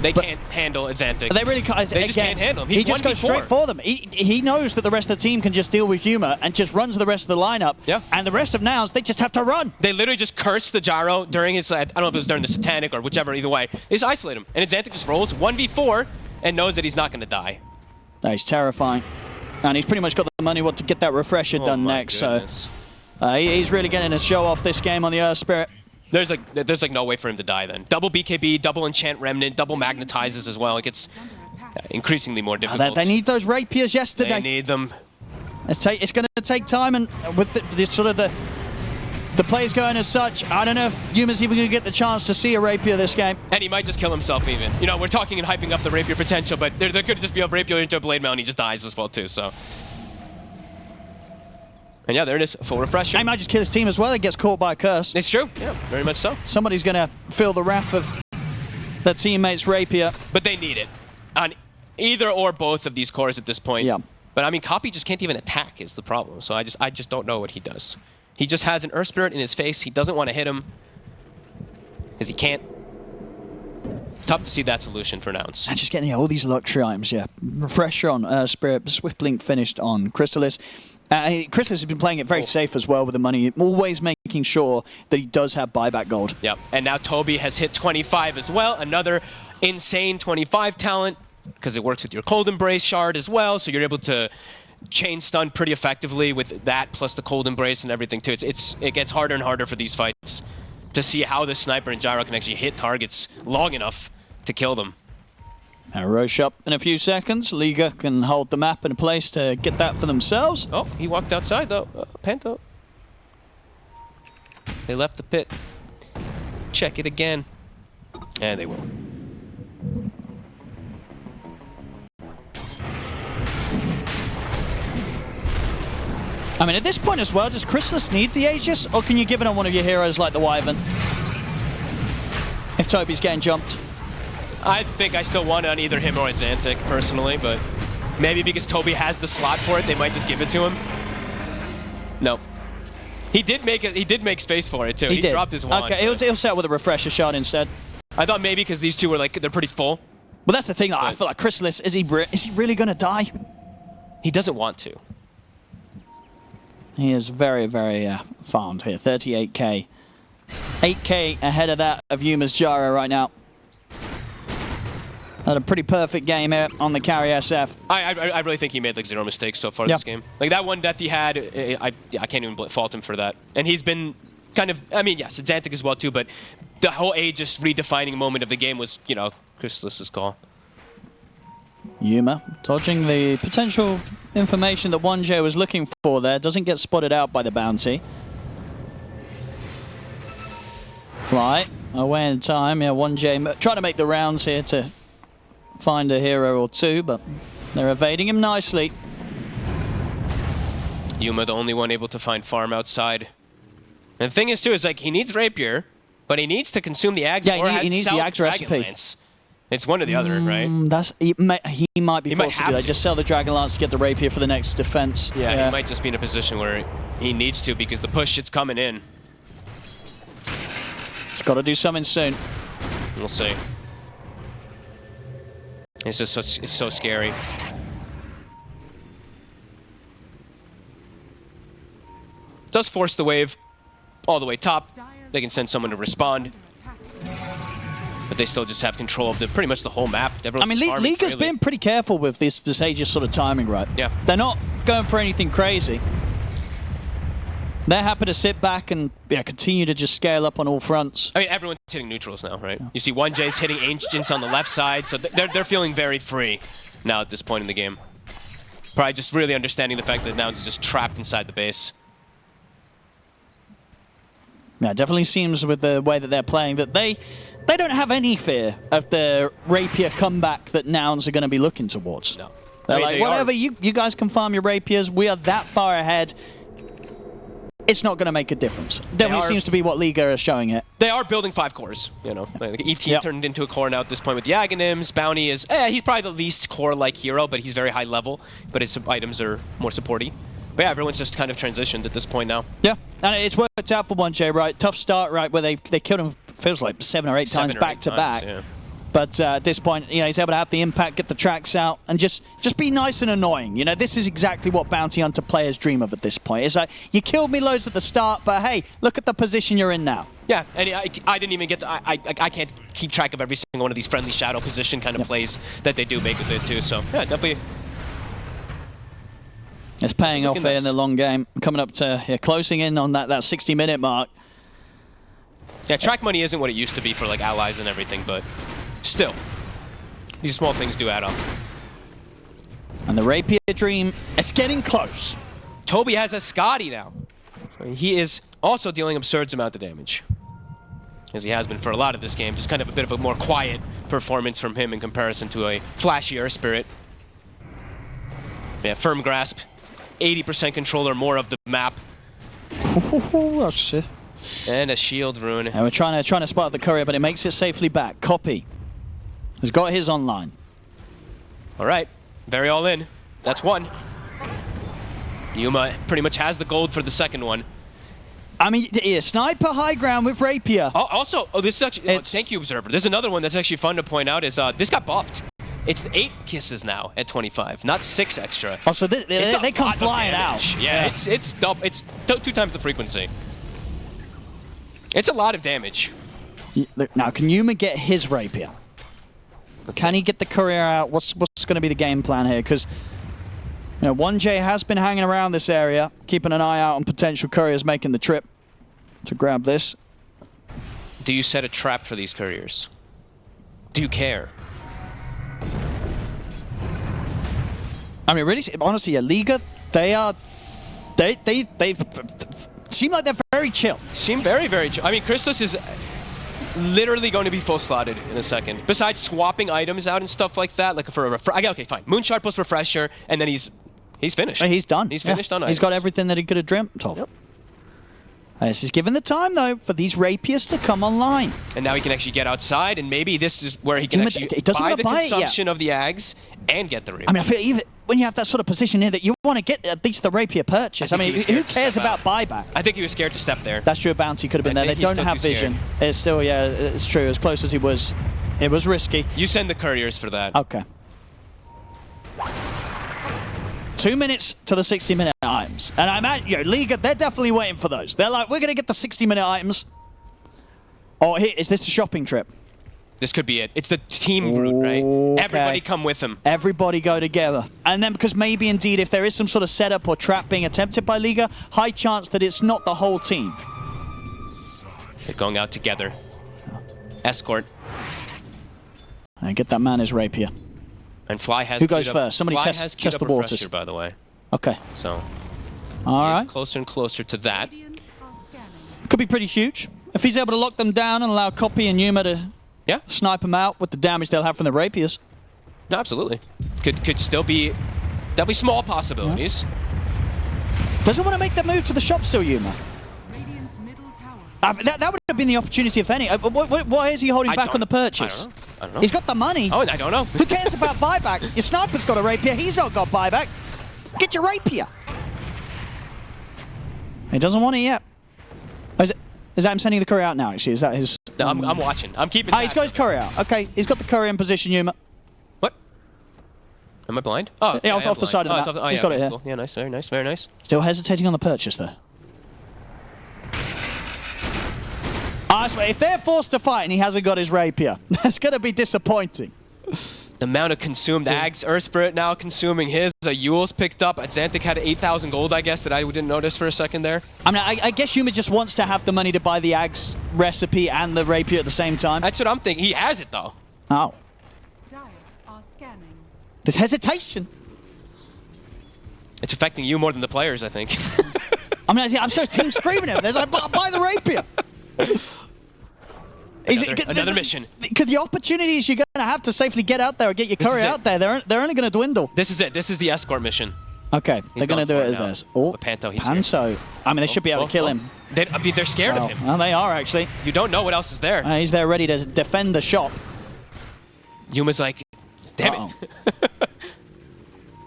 They can't handle Xantic. They really can't. They just can't handle him. He's he just goes straight for them. He knows that the rest of the team can just deal with Yuma and just runs the rest of the lineup. Yeah. And the rest of Nouns, they just have to run. They literally just curse the gyro during his, I don't know if it was during the Satanic or whichever, either way. They just isolate him. And Xantic just rolls 1v4 and knows that he's not going to die. No, he's terrifying. And he's pretty much got the money to get that refresher done next. Goodness. So he's really getting a show off this game on the Earth Spirit. There's like no way for him to die then. Double BKB, double Enchant Remnant, double Magnetizes as well. It gets increasingly more difficult. They need those rapiers yesterday. They need them. It's going to take time, and with the plays going as such, I don't know if Yuma's even going to get the chance to see a rapier this game. And he might just kill himself even. You know, we're talking and hyping up the rapier potential, but there could just be a rapier into a blade mail and he just dies as well too, so. And yeah, there it is, full refresher. He might just kill his team as well. He gets caught by a curse. It's true, yeah, very much so. Somebody's going to feel the wrath of their teammate's rapier. But they need it on either or both of these cores at this point. Yeah. But I mean, Copy just can't even attack is the problem. So I just don't know what he does. He just has an Earth Spirit in his face. He doesn't want to hit him because he can't. It's tough to see that solution for Nouns. And just getting all these luxury items, yeah. Refresher on Earth Spirit, Swift Blink finished on Chrysalis. Chrysalis has been playing it very safe as well with the money, always making sure that he does have buyback gold. Yep, and now Toby has hit 25 as well, another insane 25 talent, because it works with your Cold Embrace shard as well, so you're able to chain stun pretty effectively with that, plus the Cold Embrace and everything too. It gets harder and harder for these fights to see how the sniper and gyro can actually hit targets long enough to kill them. Roche up in a few seconds. Liga can hold the map in place to get that for themselves. Oh, he walked outside though. Panto. They left the pit. Check it again. And they will. I mean, at this point as well, does Chrysalis need the Aegis, or can you give it on one of your heroes like the Wyvern? If Toby's getting jumped. I think I still want it on either him or Xantic, personally, but maybe because Toby has the slot for it, they might just give it to him. No. He did make space for it, too. He dropped his wand. Okay, he'll set with a refresher shot instead. I thought maybe because these two were, like, they're pretty full. Well, that's the thing. I feel like Chrysalis, is he really going to die? He doesn't want to. He is very, very farmed here. 38k. 8k ahead of that of Yuma's Jara right now. Had a pretty perfect game here on the carry SF. I really think he made like 0 mistakes so far this game. Like that one death he had, I can't even fault him for that. And he's been kind of, I mean, yes, it's Xantic as well too, but the whole Aegis redefining moment of the game was, you know, Chrysalis's call. Yuma dodging the potential information that 1J was looking for there. Doesn't get spotted out by the bounty. Fly away in time. Yeah, 1J trying to make the rounds here to find a hero or two, but they're evading him nicely. Yuma, the only one able to find farm outside. And the thing is, too, is like he needs Rapier, but he needs to consume the Ags or he needs the Ags recipe. Lance. It's one or the other, right? He might be forced to do that. Just sell the Dragon Lance to get the Rapier for the next defense. Yeah, he might just be in a position where he needs to because the push shit's coming in. He's got to do something soon. We'll see. It's just it's so scary. Does force the wave all the way top. They can send someone to respond. But they still just have control of pretty much the whole map. I mean, Liga's been pretty careful with this Aegis sort of timing, right? Yeah. They're not going for anything crazy. They're happy to sit back and continue to just scale up on all fronts. I mean, everyone's hitting neutrals now, right? You see 1J's hitting Ancients on the left side, so they're feeling very free now at this point in the game. Probably just really understanding the fact that Nouns is just trapped inside the base. Yeah, it definitely seems with the way that they're playing that they don't have any fear of the Rapier comeback that Nouns are going to be looking towards. No. They're like, whatever, you guys can farm your Rapiers. We are that far ahead. It's not going to make a difference. Definitely seems to be what Liga is showing it. They are building 5 cores, you know. Like ET's turned into a core now at this point with the Aghanims. Bounty is, he's probably the least core-like hero, but he's very high level. But his items are more supporty. But yeah, everyone's just kind of transitioned at this point now. Yeah, and it's worked out for 1J, right? Tough start, right, where they killed him, feels like 7 or 8 times back-to-back. Yeah. But at this point, you know, he's able to have the impact, get the tracks out, and just be nice and annoying. You know, this is exactly what Bounty Hunter players dream of at this point. It's like, you killed me loads at the start, but hey, look at the position you're in now. Yeah, and I didn't even get to, I can't keep track of every single one of these friendly shadow position kind of plays that they do make with it too, so yeah, definitely. It's paying off here in the long game. Coming up to, closing in on that 60-minute mark. Yeah, track money isn't what it used to be for like allies and everything, but still, these small things do add up. And the Rapier dream, it's getting close. Toby has a Scotty now. He is also dealing absurd amount of damage, as he has been for a lot of this game. Just kind of a bit of a more quiet performance from him in comparison to a flashier Spirit. Yeah, firm grasp, 80% control or more of the map. Oh, shit. And a shield rune. And we're trying to spot the courier, but it makes it safely back. Copy has got his online. All right, very all in. That's one. Yuma pretty much has the gold for the second one. I mean, yeah, sniper high ground with Rapier. Also, this is actually, thank you, Observer. There's another one that's actually fun to point out is this got buffed. It's 8 kisses now at 25, not 6 extra. Oh, so they come flying out. Yeah, it's double. It's 2 times the frequency. It's a lot of damage. Now, can Yuma get his Rapier? Can he get the courier out? What's going to be the game plan here? Because 1J has been hanging around this area, keeping an eye out on potential couriers making the trip to grab this. Do you set a trap for these couriers? Do you care? I mean, really, honestly, Liga, they seem like they're very chill. Seem very, very chill. I mean, Chryslis is literally going to be full slotted in a second. Besides swapping items out and stuff like that, like for a okay, fine. Moonshard plus refresher, and then he's finished. He's done. He's finished on items. He's got everything that he could have dreamt of. Yep. This is given the time, though, for these Rapiers to come online. And now he can actually get outside, and maybe this is where he can actually buy the consumption of the Ags and get the Rapier. I mean, I feel even when you have that sort of position here that you want to get at least the Rapier purchase. I mean, who cares about buyback? I think he was scared to step there. That's true. Bounty could have been there. They don't have vision. It's still, it's true. As close as he was, it was risky. You send the couriers for that. Okay. 2 minutes to the 60-minute time. items. And I imagine, you know, Liga, they're definitely waiting for those. They're like, we're going to get the 60-minute items. Oh, here, is this the shopping trip? This could be it. It's the team route, right? Okay. Everybody come with him. Everybody go together. And then because maybe indeed if there is some sort of setup or trap being attempted by Liga, high chance that it's not the whole team. They're going out together. Escort. And get that man his rapier. And Fly has Who goes queued up- first? Somebody Fly test- has queued test up the a waters. pressure, by the way. Okay. So All he's right. closer and closer to that. Could be pretty huge. If he's able to lock them down and allow Copy and Yuma to Yeah. snipe them out with the damage they'll have from the rapiers. No, absolutely. Could still be definitely small possibilities. Doesn't want to make that move to the shop still, Yuma. Radiant's middle tower. That would have been the opportunity, if any. Why is he holding I back on the don't- purchase? I don't know. He's got the money. Oh, I don't know. Who cares about buyback? Your sniper's got a rapier. He's not got buyback. Get your rapier. He doesn't want it yet. Oh, is that him sending the courier out now, actually? Is that his... No, I'm watching. I'm keeping. Ah, he's got his courier out. Okay, he's got the courier in position, Yuma. What? Am I blind? Oh, Yeah, I off am the blind. side of the it's map. off the- He's yeah, got it okay, here. cool. Yeah, nice, very nice, very nice. Still hesitating on the purchase, though. I swear, if they're forced to fight and he hasn't got his rapier, that's going to be disappointing. The amount of consumed ags, Earthspirit now consuming his. AVULUS picked up. Xantic had 8,000 gold, I guess, that I didn't notice for a second there. I mean, I guess Yuma just wants to have the money to buy the Ags recipe and the rapier at the same time. That's what I'm thinking. He has it, though. Oh. Dire are scanning. There's hesitation. It's affecting you more than the players, I think. I mean, I'm sure his team's screaming at him. There's like, buy the rapier. Another mission. Because the opportunities you're going to have to safely get out there or get your This is courier it. out there, they're only going to dwindle. This is it. This is the escort mission. Okay, they're going to do going it for as now. theirs. Oh, But Panto, he's here. Panto. I mean, they should be able to kill him. I mean, they're scared of him. Well, they are, actually. You don't know what else is there. He's there ready to defend the shop. Yuma's like, damn it.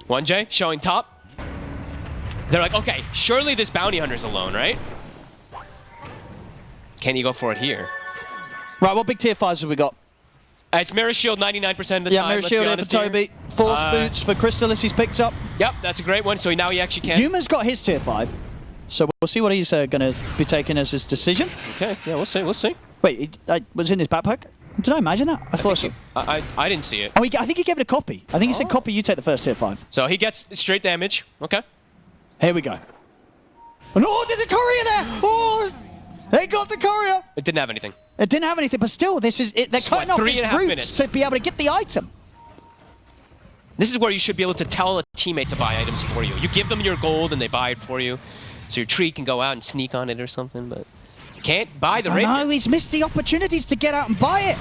1J showing top. They're like, okay, surely this bounty hunter's alone, right? Can he go for it here? Right, what big tier 5s have we got? It's Mirror Shield 99% of the Yeah, time. Mirror let's Shield be here for honest here. Toby. Force Boots for Crystalis he's picked up. Yep, that's a great one. So now he actually can. Yuma's got his tier 5. So we'll see what he's going to be taking as his decision. Okay, yeah, we'll see. We'll see. Wait, was it in his backpack? Did I imagine that? I thought so. I didn't see it. Oh, I think he gave it a copy. I think he said, copy, you take the first tier 5. So he gets straight damage. Okay. Here we go. And oh, there's a courier there! Oh, they got the courier! It didn't have anything. It didn't have anything, but still, this is it. They're It's what, cutting off his 3.5 routes minutes? to be able to get the item. This is where you should be able to tell a teammate to buy items for you. You give them your gold and they buy it for you. So your tree can go out and sneak on it or something, but you can't buy the rapier. No, he's missed the opportunities to get out and buy it.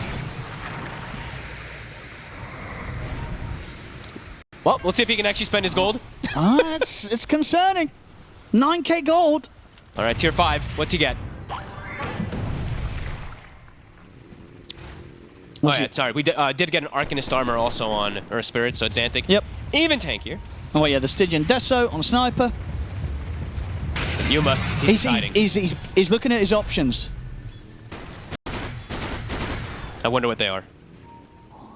Well, let's see if he can actually spend his gold. It's concerning. 9k gold. All right, tier 5. What's he get? Oh, yeah, sorry. We did get an Arcanist armor also on Earth Spirit, so Xantic. Yep. Even tankier. Oh, yeah, the Stygian Deso on Sniper. Yuma, he's deciding. He's looking at his options. I wonder what they are.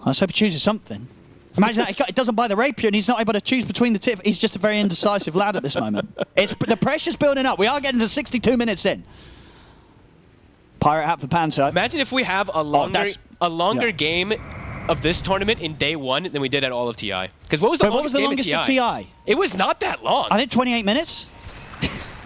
Let's hope he chooses something. Imagine that, he doesn't buy the rapier and he's not able to choose between the two. He's just a very indecisive lad at this moment. The pressure's building up. We are getting to 62 minutes in. Pirate hat for Panto. Imagine if we have a longer game of this tournament in day 1 than we did at all of TI. Because what was the longest game of TI? TI? It was not that long. I think 28 minutes.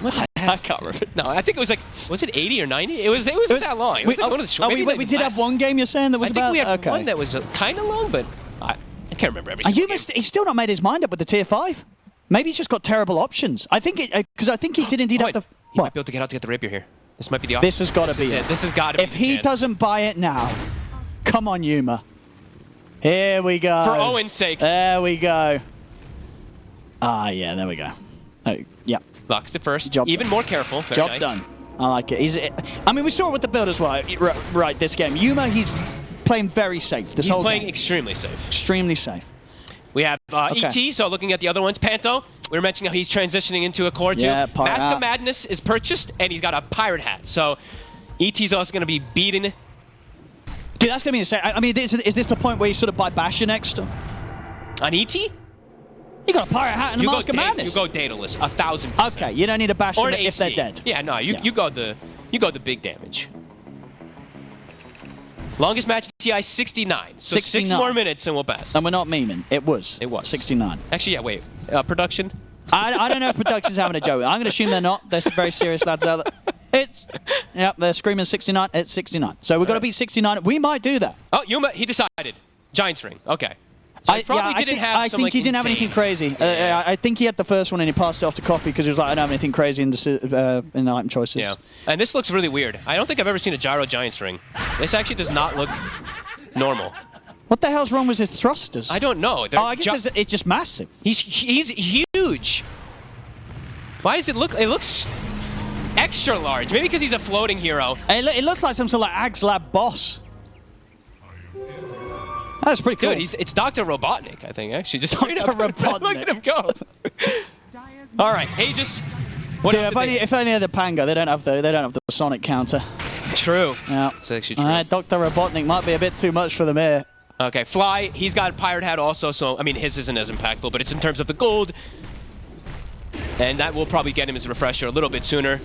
I can't remember. No, I think it was like, was it 80 or 90? It was that long. It was like one of the short. We did have one game, you're saying, that was about... I think we had one that was kind of long, but I can't remember every single game. He's still not made his mind up with the tier 5. Maybe he's just got terrible options. I think because I think he did indeed have to... He might be able to get out to get the rapier here. This might be the option. This has got to be it. This has got to be If the he chance. doesn't buy it now, come on, Yuma. Here we go. For Owen's sake. There we go. Ah, yeah, there we go. Oh, yeah. Locks it first. Job Even done. more careful. Very Job nice. done. I like it. I mean, we saw it with the build as well. Right, this game. Yuma, he's playing very safe. He's playing game. extremely safe. Extremely safe. We have Okay. ET, so looking at the other ones. Panto, we were mentioning how he's transitioning into a core too. Yeah, pirate Mask hat. of Madness is purchased, and he's got a pirate hat. So ET's also going to be beating. Dude, that's going to be insane. I mean, is this the point where you sort of buy Basher next? On ET? You got a pirate hat and a mask of madness. You go Daedalus, 1,000%. Okay, you don't need to bash them Or an if AC. they're dead. Yeah, no, you go the big damage. Longest match TI 69. So 69. 6 more minutes and we'll pass. And we're not memeing. It was. It was 69. Actually, yeah. Wait. Production. I don't know if production's having a joke. I'm going to assume they're not. They're some very serious lads out there. They're screaming 69. It's 69. So we've got to beat 69. We might do that. Oh, Yuma, he decided. Giants ring. Okay. So he probably didn't have I some, think like, he didn't have insane- anything crazy. I think he had the first one and he passed it off to Copy because he was like, I don't have anything crazy in the item choices. Yeah. And this looks really weird. I don't think I've ever seen a gyro Giants ring. This actually does not look normal. What the hell's wrong with his thrusters? I don't know. Oh, I guess it's just massive. He's huge. Why does it look? It looks extra large. Maybe because he's a floating hero. It looks like some sort of like Agslab boss. That's pretty cool. Dude, it's Dr. Robotnik, I think, actually. Just straight Dr. up. Robotnik. Look at him go. Dyer's All right, Aegis. What Dude, else did they- if only they're the Panga, they don't have the Sonic counter. True. Yeah. It's actually true. Dr. Robotnik might be a bit too much for them here. Okay, Fly, he's got a pirate hat also, so, I mean, his isn't as impactful, but it's in terms of the gold. And that will probably get him as a refresher a little bit sooner.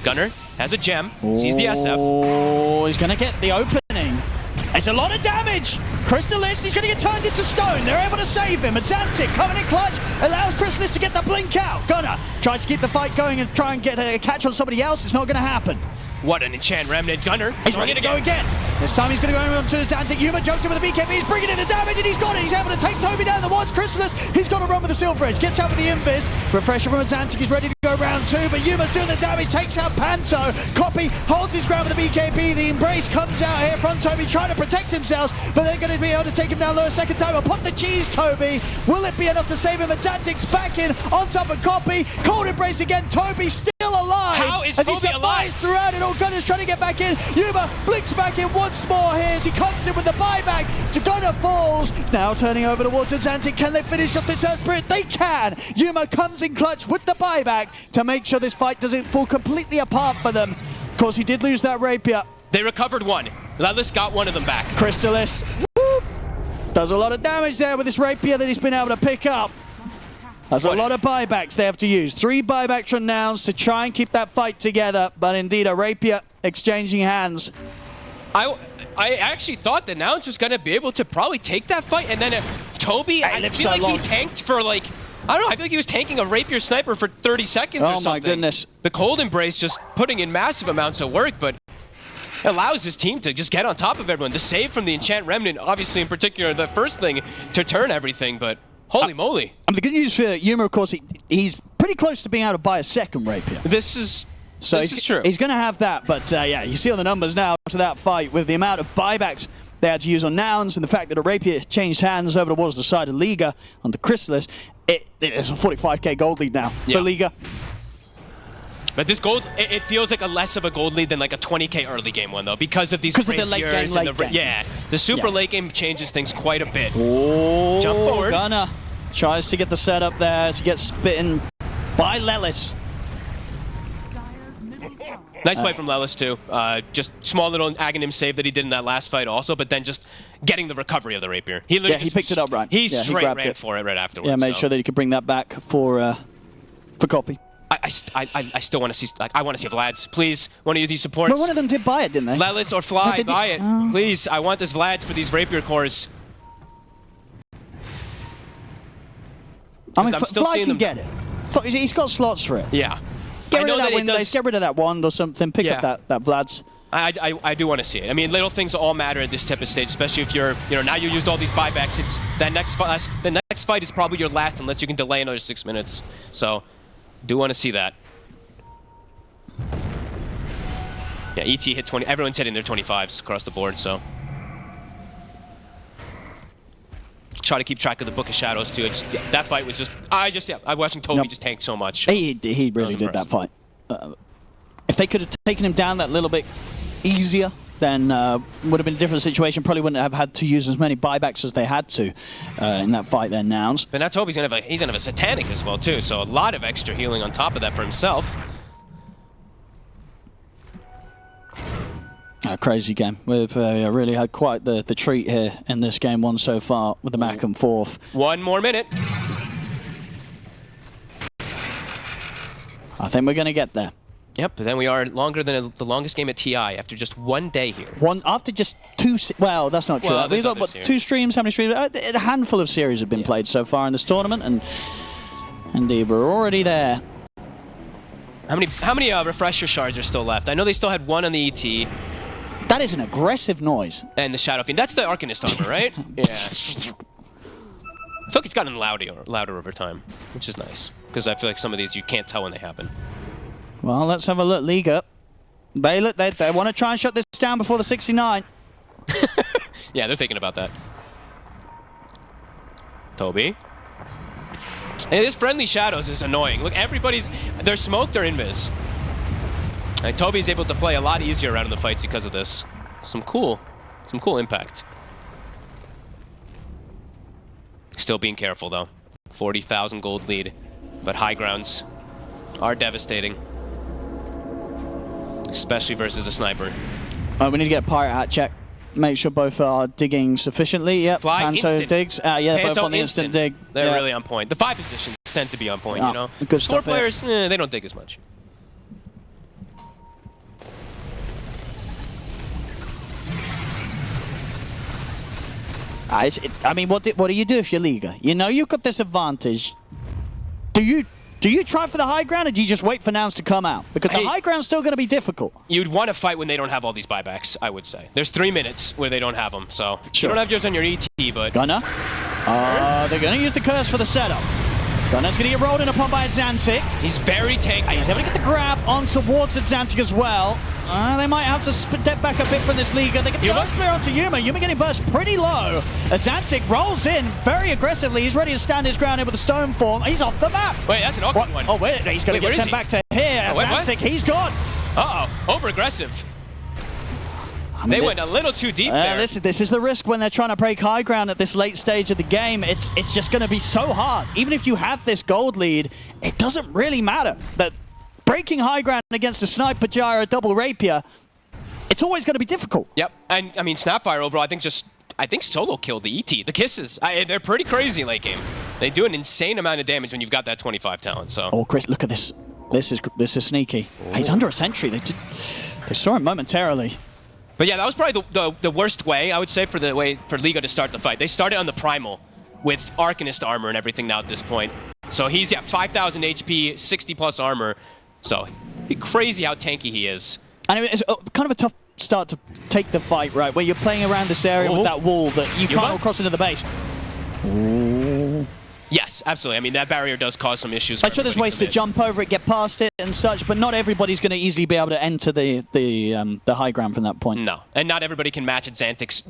Gunner has a gem, sees the SF. Oh, he's going to get the opening. It's a lot of damage. Crystalis is going to get turned into stone. They're able to save him. Xantic coming in clutch allows Crystalis to get the blink out. Gunner tries to keep the fight going and try and get a catch on somebody else. It's not going to happen. What an enchant remnant. Gunner. He's ready to go again. This time he's going to go on to Xantic. Yuma jumps in with the BKB. He's bringing in the damage and he's got it. He's able to take Toby down the ones. Crystalis, he's got to run with the Silver Edge. Gets out with the Invis. Refresher from Xantic. He's ready to go round 2, but Yuma's doing the damage. Takes out Panto. Copy holds his ground with the BKB. The Embrace comes out here from Toby trying to protect himself, but they're going to be able to take him down low a second time. I'll put the cheese, Toby. Will it be enough to save him? Xantic's back in on top of Copy. Cold Embrace again. Toby still alive. How is as he Toby survives alive? throughout it all. Gunner's trying to get back in. Yuma blinks back in once more here as he comes in with the buyback. Gunner falls. Now turning over towards Xantic. Can they finish up this Earth Spirit? They can. Yuma comes in clutch with the buyback to make sure this fight doesn't fall completely apart for them. Of course, he did lose that rapier. They recovered one. Lelis got one of them back. Crystalis whoop, does a lot of damage there with this rapier that he's been able to pick up. That's a lot of buybacks they have to use. 3 buybacks from Nouns to try and keep that fight together, but indeed a rapier exchanging hands. I actually thought that Nouns was going to be able to probably take that fight, and then Toby, I lived feel so like long. he tanked for like, I don't know, I feel like he was tanking a rapier sniper for 30 seconds or Oh something. my goodness. The Cold Embrace just putting in massive amounts of work, but allows his team to just get on top of everyone. The save from the Enchant Remnant, obviously in particular, the first thing to turn everything, but holy moly. And the good news for Yuma, of course, he's pretty close to being able to buy a second rapier. This is true. He's going to have that, but yeah, you see on the numbers now after that fight with the amount of buybacks they had to use on Nouns and the fact that a rapier changed hands over towards the side of Liga on the Crystalis, it's a 45k gold lead now for Liga. But this gold, it feels like a less of a gold lead than like a 20k early game one though, because of these Because of the late rapiers game, and the game. the super late game changes things quite a bit. Oh, Jump forward. Gunner tries to get the setup there as he gets bitten by Lelis. Dyer's middle tower Nice play from Lelis too. Just small little Aghanim save that he did in that last fight also, but then just getting the recovery of the rapier. He literally he picked it up right. He Yeah, he straight grabbed ran it. for it right afterwards. Yeah, made so. sure that he could bring that back for Copy. I still want to see, like, I want to see Vlad's. Please, one of you these supports. But one of them did buy it, didn't they? Lelis or Fly, Yeah, they did. buy it. Oh. Please, I want this Vlad's for these rapier cores. I mean, I'm still Fly seeing can them- get it. He's got slots for it. Yeah. Get I rid know of that that it windlace, does. get rid of that wand or something, pick Yeah. up that Vlad's. I do want to see it. I mean, little things all matter at this type of stage, especially if you're, now you used all these buybacks. It's that the next fight is probably your last unless you can delay another 6 minutes. So, do want to see that. Yeah, ET hit 20. Everyone's hitting their 25s across the board, so. Try to keep track of the Book of Shadows, too. That fight was just, I watching Toby Yep. just tank so much. He really did that fight. If they could have taken him down that little bit easier, then would have been a different situation. Probably wouldn't have had to use as many buybacks as they had to in that fight there, Nouns. But now Toby's gonna have a Satanic as well, too, so a lot of extra healing on top of that for himself. A crazy game. We've really had quite the treat here in this game one so far with the back and forth. 1 more minute. I think we're going to get there. Yep, but then we are longer than the longest game at TI after just 1 day here. After just 2... Well, that's not true. Well, We've got, there's what, others 2 streams? How many streams? A handful of series have been played so far in this tournament, and indeed, we're already there. How many refresher shards are still left? I know they still had 1 on the ET. That is an aggressive noise. And the Shadow Fiend. That's the Arcanist armor, right? Yeah. I feel like it's gotten louder over time, which is nice. Because I feel like some of these you can't tell when they happen. Well, let's have a look. Liga. They want to try and shut this down before the 69. Yeah, they're thinking about that. Toby. And this friendly shadows is annoying. Look, they're smoked or invis. And Toby's able to play a lot easier around in the fights because of this. Some cool impact. Still being careful though. 40,000 gold lead, but high grounds are devastating. Especially versus a sniper. We need to get a pirate hat check. Make sure both are digging sufficiently. Yep, Fly, Panto instant. digs. Yeah, they're both Panto on the instant dig. They're really on point. The 5 positions tend to be on point, you know. Good Score stuff here. players, they don't dig as much. I mean, what do you do if you're Liga? You know you've got this advantage. Do you try for the high ground, or do you just wait for Nouns to come out? Because the high ground's still going to be difficult. You'd want to fight when they don't have all these buybacks, I would say. There's 3 minutes where they don't have them, so Sure. you don't have yours on your ET, but... Gunner. They're going to use the curse for the setup. Gunner's going to get rolled in upon by Xantic. He's very tanky. He's able to get the grab on towards Xantic as well. They might have to step back a bit from this Liga. They get the first player onto Yuma. Yuma getting burst pretty low. Xantic rolls in very aggressively. He's ready to stand his ground here with the stone form. He's off the map. Wait, that's an awkward one. Oh, wait. He's going to get sent back to here. Wait, Xantic, he's gone. Uh-oh. Over-aggressive. They went a little too deep there. This is the risk when they're trying to break high ground at this late stage of the game. It's just going to be so hard. Even if you have this gold lead, it doesn't really matter. That breaking high ground against a sniper gyro double rapier, it's always going to be difficult. Yep, and I mean Snapfire overall, I think solo killed the ET. The kisses, they're pretty crazy late game. They do an insane amount of damage when you've got that 25 talent. So. Oh, Chris, look at this. This is sneaky. He's under a sentry. They saw him momentarily. But yeah, that was probably the worst way, I would say, for Liga to start the fight. They started on the Primal with Arcanist armor and everything now at this point. So he's at 5,000 HP, 60 plus armor. So it'd be crazy how tanky he is. And it's kind of a tough start to take the fight, right? Where you're playing around this area with that wall that you can't cross into the base. Yes, absolutely. I mean, that barrier does cause some issues. I'm sure there's ways to jump over it, get past it and such, but not everybody's going to easily be able to enter the high ground from that point. No, and not everybody can match Xantic's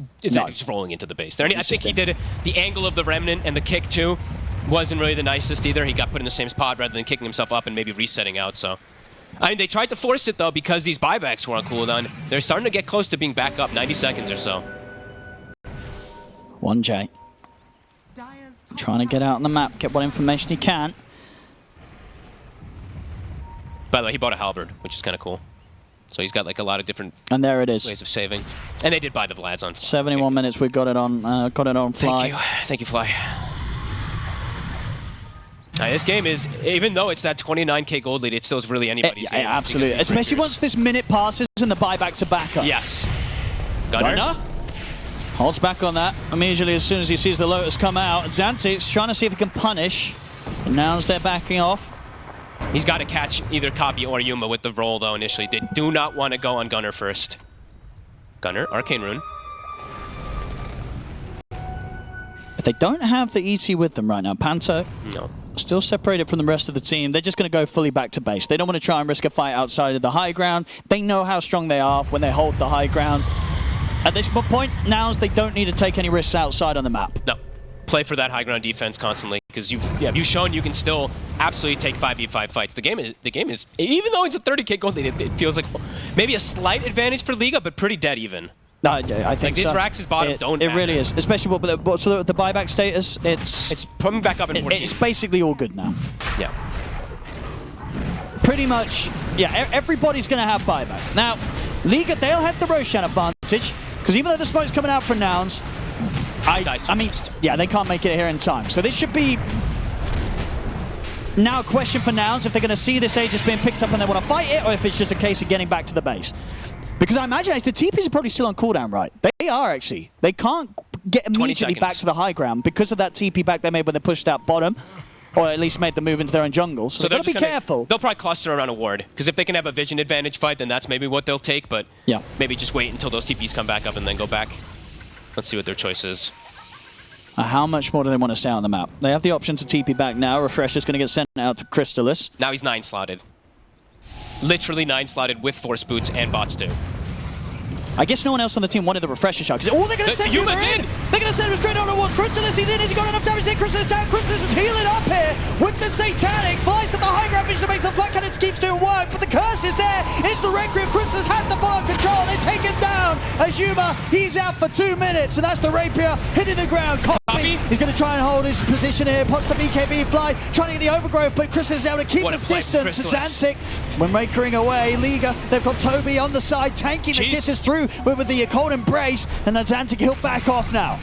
rolling into the base there. And I think he did it. The angle of the Remnant and the kick, too, wasn't really the nicest either. He got put in the same spot rather than kicking himself up and maybe resetting out, so... I mean, they tried to force it, though, because these buybacks were on cooldown. They're starting to get close to being back up, 90 seconds or so. 1J. Trying to get out on the map, get what information he can. By the way, he bought a halberd, which is kind of cool. So he's got like a lot of different and there it is. Ways of saving. And they did buy the Vlads on 71 minutes, we got it on Fly. Thank you, Fly. This game is, even though it's that 29k gold lead, it still is really anybody's game. Absolutely, especially once this minute passes and the buybacks are back up. Yes. Gunner? Holds back on that immediately as soon as he sees the Lotus come out. Xantic's trying to see if he can punish. And now they're backing off. He's got to catch either Copy or Yuma with the roll, though, initially. They do not want to go on Gunner first. Gunner, Arcane Rune. But they don't have the ET with them right now. Panto. No. Still separated from the rest of the team. They're just going to go fully back to base. They don't want to try and risk a fight outside of the high ground. They know how strong they are when they hold the high ground. At this point, now they don't need to take any risks outside on the map. No. Play for that high ground defense constantly, because you've shown you can still absolutely take 5v5 fights. The game is even though it's a 30k gold lead, it feels like maybe a slight advantage for Liga, but pretty dead even. No, I think like so. this Rax's bottom don't It matter. really is, especially with the buyback status. It's coming back up in 14. It's basically all good now. Yeah. Pretty much, yeah. Everybody's going to have buyback now. Liga, they'll have the Roshan advantage because even though the smoke's coming out for Nouns, I mean, yeah, they can't make it here in time. So this should be now a question for Nouns if they're going to see this Aegis being picked up and they want to fight it, or if it's just a case of getting back to the base. Because I imagine the TPs are probably still on cooldown, right? They are, actually. They can't get immediately back to the high ground because of that TP back they made when they pushed out bottom, or at least made the move into their own jungle. So they've got to be careful. They'll probably cluster around a ward, because if they can have a vision advantage fight, then that's maybe what they'll take, but yeah, maybe just wait until those TPs come back up and then go back. Let's see what their choice is. How much more do they want to stay on the map? They have the option to TP back now. Refresher's going to get sent out to Crystallis. Now he's 9-slotted. Literally 9-slotted with Force Boots and bots too. I guess no one else on the team wanted the Refresher shot. They're going to send Yuma in! They're going to send him straight on towards Crystallis. He's in. Has he got enough damage to hit Crystallis down? Crystallis is healing up here with the Satanic. Fly's got the high ground vision to make the flat cannon keeps doing work, but the curse is there. It's the Requiem. Crystallis had the fire control. They take him down. As Yuma, he's out for 2 minutes, and that's the Rapier hitting the ground. Copy. He's going to try and hold his position here. Pots the BKB Fly, trying to get the overgrowth, but Crystallis is able to keep his distance. It's Antic. When Rakering away, L1ga, they've got Toby on the side, tanking the kisses through with the cold embrace, and that's Antic. He'll back off now.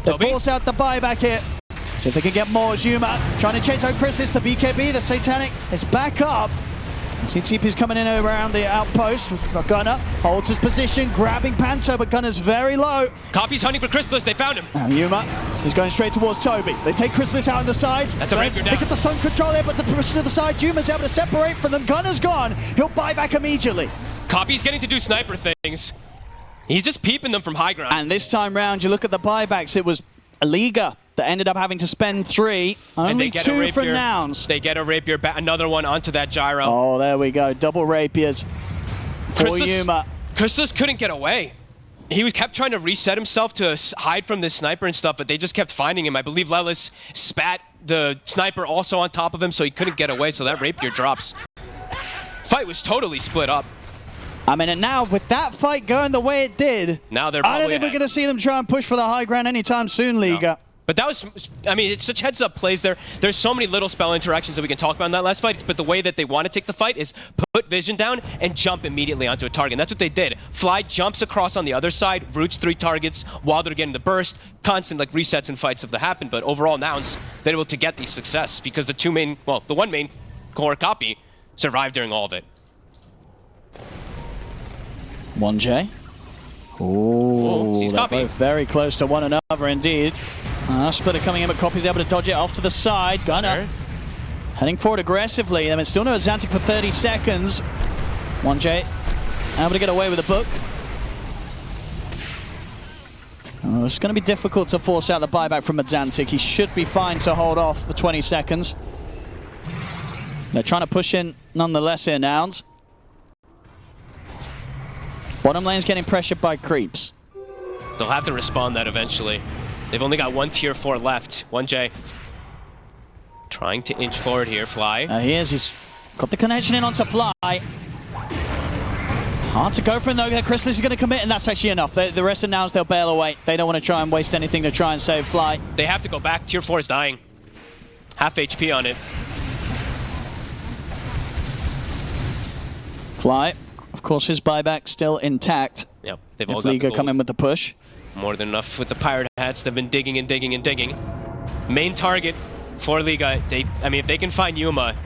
They force out the buyback here. See if they can get more. Yuma trying to chase out Crystallis. The BKB, the Satanic is back up. CTP's coming in around the outpost. Gunner holds his position, grabbing Panto, but Gunner's very low. Copy's hunting for Crystallis. They found him. Yuma, he's going straight towards Toby. They take Crystallis out on the side. That's a Rapier down. They get the stun control there, but the push to the side. Yuma's able to separate from them. Gunner's gone. He'll buy back immediately. Copy's getting to do sniper things. He's just peeping them from high ground. And this time round, you look at the buybacks, it was L1ga that ended up having to spend 3. Only 2 for Nouns. They get a Rapier, another one onto that gyro. Oh, there we go. Double Rapiers for Yuma. Crystallis couldn't get away. He kept trying to reset himself to hide from this sniper and stuff, but they just kept finding him. I believe Lelis spat the sniper also on top of him, so he couldn't get away, so that Rapier drops. Fight was totally split up. I mean, and now with that fight going the way it did, now they're I don't think we're going to see them try and push for the high ground anytime soon, L1ga. No. But that was, I mean, it's such heads-up plays there. There's so many little spell interactions that we can talk about in that last fight, but the way that they want to take the fight is put vision down and jump immediately onto a target. And that's what they did. Fly jumps across on the other side, roots 3 targets while they're getting the burst. Constant like resets and fights have to happen, but overall Nouns, they're able to get the success because the one main core Copy survived during all of it. 1J. Oh, they're both very close to one another indeed. Splitter coming in, but Copy's able to dodge it off to the side. Gunner heading forward aggressively. I mean, still no Zantic for 30 seconds. 1J able to get away with the book. Oh, it's going to be difficult to force out the buyback from Zantic. He should be fine to hold off for 20 seconds. They're trying to push in nonetheless here, Nouns. Bottom lane's getting pressured by creeps. They'll have to respond that eventually. They've only got 1 tier 4 left. 1J. Trying to inch forward here, Fly. He is. He's got the connection in onto Fly. Hard to go for him though. Crystallis is going to commit, and that's actually enough. The rest of Nouns, they'll bail away. They don't want to try and waste anything to try and save Fly. They have to go back. Tier 4 is dying. Half HP on it. Fly. Of course, his buyback still intact. Yep, they've all if got the L1ga gold. come in with the push. More than enough with the pirate hats. They've been digging and digging and digging. Main target for L1ga. I mean, if they can find Yuma,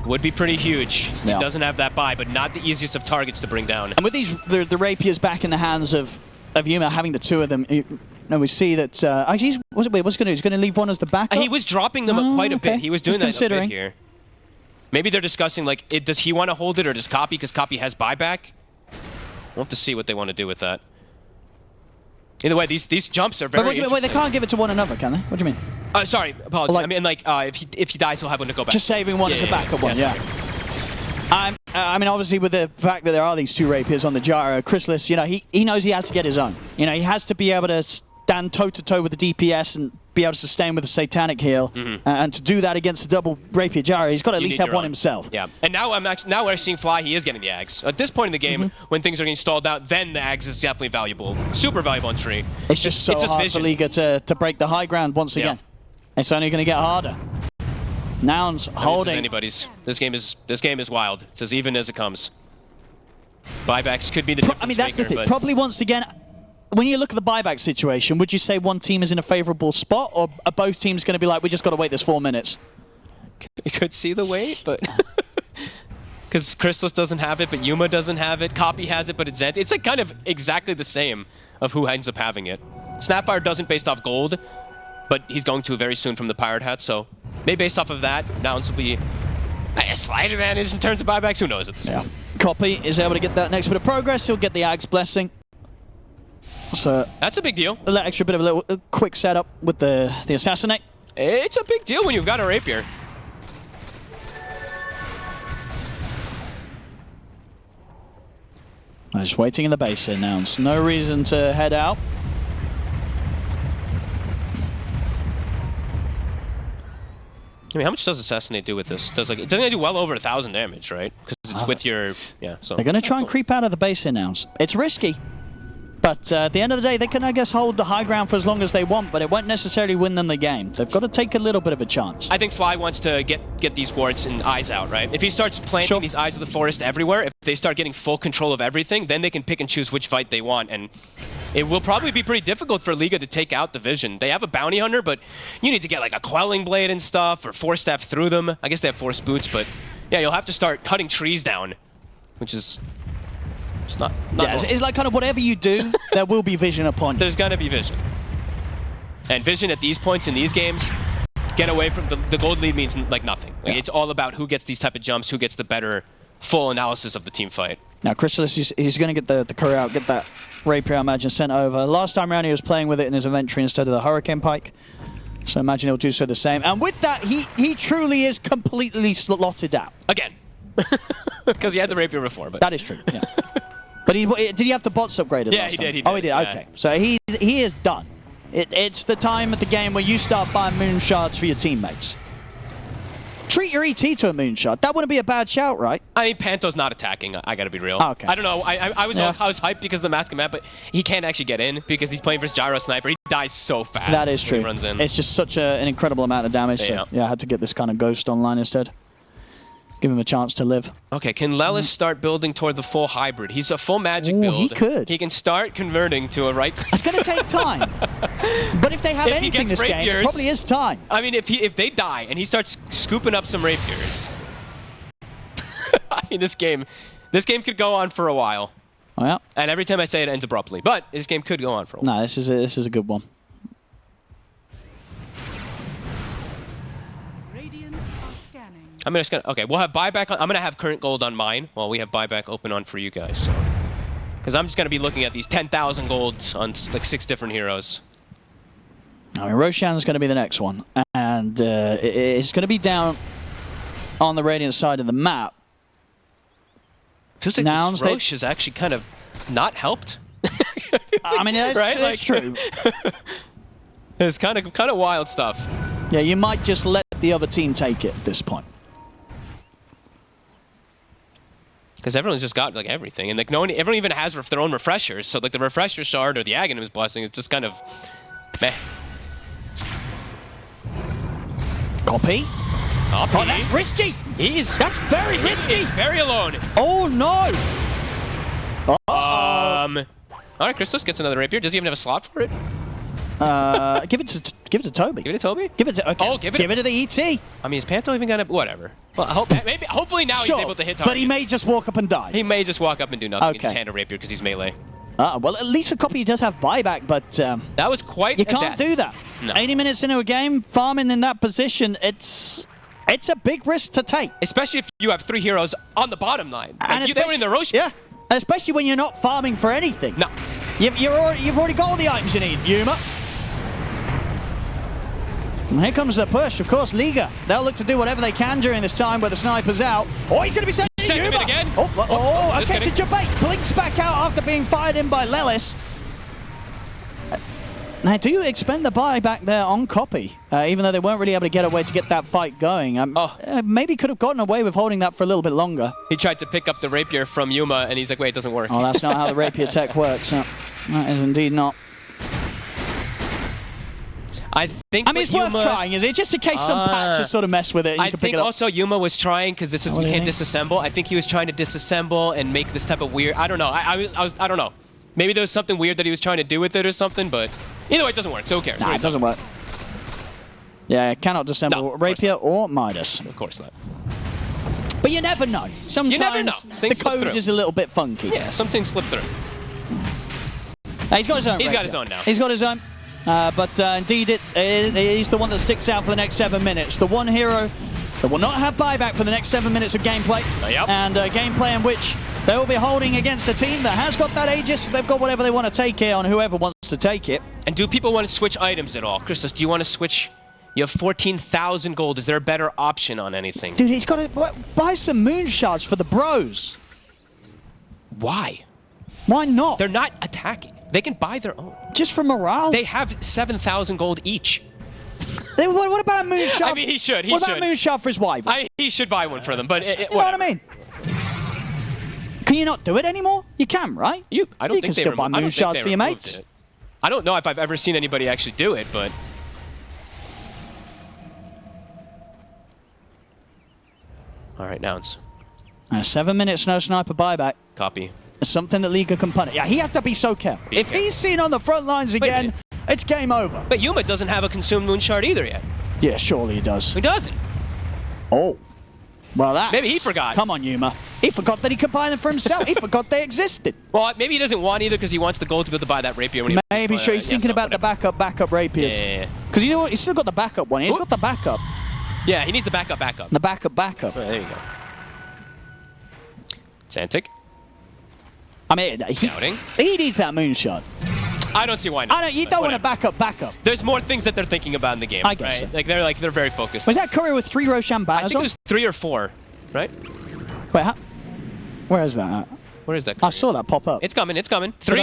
would be pretty huge. Yeah. He doesn't have that buy, but not the easiest of targets to bring down. And with these, the rapiers back in the hands of Yuma, having the 2 of them, we see that. Actually, what's he going to do? He's going to leave one as the backup. He was dropping them quite a bit. He was doing that a bit here. Maybe they're discussing like, does he want to hold it or does Copy? Because Copy has buyback. We'll have to see what they want to do with that. Either way, these jumps are very interesting. Wait, they can't give it to one another, can they? What do you mean? Sorry, apologies. I mean, like, if he dies, he'll have one to go back. Just saving one as a backup one, yeah. I mean, obviously, with the fact that there are these 2 rapiers on the gyro, Crystallis, you know, he knows he has to get his own. You know, he has to be able to stand toe-to-toe with the DPS and be able to sustain with the Satanic heal. And to do that against the double rapier gyro, he's got to at least have one himself. Yeah, and now we're seeing Fly, he is getting the Ags. At this point in the game, when things are getting stalled out, then the Ags is definitely valuable. Super valuable on Tree. It's just so hard vision. for L1ga to break the high ground once again. It's only going to get harder. Nouns holding. This is anybody's. This game is wild. It's as even as it comes. Buybacks could be the difference I mean, that's maker, the thing. Probably once again, when you look at the buyback situation, would you say one team is in a favorable spot, or are both teams going to be like, we just got to wait this 4 minutes? could see the weight, but because Crystallis doesn't have it, but Yuma doesn't have it. Copy has it, but it's Zant. It's like kind of exactly the same of who ends up having it. Snapfire doesn't based off gold, but he's going to very soon from the Pirate Hat, so maybe based off of that, Nouns will be a slight advantage in terms of buybacks. Who knows at this point? Copy is able to get that next bit of progress. He'll get the Ag's Blessing. So That's a big deal. a little extra bit of a quick setup with the Assassinate. It's a big deal when you've got a Rapier. Just waiting in the base here now. There's no reason to head out. I mean, how much does Assassinate do with this? It doesn't do well over 1,000 damage, right? Because it's with your So They're going to try and creep out of the base here now. It's risky. But at the end of the day, they can, I guess, hold the high ground for as long as they want, but it won't necessarily win them the game. They've got to take a little bit of a chance. I think Fly wants to get these wards and eyes out, right? If he starts planting these eyes of the forest everywhere, if they start getting full control of everything, then they can pick and choose which fight they want, and it will probably be pretty difficult for Liga to take out the Vision. They have a Bounty Hunter, but you need to get like a Quelling Blade and stuff, or Force Staff through them. I guess they have Force Boots, but yeah, you'll have to start cutting trees down, which is... It's not it's like kind of whatever you do, there will be Vision upon you. There's gonna be Vision. And Vision at these points in these games, get away from the gold lead means like nothing. Like, it's all about who gets these type of jumps, who gets the better full analysis of the team fight. Now Crystallis, he's going to get the career out, get that Rapier, I imagine, sent over. Last time around he was playing with it in his inventory instead of the Hurricane Pike. So I imagine he'll do so the same. And with that, he truly is completely slotted out. Again. Because he had the Rapier before. But that is true, yeah. But did he have the bots upgraded last time? He did. Oh, he did, yeah. okay. So he is done. It's the time of the game where you start buying moon shards for your teammates. Treat your ET to a moon shard. That wouldn't be a bad shout, right? I mean, Panto's not attacking. I gotta be real. Oh, okay. I don't know. I was hyped because of the Mask of Map, but he can't actually get in because he's playing versus Gyro Sniper. He dies so fast. That is true. When he runs in. It's just such an incredible amount of damage. So, yeah, I had to get this kind of Ghost online instead. Give him a chance to live. Okay, can Lelis start building toward the full hybrid? He's a full magic build. He could. He can start converting to a right. It's going to take time. But if they have anything this game, it probably is time. I mean, if they die and he starts scooping up some rapiers, I mean, this game could go on for a while. Oh, yeah. And every time I say it, it ends abruptly. But this game could go on for a while. No, this is a good one. I'm just gonna we'll have buyback on. I'm gonna have current gold on mine while we have buyback open on for you guys. So, because I'm just gonna be looking at these 10,000 golds on like 6 different heroes. I mean, Roshan's going to be the next one, and it's going to be down on the Radiant side of the map. Feels like this Roche is actually kind of not helped. I mean, that's true. It's kind of wild stuff. Yeah, you might just let the other team take it at this point. Because everyone's just got like everything, and like everyone even has their own refreshers. So like the refresher shard or the Aghanim's blessing, it's just kind of meh. Copy. Oh, that's risky. That's very risky. He's very alone. Oh no. All right, Crystallis gets another rapier. Does he even have a slot for it? Give it to Toby. Give it to Toby? Give it to give it to the ET. I mean, is Panto even gonna whatever? Well, hopefully now he's able to hit target. But he may just walk up and die. He may just walk up and do nothing and just hand a rapier because he's melee. Well, at least for Copy he does have buyback, but that was quite. You can't do that. No. 80 minutes into a game, farming in that position, it's a big risk to take. Especially if you have 3 heroes on the bottom line. And they were in the Roche. Yeah, especially when you're not farming for anything. No. You've already got all the items you need, Yuma. And here comes the push. Of course, Liga. They'll look to do whatever they can during this time where the sniper's out. Oh, he's going to be sending him in again. Okay, so Jabate blinks back out after being fired in by Lelis. Now, do you expend the buyback there on Copy? Even though they weren't really able to get away to get that fight going. Maybe could have gotten away with holding that for a little bit longer. He tried to pick up the rapier from Yuma, and he's like, wait, it doesn't work. Oh, that's not how the rapier tech works. No, that is indeed not. I mean, it's worth trying, is it? Just in case some patches sort of mess with it and you can pick it up. Also Yuma was trying, because you can't disassemble. I think he was trying to disassemble and make this type of weird... I don't know. I don't know. Maybe there was something weird that he was trying to do with it or something, but either way, it doesn't work, so who cares? Nah, it doesn't work. Yeah, cannot dissemble No, of course Rapier or Midas. Of course not. But you never know. Sometimes never know. the Things slip code through. is a little bit funky. Yeah, some things slip through. He's got his own. He's got Rapier. his own now. He's got his own. But indeed, he's the one that sticks out for the next 7 minutes. The one hero that will not have buyback for the next 7 minutes of gameplay. Yep. And gameplay in which they will be holding against a team that has got that Aegis. They've got whatever they want to take here on whoever wants to take it. And do people want to switch items at all? Christos, do you want to switch? You have 14,000 gold. Is there a better option on anything? Dude, he's got to buy some moon shards for the bros. Why? Why not? They're not attacking. They can buy their own. Just for morale. They have 7,000 gold each. What about a moon shard? I mean, he should. What about a moon shard for his wife? He should buy one for them, but You know what I mean? Can you not do it anymore? You can, right? I don't you think can they still buy moon shards for your mates. It. I don't know if I've ever seen anybody actually do it, but... All right, Nouns. 7 minutes, no sniper buyback. Copy. It's something that Liga can punish. Yeah, he has to be so careful. If he's seen on the front lines again, it's game over. But Yuma doesn't have a consumed moon shard either yet. Yeah, surely he does. He doesn't. Oh. Well, that's... Maybe he forgot. Come on, Yuma. He forgot that he could buy them for himself. He forgot they existed. Well, maybe he doesn't want either because he wants the gold to be able to buy that rapier when he... Maybe, sure. He's thinking about the backup rapiers. Yeah. Because you know what? He's still got the backup one. He's got the backup. Yeah, he needs the backup. The backup. Oh, there you go. Santic. I mean, Scouting. he needs that moon shot. I don't see why not. You don't want to backup. There's more things that they're thinking about in the game. I guess right? so. They're very focused. Was that courier with 3 Roshan banners I think on? it was 3 or 4, right? Wait, where is that at? Where is that? I Courier? saw that pop up. It's coming. 3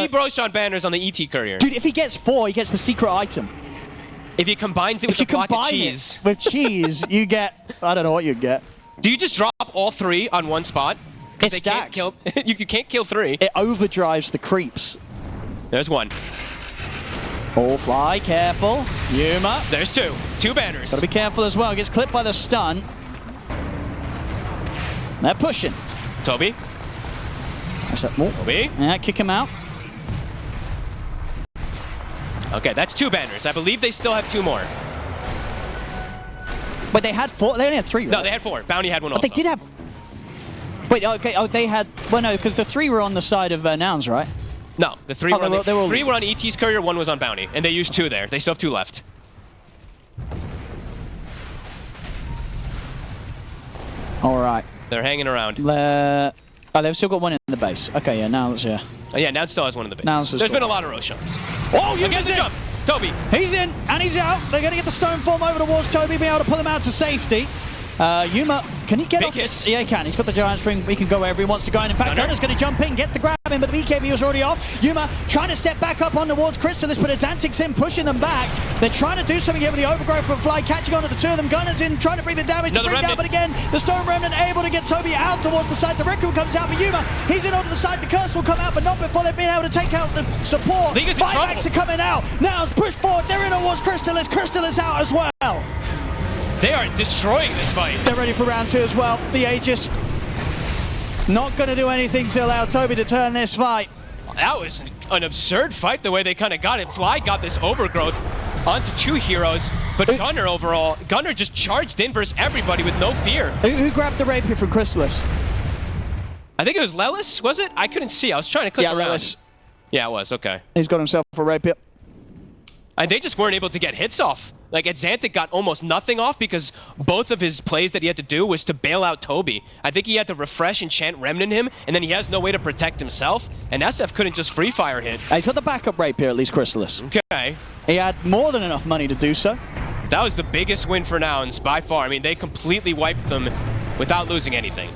Broshan banners on the ET courier. Dude, if he gets 4, he gets the secret item. If he combines it with a block of cheese. With cheese, you get... I don't know what you get. Do you just drop all 3 on one spot? It They stacks. can't kill, you can't kill 3. It overdrives the creeps. There's 1. All fly, careful. Yuma. There's 2. 2 banners. Gotta be careful as well. Gets clipped by the stun. They're pushing. Toby. That's it. Oh. Toby. Yeah, kick him out. Okay, that's 2 banners. I believe they still have 2 more. Wait, they had 4? They only had 3, right? No, they had 4. Bounty had 1 also. They did have... Wait, okay. Oh, they had... Well, no, because the 3 were on the side of Nouns, right? No, the 3 Oh, were on they were all 3 were on ET's courier, 1 was on Bounty. And they used 2 there. They still have 2 left. All right. They're hanging around. Oh, they've still got 1 in the base. Okay, yeah, Nouns, yeah. Oh, yeah, Nouns still has 1 in the base. Nouns has There's still been a lot of Roshans. Oh, you Against the jump. Toby. He's in, and he's out. They're going to get the stone form over towards Toby, being able to pull him out to safety. Yuma, can he get Big off hit. this? Yeah, he can. He's got the giant string. He can go wherever he wants to go. And in fact, Gunner's going to jump in, gets the grab in, but the BKB was already off. Yuma trying to step back up on towards Crystalis, but Azantic's in, pushing them back. They're trying to do something here with the overgrowth from Fly, catching on to the 2 of them. Gunner's in, trying to bring the damage Another to bring down, remnant. but again, the Stone Remnant able to get Toby out towards the side. The Raccoon comes out for Yuma. He's in onto the side. The Curse will come out, but not before they've been able to take out the support. Liga's in Buybacks are coming out. Now it's pushed forward. They're in towards Crystalis. Crystalis out as well. They are destroying this fight. They're ready for round 2 as well. The Aegis not going to do anything to allow Toby to turn this fight. That was an absurd fight the way they kind of got it. Fly got this overgrowth onto 2 heroes, but Gunner just charged in versus everybody with no fear. Who grabbed the rapier from Crystalis? I think it was Lelis, was it? I couldn't see. I was trying to click around. Lelis. Yeah, it was. Okay. He's got himself a rapier. And they just weren't able to get hits off. Like, Azantic got almost nothing off because both of his plays that he had to do was to bail out Toby. I think he had to refresh Enchant Remnant him, and then he has no way to protect himself, and SF couldn't just free fire hit. He's got the backup rapier, at least Crystalis. Okay. He had more than enough money to do so. That was the biggest win for Nouns by far. I mean, they completely wiped them without losing anything.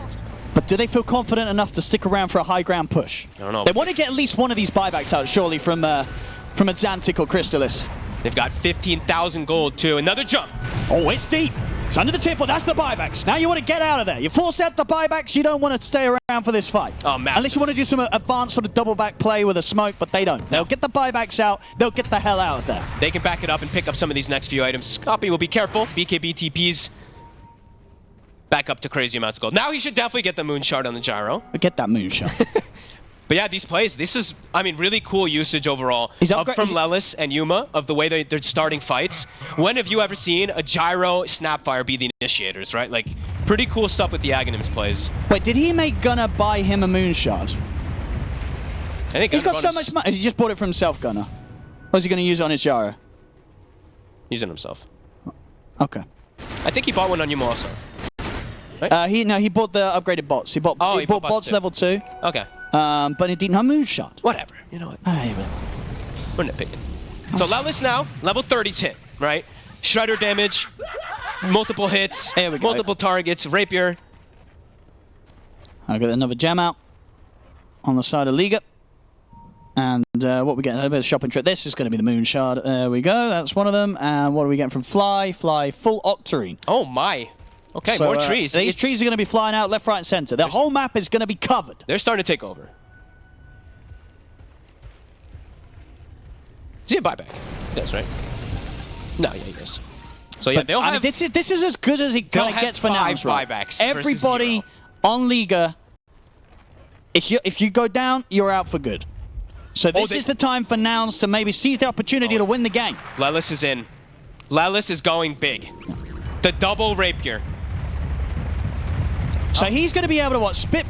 But do they feel confident enough to stick around for a high ground push? I don't know. They want to get at least one of these buybacks out, surely, from Azantic or Crystalis. They've got 15,000 gold, too. Another jump. Oh, it's deep. It's under the tiffle. That's the buybacks. Now you want to get out of there. You force out the buybacks. You don't want to stay around for this fight. Oh, massive. Unless you want to do some advanced sort of double back play with a smoke, but they don't. They'll get the buybacks out. They'll get the hell out of there. They can back it up and pick up some of these next few items. Copy will be careful. BKB TPs back up to crazy amounts of gold. Now he should definitely get the moon shard on the gyro. Get that moon shot. But yeah, these plays, this is, I mean, really cool usage overall He's from Lelis and Yuma of the way they're starting fights. When have you ever seen a Gyro Snapfire be the initiators, right? Like, pretty cool stuff with the Aghanims plays. Wait, did he make Gunnar buy him a Moonshard? I think He's got so much money. He just bought it for himself, Gunnar. Or is he going to use it on his Gyro? Using himself. Okay. I think he bought one on Yuma also. He bought the upgraded bots. He bought bots level 2. Okay. But he didn't have Moonshot. Whatever. You know what? We're nitpicking. So Lelis now, level 30's hit, right? Shredder damage, multiple hits, Here we go. multiple targets, Rapier. I'll get another gem out on the side of Liga. And what we get? A bit of shopping trip. This is going to be the Moonshard. There we go. That's one of them. And what are we getting from Fly? Fly full Octarine. Oh my. Okay, So, more trees. These trees are going to be flying out left, right, and center. The whole map is going to be covered. They're starting to take over. Is he a buyback? Yes, right? No, yeah, he is. So yeah, they'll have. This is as good as it kind of gets for Nouns, right? buybacks. Everybody versus 0. on Liga, if you go down, you're out for good. So this is the time for Nouns to maybe seize the opportunity to win the game. Lelis is in. Lelis is going big. The double Rapier. So he's going to be able to what? Spit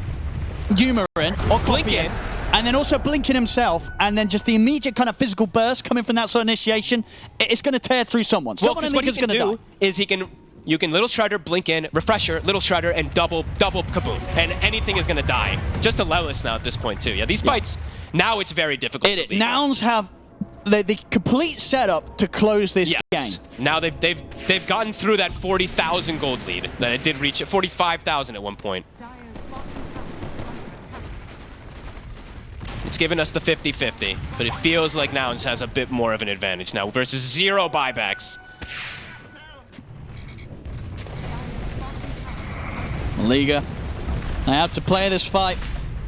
Yuma in or Blink copy in. it, and then also blinking himself, and then just the immediate kind of physical burst coming from that sort of initiation. It's going to tear through someone. Well, Someone in what he Liga's can going to do die. is you can little shredder, blink in, refresher, little shredder, and double kaboom, and anything is going to die. Just a Lelis now at this point too. Yeah, these fights now it's very difficult. Nouns have the complete setup to close this game. Now they've gotten through that 40,000 gold lead that it did reach at 45,000 at one point. Dire's bottom tower is under attack. It's given us the 50-50, but it feels like Nouns has a bit more of an advantage now versus 0 buybacks. Liga, they have to play this fight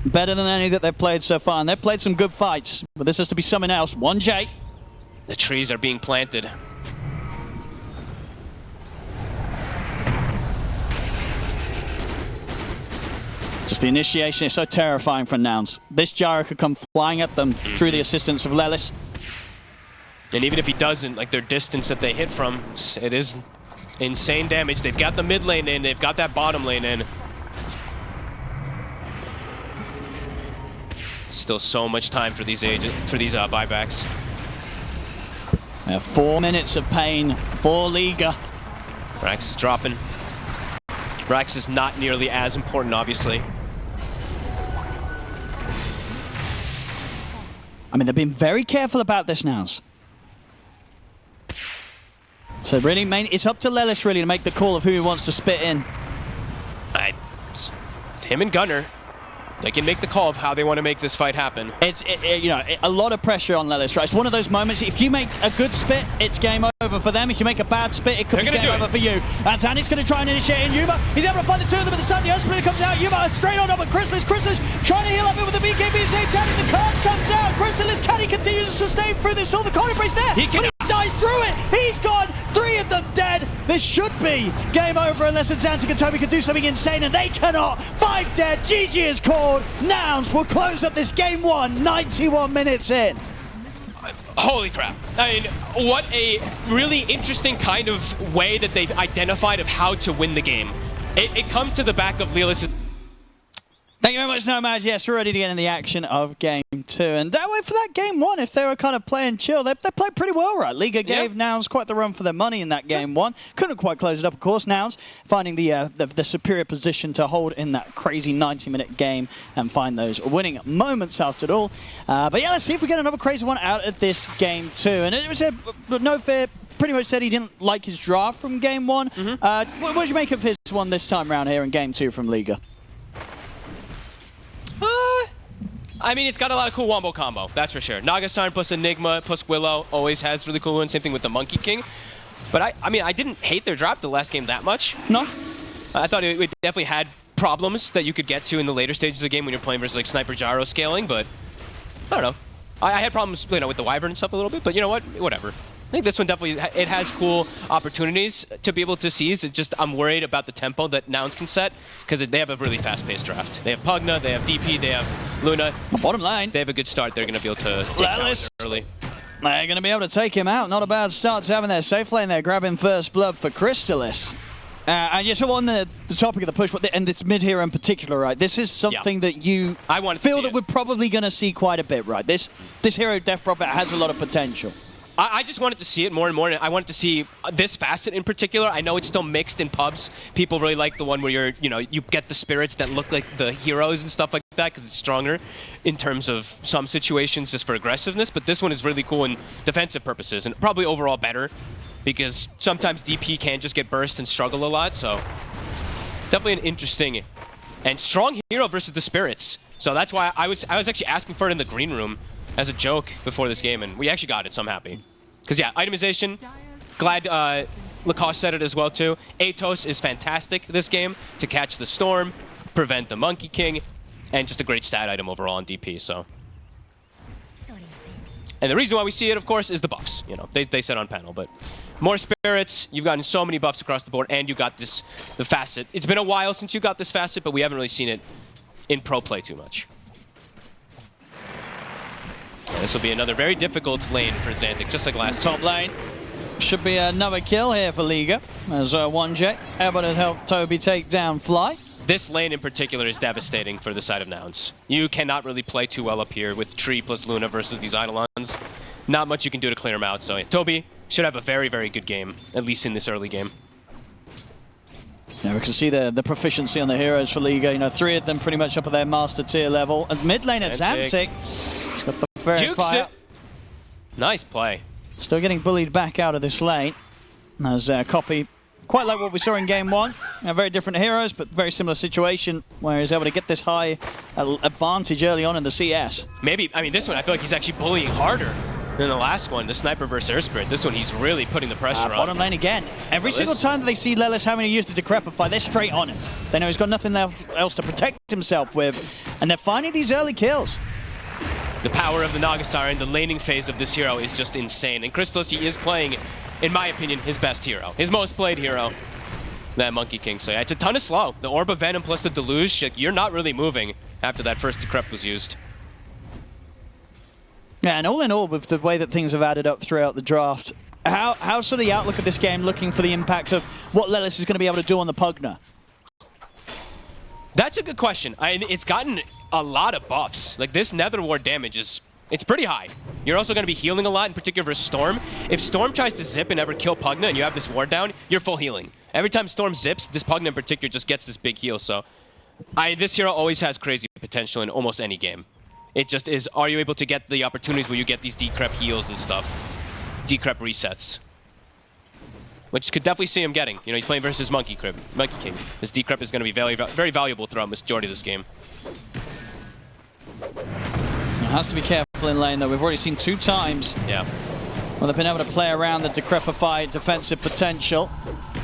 better than any that they've played so far, and they've played some good fights, but this has to be something else. 1J. The trees are being planted. Just the initiation is so terrifying for Nouns. This Gyro could come flying at them through the assistance of Lelis. And even if he doesn't, like their distance that they hit from, it is insane damage. They've got the mid lane in, they've got that bottom lane in. Still so much time for these buybacks. 4 minutes of pain for Liga. Rax is dropping. Rax is not nearly as important, obviously. I mean, they've been very careful about this now. So really, it's up to Lelis really to make the call of who he wants to spit in. Him and Gunnar, they can make the call of how they want to make this fight happen. It's a lot of pressure on Lelis, right? It's one of those moments, if you make a good spit, it's game over for them. If you make a bad spit, it could be game over for you. And Tanny's going to try and initiate in Yuma. He's able to find the two of them at the side. The Earth Splitter comes out. Yuma straight on top of Chrysalis. Chrysalis trying to heal up with the BKB. Tanny, the cards comes out. Chrysalis, can he continue to sustain through this? All the corner brace there. He dies through it. He's gone. 3 of them dead. This should be game over unless Xantic and Toby can do something insane, and they cannot. 5 dead. GG is called. Nouns will close up this game 1, 91 minutes in. Holy crap. I mean, what a really interesting kind of way that they've identified of how to win the game. It comes to the back of Lelis'. Thank you very much, MOUZ. Yes, we're ready to get in the action of Game 2. And that way for that Game 1, if they were kind of playing chill, they played pretty well, right? Liga gave Nouns quite the run for their money in that Game 1. Couldn't quite close it up, of course. Nouns finding the superior position to hold in that crazy 90-minute game and find those winning moments after it all. But yeah, let's see if we get another crazy one out of this Game 2. And it was no fair. Pretty much said he didn't like his draft from Game 1. What did you make of his one this time around here in Game 2 from Liga? I mean, it's got a lot of cool wombo combo, that's for sure. Nagasarn plus Enigma plus Willow always has really cool ones. Same thing with the Monkey King. But I mean, I didn't hate their drop the last game that much. No. I thought it definitely had problems that you could get to in the later stages of the game when you're playing versus like Sniper Gyro scaling, but I don't know. I had problems, with the Wyvern and stuff a little bit, but you know what? Whatever. think this one definitely, it has cool opportunities to be able to seize. It's just, I'm worried about the tempo that Nouns can set, because they have a really fast-paced draft. They have Pugna, they have DP, they have Luna. Bottom lane. They have a good start. They're going to be able to take towers early. They're going to be able to take him out. Not a bad start to having their safe lane there, grabbing first blood for Crystalis. And just on the topic of the push, and this mid hero in particular, right? This is something that you feel that we're probably going to see quite a bit, right? This hero, Death Prophet, has a lot of potential. I just wanted to see it more and more. I wanted to see this facet in particular. I know it's still mixed in pubs. People really like the one where you get the spirits that look like the heroes and stuff like that, because it's stronger in terms of some situations just for aggressiveness. But this one is really cool in defensive purposes, and probably overall better, because sometimes DP can just get burst and struggle a lot. So definitely an interesting and strong hero versus the spirits. So that's why I was actually asking for it in the green room as a joke before this game, and we actually got it, so I'm happy. Because yeah, itemization, glad Lacoste said it as well too. Atos is fantastic this game to catch the storm, prevent the Monkey King, and just a great stat item overall on DP, so. And the reason why we see it, of course, is the buffs. They said on panel, but more spirits, you've gotten so many buffs across the board, and you got the facet. It's been a while since you got this facet, but we haven't really seen it in pro play too much. This will be another very difficult lane for Xantic, just like last Top lane. Should be another kill here for Liga, as L1ga able to help Toby take down Fly. This lane in particular is devastating for the side of Nouns. You cannot really play too well up here with Tree plus Luna versus these Eidolons. Not much you can do to clear them out, so Toby should have a very, very good game, at least in this early game. Yeah, we can see the proficiency on the heroes for Liga. 3 of them pretty much up at their master tier level. And mid lane at Xantic, he's got the fair fire. Nice play. Still getting bullied back out of this lane. As Copy, quite like what we saw in game 1. Very different heroes, but very similar situation where he's able to get this high advantage early on in the CS. Maybe, this one I feel like he's actually bullying harder than the last one, the Sniper versus Air Spirit. This one he's really putting the pressure on. Bottom lane again. Every single time that they see Lelis having to use the Decrepify, they're straight on him. They know he's got nothing else to protect himself with, and they're finding these early kills. The power of the Naga Siren, the laning phase of this hero is just insane. And Crystalis, he is playing, in my opinion, his best hero. His most played hero, that Monkey King. So yeah, it's a ton of slow. The Orb of Venom plus the Deluge, you're not really moving after that first Decrep was used. Yeah, and all in all, with the way that things have added up throughout the draft, how's sort of the outlook of this game looking for the impact of what Lelis is going to be able to do on the Pugna? That's a good question. It's gotten a lot of buffs. Like, this Nether Ward damage it's pretty high. You're also going to be healing a lot, in particular for Storm. If Storm tries to zip and ever kill Pugna and you have this ward down, you're full healing. Every time Storm zips, this Pugna in particular just gets this big heal. So this hero always has crazy potential in almost any game. It just is, are you able to get the opportunities where you get these decrep heals and stuff? Decrep resets. Which could definitely see him getting. He's playing versus Monkey King. This decrep is going to be very, very valuable throughout the majority of this game. Has to be careful in lane, though. We've already seen 2 times. Yeah. Well, they've been able to play around the Decrepify defensive potential.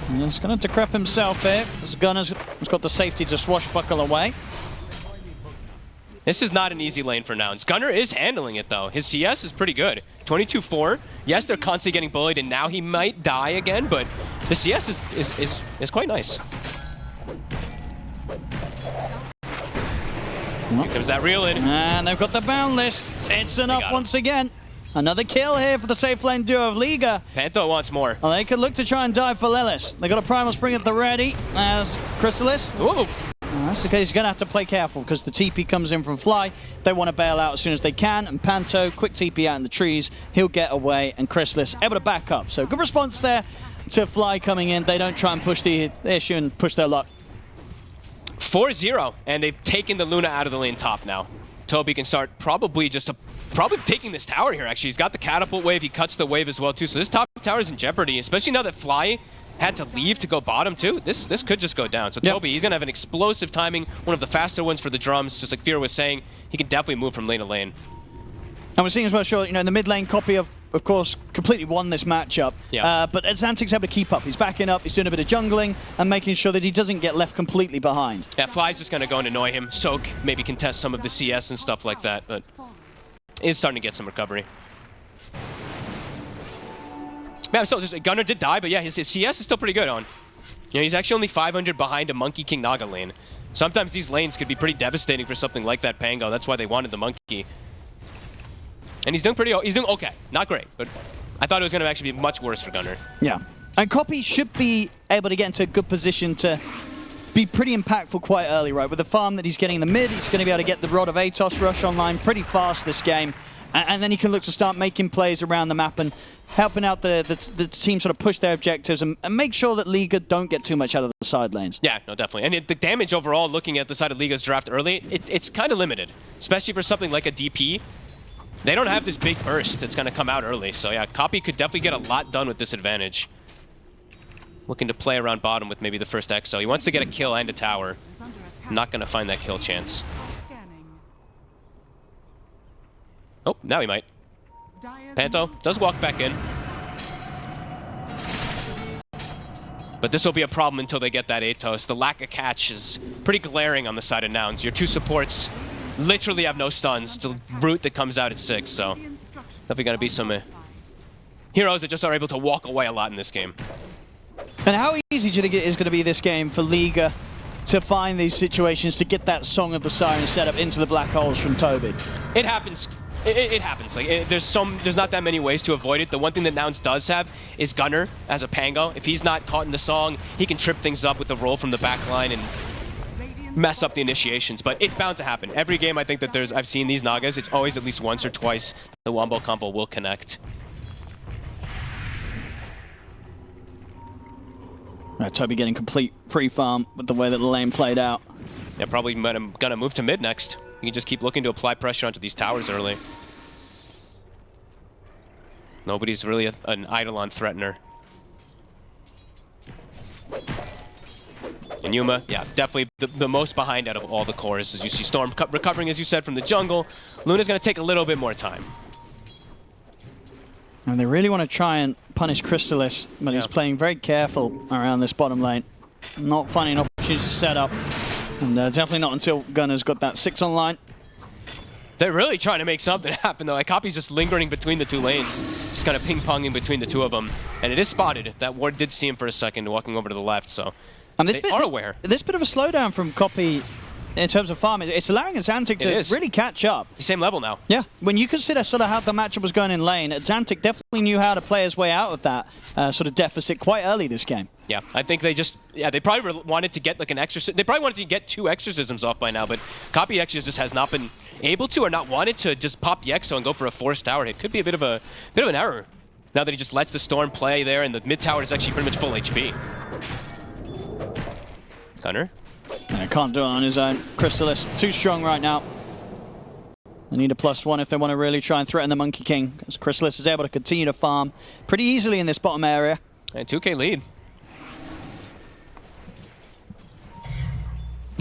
And he's going to Decrep himself here. This Gunner's got the safety to swashbuckle away. This is not an easy lane for Nouns. Gunner is handling it, though. His CS is pretty good. 22-4. Yes, they're constantly getting bullied, and now he might die again, but the CS is quite nice. Here comes that reel in. And they've got the Boundless. It's enough once again. Another kill here for the safe lane duo of Liga. Panto wants more. Well, they could look to try and dive for Lelis. They got a Primal Spring at the ready as Crystalis. Ooh. That's the case. He's going to have to play careful because the TP comes in from Fly. They want to bail out as soon as they can. And Panto, quick TP out in the trees. He'll get away. And Crystalis able to back up. So good response there to Fly coming in. They don't try and push the issue and push their luck. 4-0. And they've taken the Luna out of the lane top now. Toby can start probably taking this tower here, actually. He's got the catapult wave. He cuts the wave as well, too. So this top tower is in jeopardy, especially now that Fly had to leave to go bottom too. This could just go down. So Toby, he's going to have an explosive timing, one of the faster ones for the drums. Just like Fear was saying, he can definitely move from lane to lane. And we're seeing as well, sure, in the mid lane, Copy of course, completely won this matchup. Yeah. But Xantic's able to keep up. He's backing up, he's doing a bit of jungling, and making sure that he doesn't get left completely behind. Yeah, Fly's just going to go and annoy him. Soak, maybe contest some of the CS and stuff like that, but he's starting to get some recovery. Yeah, still, just Gunnar did die, but yeah, his CS is still pretty good on. You know, he's actually only 500 behind a Monkey King Naga lane. Sometimes these lanes could be pretty devastating for something like that Pango. That's why they wanted the Monkey. And he's doing okay. Not great, but I thought it was going to actually be much worse for Gunnar. Yeah. And Copy should be able to get into a good position to be pretty impactful quite early, right? With the farm that he's getting in the mid, he's going to be able to get the Rod of Atos rush online pretty fast this game. And then he can look to start making plays around the map and helping out the team sort of push their objectives and make sure that Liga don't get too much out of the side lanes. Yeah, no, definitely. And the damage overall, looking at the side of Liga's draft early, it's kind of limited, especially for something like a DP. They don't have this big burst that's going to come out early. So yeah, Copy could definitely get a lot done with this advantage. Looking to play around bottom with maybe the first Exo. He wants to get a kill and a tower. Not going to find that kill chance. Oh, now he might. Panto does walk back in. But this will be a problem until they get that Atos. The lack of catch is pretty glaring on the side of Nouns. Your two supports literally have no stuns. It's a root that comes out at 6, so definitely going to be some heroes that just are able to walk away a lot in this game. And how easy do you think it is going to be this game for Liga to find these situations to get that Song of the Siren set up into the black holes from Toby? It happens. It happens. Like there's not that many ways to avoid it. The one thing that Nouns does have is Gunnar as a Pango. If he's not caught in the Song, he can trip things up with the roll from the back line and mess up the initiations. But it's bound to happen. Every game I think that I've seen these Nagas, it's always at least once or twice the Wombo combo will connect. Toby getting complete free farm with the way that the lane played out. Yeah, probably gonna move to mid next. You can just keep looking to apply pressure onto these towers early. Nobody's really an Eidolon threatener. And Yuma, yeah, definitely the most behind out of all the cores. As you see Storm recovering, as you said, from the jungle. Luna's gonna take a little bit more time. And they really want to try and punish Crystalis, but he's playing very careful around this bottom lane. Not finding opportunities to set up. And definitely not until Gunner's got that 6 online. They're really trying to make something happen, though. Like, Copy's just lingering between the two lanes. Just kind of ping-ponging between the two of them. And it is spotted. That ward did see him for a second walking over to the left, so and they are aware. This bit of a slowdown from Copy in terms of farm, it's allowing Azantic to really catch up. Same level now. Yeah, when you consider sort of how the matchup was going in lane, Azantic definitely knew how to play his way out of that sort of deficit quite early this game. Yeah, I think they just, they probably wanted to get like an exorcism. They probably wanted to get 2 exorcisms off by now, but Copy actually just has not been able to or not wanted to just pop the Exo and go for a forced tower hit. Could be a bit of an error now that he just lets the Storm play there and the mid tower is actually pretty much full HP. Gunner. And can't do it on his own. Crystalis too strong right now. They need a +1 if they want to really try and threaten the Monkey King, because Crystalis is able to continue to farm pretty easily in this bottom area. And 2K lead.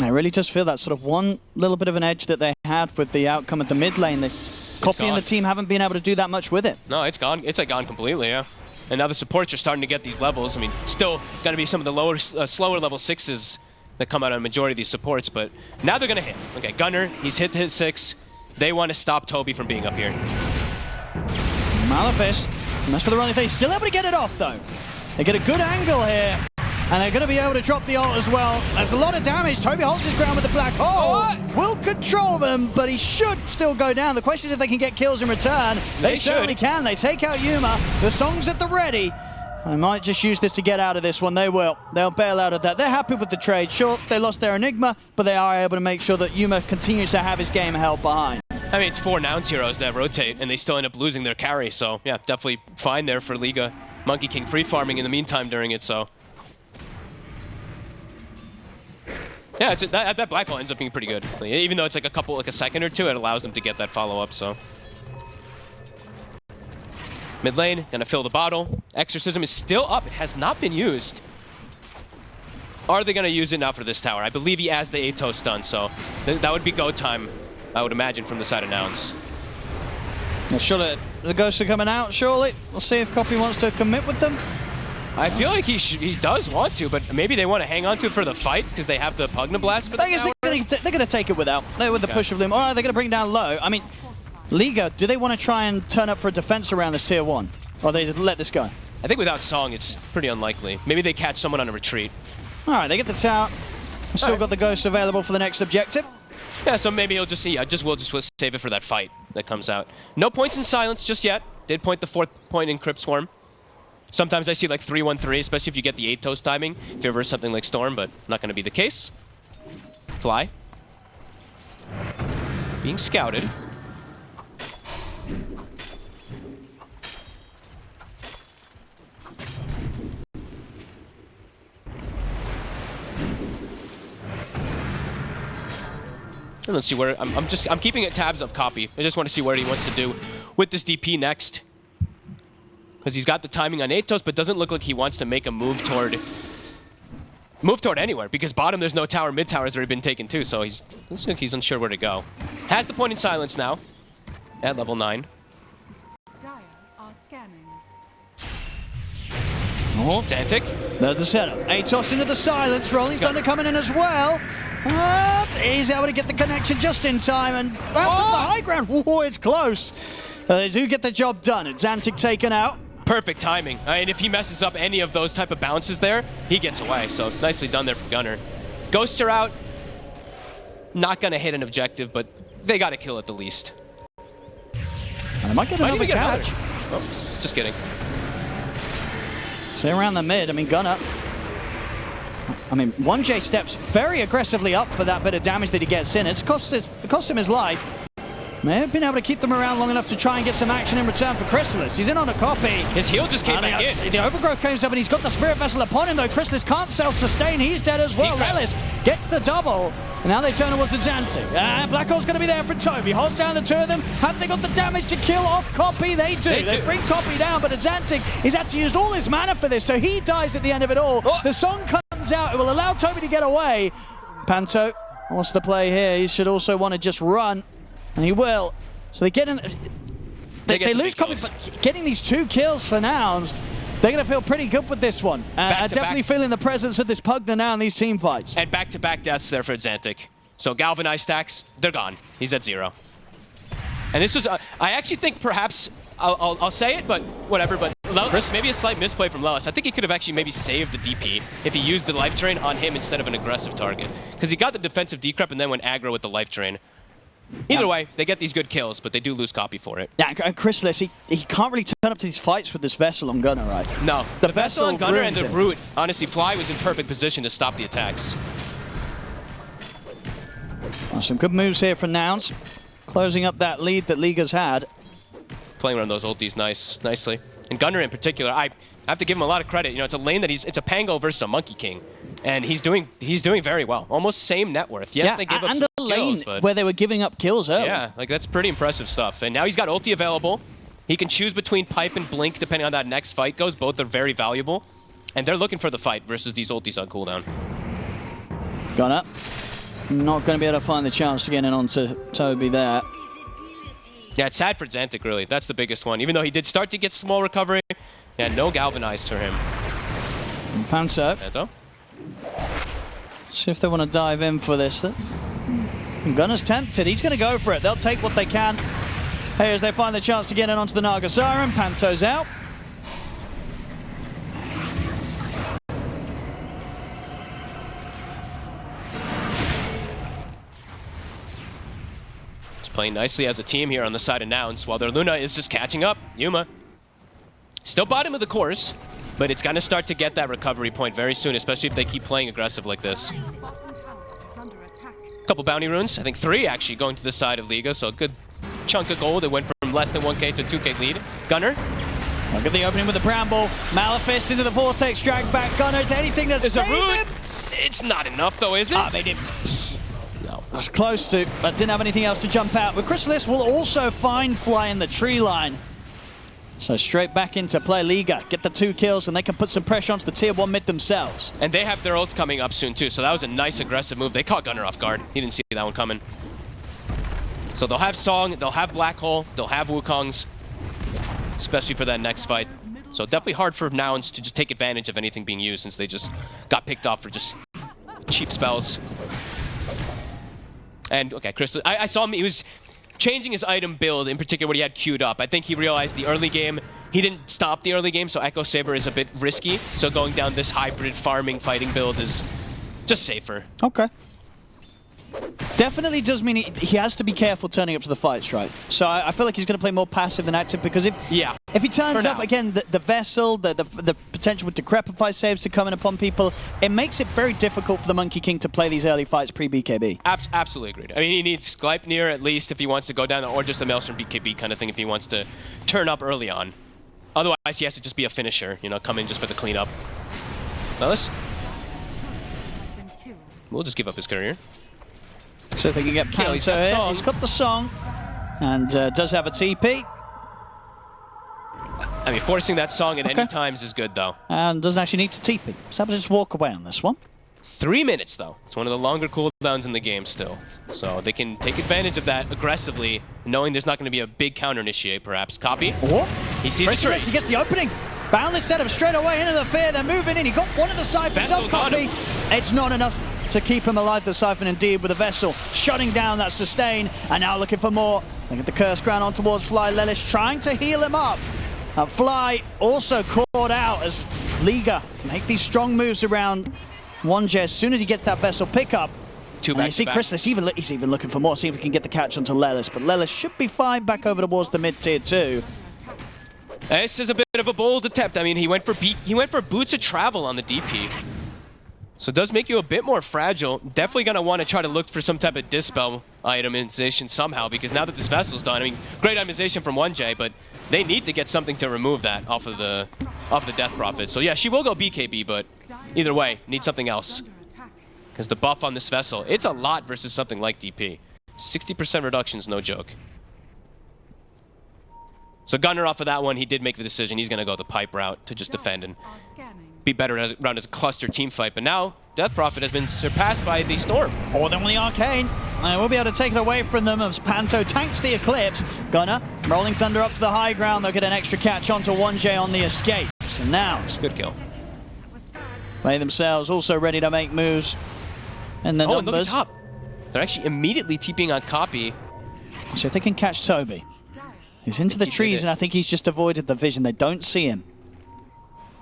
I really just feel that sort of one little bit of an edge that they had with the outcome of the mid lane. The Copy and the team haven't been able to do that much with it. No, it's gone. It's like gone completely, yeah. And now the supports are starting to get these levels. I mean, still going to be some of the lower, slower level 6s that come out on a majority of these supports, but now they're going to hit. Okay, Gunner, he's hit 6. They want to stop Toby from being up here. Malefice, mess with the running thing. Still able to get it off, though. They get a good angle here, and they're going to be able to drop the ult as well. There's a lot of damage. Toby holds his ground with the black hole. Will control them, but he should still go down. The question is if they can get kills in return. They certainly can. They take out Yuma. The Song's at the ready. They might just use this to get out of this one. They will. They'll bail out of that. They're happy with the trade. Sure, they lost their Enigma, but they are able to make sure that Yuma continues to have his game held behind. I mean, it's 4 Nouns heroes that rotate, and they still end up losing their carry. So, yeah, definitely fine there for Liga. Monkey King free farming in the meantime during it, so. Yeah, that black hole ends up being pretty good. Even though it's like a second or two, it allows them to get that follow-up, so. Mid lane, gonna fill the bottle. Exorcism is still up. It has not been used. Are they gonna use it now for this tower? I believe he has the Atos done, so that would be go time, I would imagine, from the side of Nouns. Surely the ghosts are coming out, surely. We'll see if Copy wants to commit with them. I feel like he does want to, but maybe they want to hang on to it for the fight because they have the Pugna Blast for the tower. They're going to take it without. They're with the push of Loom. All right, they're going to bring down low. I mean, Liga, do they want to try and turn up for a defense around this tier 1? Or they just let this go? I think without Song, it's pretty unlikely. Maybe they catch someone on a retreat. All right, they get the tower. Still got the Ghost available for the next objective. Yeah, so maybe he'll just, we'll just save it for that fight that comes out. No points in Silence just yet. Did point the 4th point in Crypt Swarm. Sometimes I see like 3-1-3, especially if you get the 8 toast timing, if you reverse something like Storm, but not going to be the case. Fly. Being scouted. Let's see where I'm keeping it tabs of copy. I just want to see what he wants to do with this DP next. Because he's got the timing on 8 toast, but doesn't look like he wants to make a move toward anywhere. Because bottom there's no tower, mid tower has already been taken too, so looks like he's unsure where to go. Has the point in Silence now at level 9. Dire are scanning. Oh, Xantic. there's the setup. Atos into the Silence. Rolling Thunder coming in as well. He's able to get the connection just in time and back to the high ground. Oh, it's close. They do get the job done. It's Xantic taken out. Perfect timing. And if he messes up any of those type of bounces there, he gets away. So nicely done there from Gunner. Ghosts are out. Not going to hit an objective, but they got to kill at the least. And they might get another catch. Oh, just kidding. So around the mid, I mean, Gunner. I mean, 1J steps very aggressively up for that bit of damage that he gets in. It cost him his life. May have been able to keep them around long enough to try and get some action in return for Chrysalis. He's in on a copy. His heal just came back in. The Overgrowth comes up and he's got the Spirit Vessel upon him though. Chrysalis can't self-sustain. He's dead as well. Ellis gets the double. And now they turn towards the Xantic. Black Hole's going to be there for Toby. Holds down the 2 of them. Have they got the damage to kill off Copy? They do. They bring Copy down, but Xantic, he's actually used all his mana for this, so he dies at the end of it all. The song comes out. It will allow Toby to get away. Panto, what's the play here? He should also want to just run, and he will. So they get in. They lose Copy, but getting these 2 kills for Nouns, they're going to feel pretty good with this one. Definitely feeling the presence of this Pugna now in these team fights. And back-to-back deaths there for Xantic. So Galvanized stacks, they're gone. He's at 0. And this was, I actually think perhaps, I'll say it, but whatever, but maybe a slight misplay from Lelis. I think he could have actually maybe saved the DP if he used the life drain on him instead of an aggressive target. Because he got the defensive decrep and then went aggro with the life drain. Either way, they get these good kills, but they do lose Copy for it. Yeah, and Chrysalis, he can't really turn up to these fights with this Vessel on Gunner, right? No. The Vessel on Gunner and the him. Root, honestly, Fly was in perfect position to stop the attacks. Well, some good moves here for Nouns. Closing up that lead that Liga's had. Playing around those ultis nicely. And Gunner in particular, I have to give him a lot of credit. You know, it's a lane that it's a Pango versus a Monkey King. And he's doing very well. Almost same net worth. Yes, they give up some kills, but where they were giving up kills early. Yeah, like that's pretty impressive stuff. And now he's got ulti available. He can choose between Pipe and Blink depending on how that next fight goes. Both are very valuable. And they're looking for the fight versus these ultis on cooldown. Gunner. Not going to be able to find the chance to get in onto Toby there. Yeah, it's sad for Xantic, really. That's the biggest one. Even though he did start to get small recovery, yeah, no Galvanized for him. And Panto. Panto? See if they want to dive in for this. And Gunner's tempted. He's going to go for it. They'll take what they can. Here as they find the chance to get in onto the Naga Siren. Panto's out. Just playing nicely as a team here on the side of Nouns, while their Luna is just catching up. Yuma. Still bottom of the course, but it's going to start to get that recovery point very soon, especially if they keep playing aggressive like this. Bottom tower is under attack. Couple bounty runes, I think 3 actually going to the side of Liga, so a good chunk of gold. It went from less than 1k to 2k lead. Gunner. Look at the opening with the Bramble. Malefice into the Vortex, drag back Gunner. Is there anything that's a root? It's not enough though, is it? Ah, they didn't. No. That's close to, but didn't have anything else to jump out. But Chrysalis will also find Fly in the tree line. So straight back into play. Liga get the 2 kills and they can put some pressure onto the tier 1 mid themselves. And they have their ults coming up soon too, so that was a nice aggressive move. They caught Gunner off guard. He didn't see that one coming. So they'll have Song, they'll have Black Hole, they'll have Wukongs, especially for that next fight. So definitely hard for Nouns to just take advantage of anything being used since they just got picked off for just cheap spells. And okay, Crystal, I saw him, he was changing his item build, in particular what he had queued up. I think he realized the early game, he didn't stop the early game, so Echo Saber is a bit risky. So going down this hybrid farming fighting build is just safer. Okay. Definitely does mean he has to be careful turning up to the fights, right? So I feel like he's going to play more passive than active, because if he turns up again, the Vessel, the potential with Decrepify saves to come in upon people, it makes it very difficult for the Monkey King to play these early fights pre-BKB. Absolutely agreed. I mean, he needs Gleipnir at least if he wants to go down, or just a Maelstrom BKB kind of thing if he wants to turn up early on. Otherwise, he has to just be a finisher, you know, come in just for the cleanup. Nellis? We'll just give up his career. So if they can get Panto he's got song. He's got the song, and does have a TP. I mean, forcing that song at any times is good, though. And doesn't actually need to TP. So just walk away on this one. 3 minutes, though. It's one of the longer cooldowns in the game still. So they can take advantage of that aggressively, knowing there's not going to be a big counter initiate, perhaps. Copy. He sees the tree. He gets the opening. Boundless set him straight away into the fear. They're moving in. He got one of the Siphons up, Copy. It's not enough to keep him alive, the Siphon, indeed, with a Vessel shutting down that sustain, and now looking for more. Look at the Curse Crown on towards Fly. Lelis trying to heal him up. Fly also caught out as Liga make these strong moves around L1ga as soon as he gets that Vessel pickup. And you see Chrysalis, he's even looking for more, see if he can get the catch onto Lelis, but Lelis should be fine back over towards the mid-tier 2. This is a bit of a bold attempt. I mean, he went for Boots of Travel on the DP. So it does make you a bit more fragile. Definitely going to want to try to look for some type of Dispel itemization somehow, because now that this Vessel's done, I mean, great itemization from L1ga, but they need to get something to remove that off of the Death Prophet. So yeah, she will go BKB, but either way, need something else. Because the buff on this Vessel, it's a lot versus something like DP. 60% reduction is no joke. So Gunner off of that one, he did make the decision. He's going to go the pipe route to just defend and be better around as a cluster team fight. But now, Death Prophet has been surpassed by the Storm. Or then with the Arcane. We'll be able to take it away from them as Panto tanks the Eclipse. Gunner, Rolling Thunder up to the high ground. They'll get an extra catch onto L1ga on the escape. So now, good kill. They themselves also ready to make moves. And the numbers. And look at top. They're actually immediately TPing on Copy. So if they can catch Toby. He's into the trees, and I think he's just avoided the vision. They don't see him.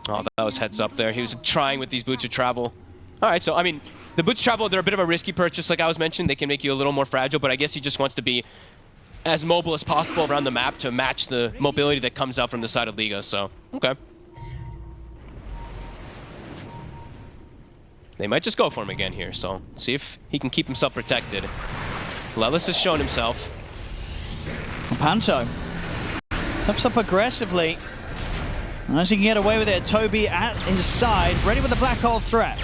Oh, that was heads up there. He was trying with these Boots of Travel. All right, so, I mean, the Boots of Travel, they're a bit of a risky purchase, like I was mentioning. They can make you a little more fragile, but I guess he just wants to be as mobile as possible around the map to match the mobility that comes out from the side of Liga, so, okay. They might just go for him again here, so see if he can keep himself protected. Lelis has shown himself. Panto steps up aggressively. Unless he can get away with it, Toby at his side, ready with the black hole threat.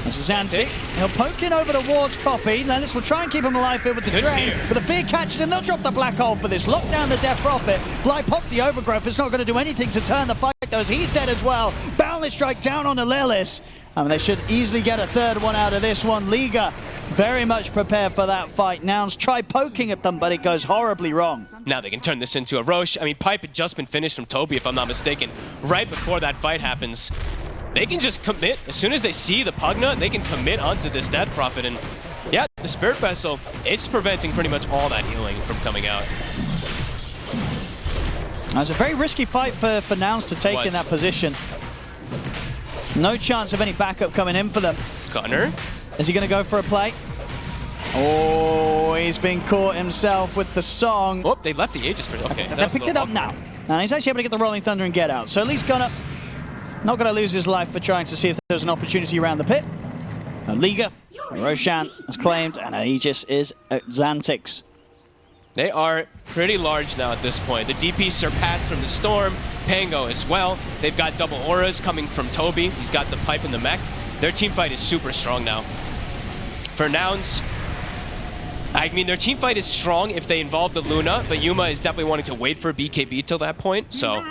This is Antic. He'll poke in over towards Copy. Lelis will try and keep him alive here with the drain. But the fear catches him. They'll drop the black hole for this. Lock down the Death Prophet. Fly pops the overgrowth. It's not going to do anything to turn the fight, though, as he's dead as well. Boundless strike down on the Lelis. I mean, they should easily get a third one out of this one. Liga very much prepared for that fight. Nouns try poking at them, but it goes horribly wrong. Now they can turn this into a Roche. I mean, Pipe had just been finished from Toby, if I'm not mistaken. Right before that fight happens, they can just commit. As soon as they see the Pugna, they can commit onto this Death Prophet. And yeah, the Spirit Vessel, it's preventing pretty much all that healing from coming out. It's a very risky fight for Nouns to take in that position. No chance of any backup coming in for them. Gunner. Is he going to go for a play? Oh, he's been caught himself with the song. Oh, they left the Aegis for okay. They picked it up now. And he's actually able to get the Rolling Thunder and get out. So at least Gunner not going to lose his life for trying to see if there's an opportunity around the pit. Liga, Roshan has claimed, and Aegis is at Xantix. They are pretty large now at this point. The DP surpassed from the Storm, Pango as well. They've got double auras coming from Toby. He's got the pipe and the mech. Their team fight is super strong now. For Nouns, I mean, their team fight is strong if they involve the Luna, but Yuma is definitely wanting to wait for BKB till that point, so.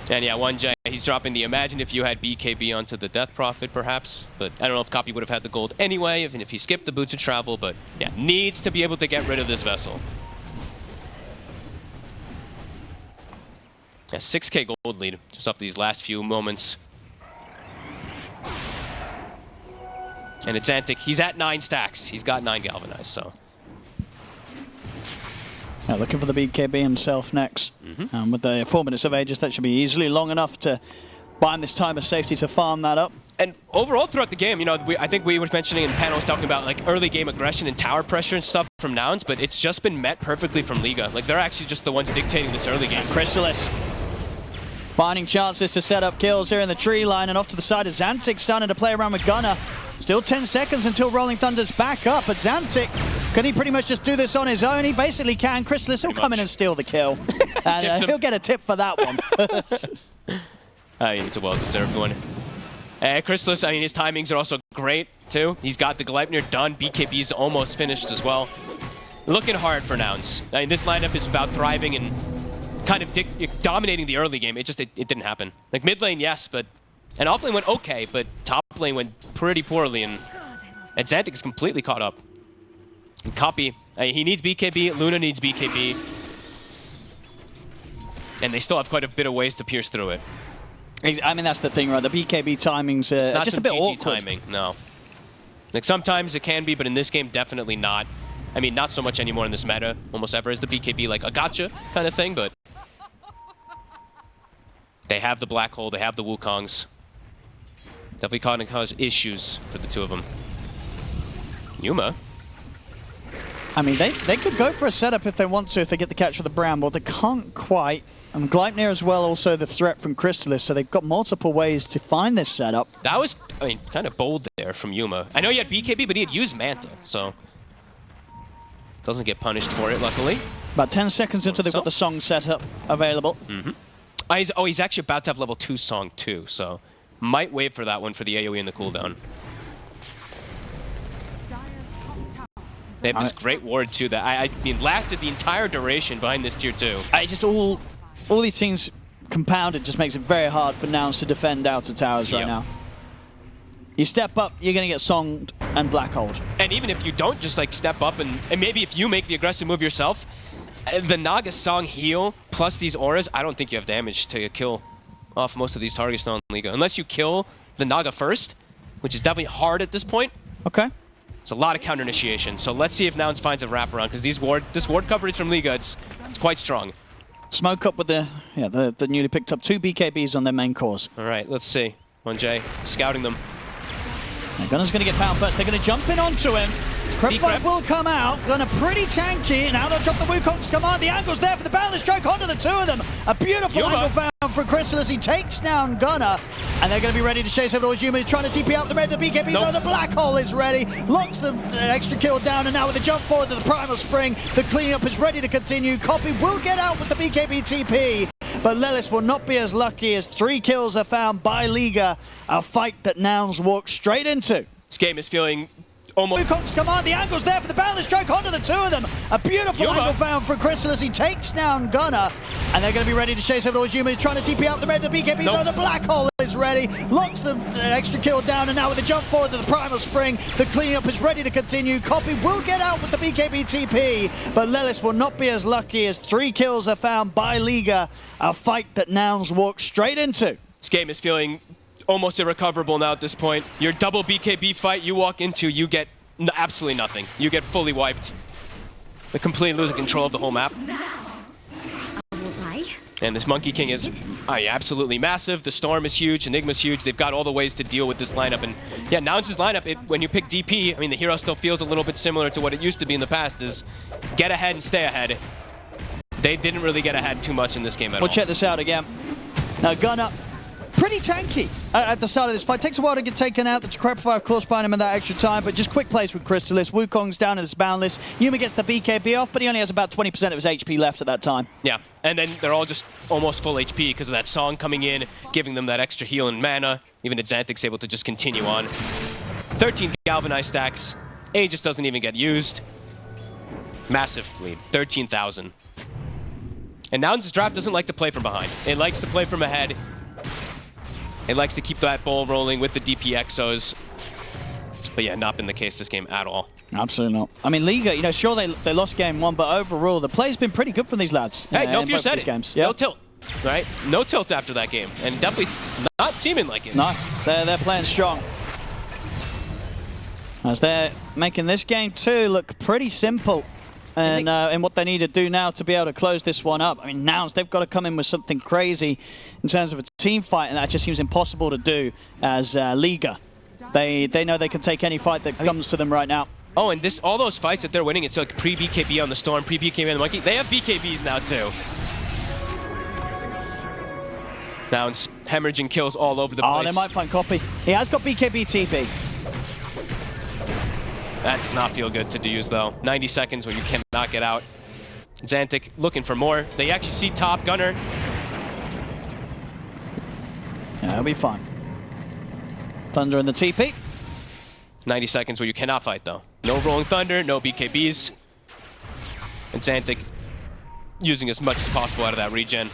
And yeah, L1ga, he's dropping the Imagine if you had BKB onto the Death Prophet, perhaps. But I don't know if Copy would have had the gold anyway, even if he skipped the Boots of Travel, but yeah, needs to be able to get rid of this Vessel. Yeah, 6k gold lead, just off these last few moments. And it's Antic, he's at 9 stacks. He's got 9 galvanized, so. Yeah, looking for the BKB himself next. With the 4 minutes of Aegis, that should be easily long enough to buy him this time of safety to farm that up. And overall throughout the game, you know, I think we were mentioning in the panels talking about like early game aggression and tower pressure and stuff from Nouns, but it's just been met perfectly from Liga. Like they're actually just the ones dictating this early game. Crystallis finding chances to set up kills here in the tree line, and off to the side of Xantic starting to play around with Gunnar. Still 10 seconds until Rolling Thunder's back up, but Xantic, can he pretty much just do this on his own? He basically can. Crystallis will come in and steal the kill. And he'll get a tip for that one. It's a well-deserved one. Crystallis, I mean, his timings are also great, too. He's got the Gleipnir done. BKB's almost finished as well. Looking hard for Nouns. I mean, this lineup is about thriving and kind of dominating the early game. It didn't happen. Like, mid lane, yes, but... And off lane went okay, but top lane went pretty poorly, and Xantic is completely caught up. And Copy, he needs BKB, Luna needs BKB. And they still have quite a bit of ways to pierce through it. I mean, that's the thing, right? The BKB timing's just a bit awkward. Timing, no. Like, sometimes it can be, but in this game, definitely not. I mean, not so much anymore in this meta. Almost ever is the BKB like a gotcha kind of thing, but... They have the Black Hole, they have the Wukongs. Definitely cause issues for the two of them. Yuma. I mean, they could go for a setup if they want to, if they get the catch with the Bramble. They can't quite. And Gleipnir as well, also the threat from Crystallis, so they've got multiple ways to find this setup. That was, I mean, kind of bold there from Yuma. I know he had BKB, but he had used Manta, so... Doesn't get punished for it, luckily. About 10 seconds until they've got the song setup available. He's actually about to have level 2 song too, so... Might wait for that one for the AoE and the cooldown. They have this great ward too that I mean lasted the entire duration behind this tier 2. Just all these things compounded just makes it very hard for Nouns to defend outer towers right now. You step up, you're gonna get songed and black-holed. And even if you don't just like step up and maybe if you make the aggressive move yourself, the Naga song heal plus these auras, I don't think you have damage to kill off most of these targets now in Liga. Unless you kill the Naga first, which is definitely hard at this point. Okay. It's a lot of counter initiation. So let's see if Nouns finds a wraparound, because this ward coverage from Liga, it's quite strong. Smoke up with the newly picked up 2 BKBs on their main cores. All right, let's see. 1J scouting them. Now Gunner's going to get found first. They're going to jump in onto him. Crepfire will come out. Gunner pretty tanky. Now they'll drop the Wukong's command. The angle's there for the balance stroke onto the two of them. A beautiful angle found from Crystallis. He takes down Gunner. And they're going to be ready to chase over towards Yuma. He's trying to TP out the red. The BKB, though, the Black Hole is ready. Locks the extra kill down. And now with the jump forward to the Primal Spring, the cleanup is ready to continue. Copy will get out with the BKB TP. But Lelis will not be as lucky as 3 kills are found by Liga. A fight that Nouns walk straight into. This game is feeling almost... Wukong's command, the angle's there for the balance stroke onto the two of them. A beautiful angle found from Crystallis. He takes down Gunner. And they're going to be ready to chase over towards Yuma. He's trying to TP out the red. The BKB, though, the Black Hole is ready. Locks the extra kill down. And now with the jump forward to the Primal Spring, the cleanup is ready to continue. Copy will get out with the BKB TP. But Lelis will not be as lucky as 3 kills are found by Liga. A fight that Nouns walk straight into. This game is feeling almost irrecoverable now at this point. Your double BKB fight you walk into, you get absolutely nothing. You get fully wiped. They completely lose control of the whole map. And this Monkey King is absolutely massive. The Storm is huge. Enigma's huge. They've got all the ways to deal with this lineup. And yeah, Nouns' lineup, when you pick DP, I mean, the hero still feels a little bit similar to what it used to be in the past, is get ahead and stay ahead. They didn't really get ahead too much in this game at all. We'll check this out again. Now, Gunner, pretty tanky at the start of this fight. Takes a while to get taken out. The Crepfire, of course, buying him in that extra time, but just quick plays with Crystallis. Wukong's down in this boundless. Yuma gets the BKB off, but he only has about 20% of his HP left at that time. Yeah, and then they're all just almost full HP because of that song coming in, giving them that extra heal and mana. Even Xantic's able to just continue on. 13 galvanized stacks. Aegis doesn't even get used. Massive lead, 13,000. And Nouns' draft doesn't like to play from behind. It likes to play from ahead. It likes to keep that ball rolling with the DP Exos. But yeah, not been the case this game at all. Absolutely not. I mean, Liga, you know, sure they lost game 1, but overall the play's been pretty good from these lads. Hey, no fear said it. Games. No tilt, right? No tilt after that game, and definitely not seeming like it. No, they're playing strong. As they're making this game too look pretty simple. and what they need to do now to be able to close this one up. I mean, Nouns, they've got to come in with something crazy in terms of a team fight, and that just seems impossible to do as L1ga. They know they can take any fight that comes to them right now. Oh, and all those fights that they're winning, it's like pre-BKB on the Storm, pre-BKB on the Monkey. They have BKBs now, too. Nouns hemorrhaging kills all over the place. Oh, they might find Copy. He has got BKB TP. That does not feel good to use, though. 90 seconds where you cannot get out. Xantic looking for more. They actually see top Gunner. Yeah, it'll be fine. Thunder in the TP. 90 seconds where you cannot fight, though. No Rolling Thunder, no BKBs. And Xantic using as much as possible out of that regen.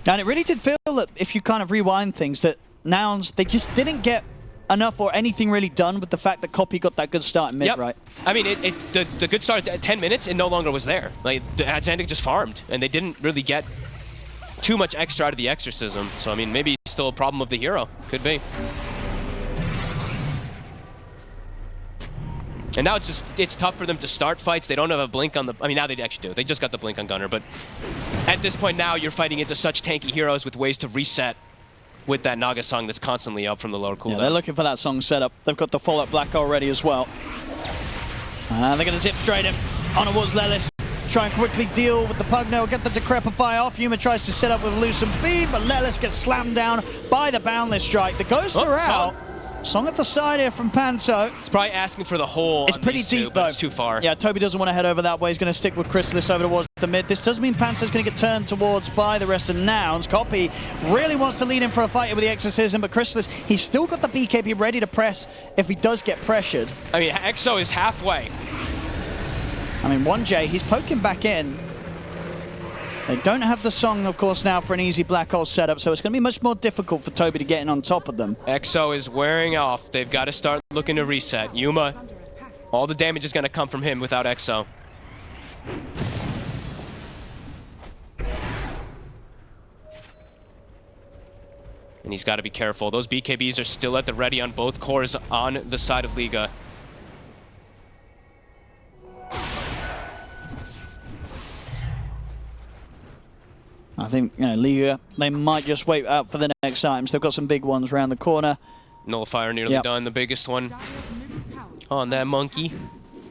And it really did feel that if you kind of rewind things, that Nouns, they just didn't get enough or anything really done with the fact that Copy got that good start in mid, Yep. right? I mean, the good start at 10 minutes, it no longer was there. Like, Xantic just farmed, and they didn't really get too much extra out of the Exorcism. So, I mean, maybe still a problem of the hero. Could be. And now it's tough for them to start fights. They don't have a blink on the... I mean, now they actually do. They just got the blink on Gunner, but at this point now, you're fighting into such tanky heroes with ways to reset with that Naga song that's constantly up from the lower cooldown. Yeah, they're looking for that song setup. They've got the follow-up Black already as well. They're going to zip straight in on towards Lelis. Try and quickly deal with the Pugno, get the Decrepify off. Yuma tries to set up with Lucent Beam, but Lelis gets slammed down by the Boundless Strike. The ghosts are out. Song at the side here from Panto. It's probably asking for the hole. It's pretty deep, though. It's too far. Yeah, Toby doesn't want to head over that way. He's going to stick with Chrysalis over towards the mid. This does mean Panto's going to get turned towards by the rest of Nouns. Copy really wants to lead in for a fight with the Exorcism, but Chrysalis, he's still got the BKB ready to press if he does get pressured. I mean, EXO is halfway. I mean, 1J, he's poking back in. They don't have the song, of course, now for an easy black hole setup, so it's going to be much more difficult for Toby to get in on top of them. EXO is wearing off. They've got to start looking to reset. Yuma, all the damage is going to come from him without EXO. And he's got to be careful. Those BKBs are still at the ready on both cores on the side of L1ga. I think, you know, L1ga, they might just wait out for the next items. They've got some big ones around the corner. Nullifier nearly done, the biggest one on that monkey.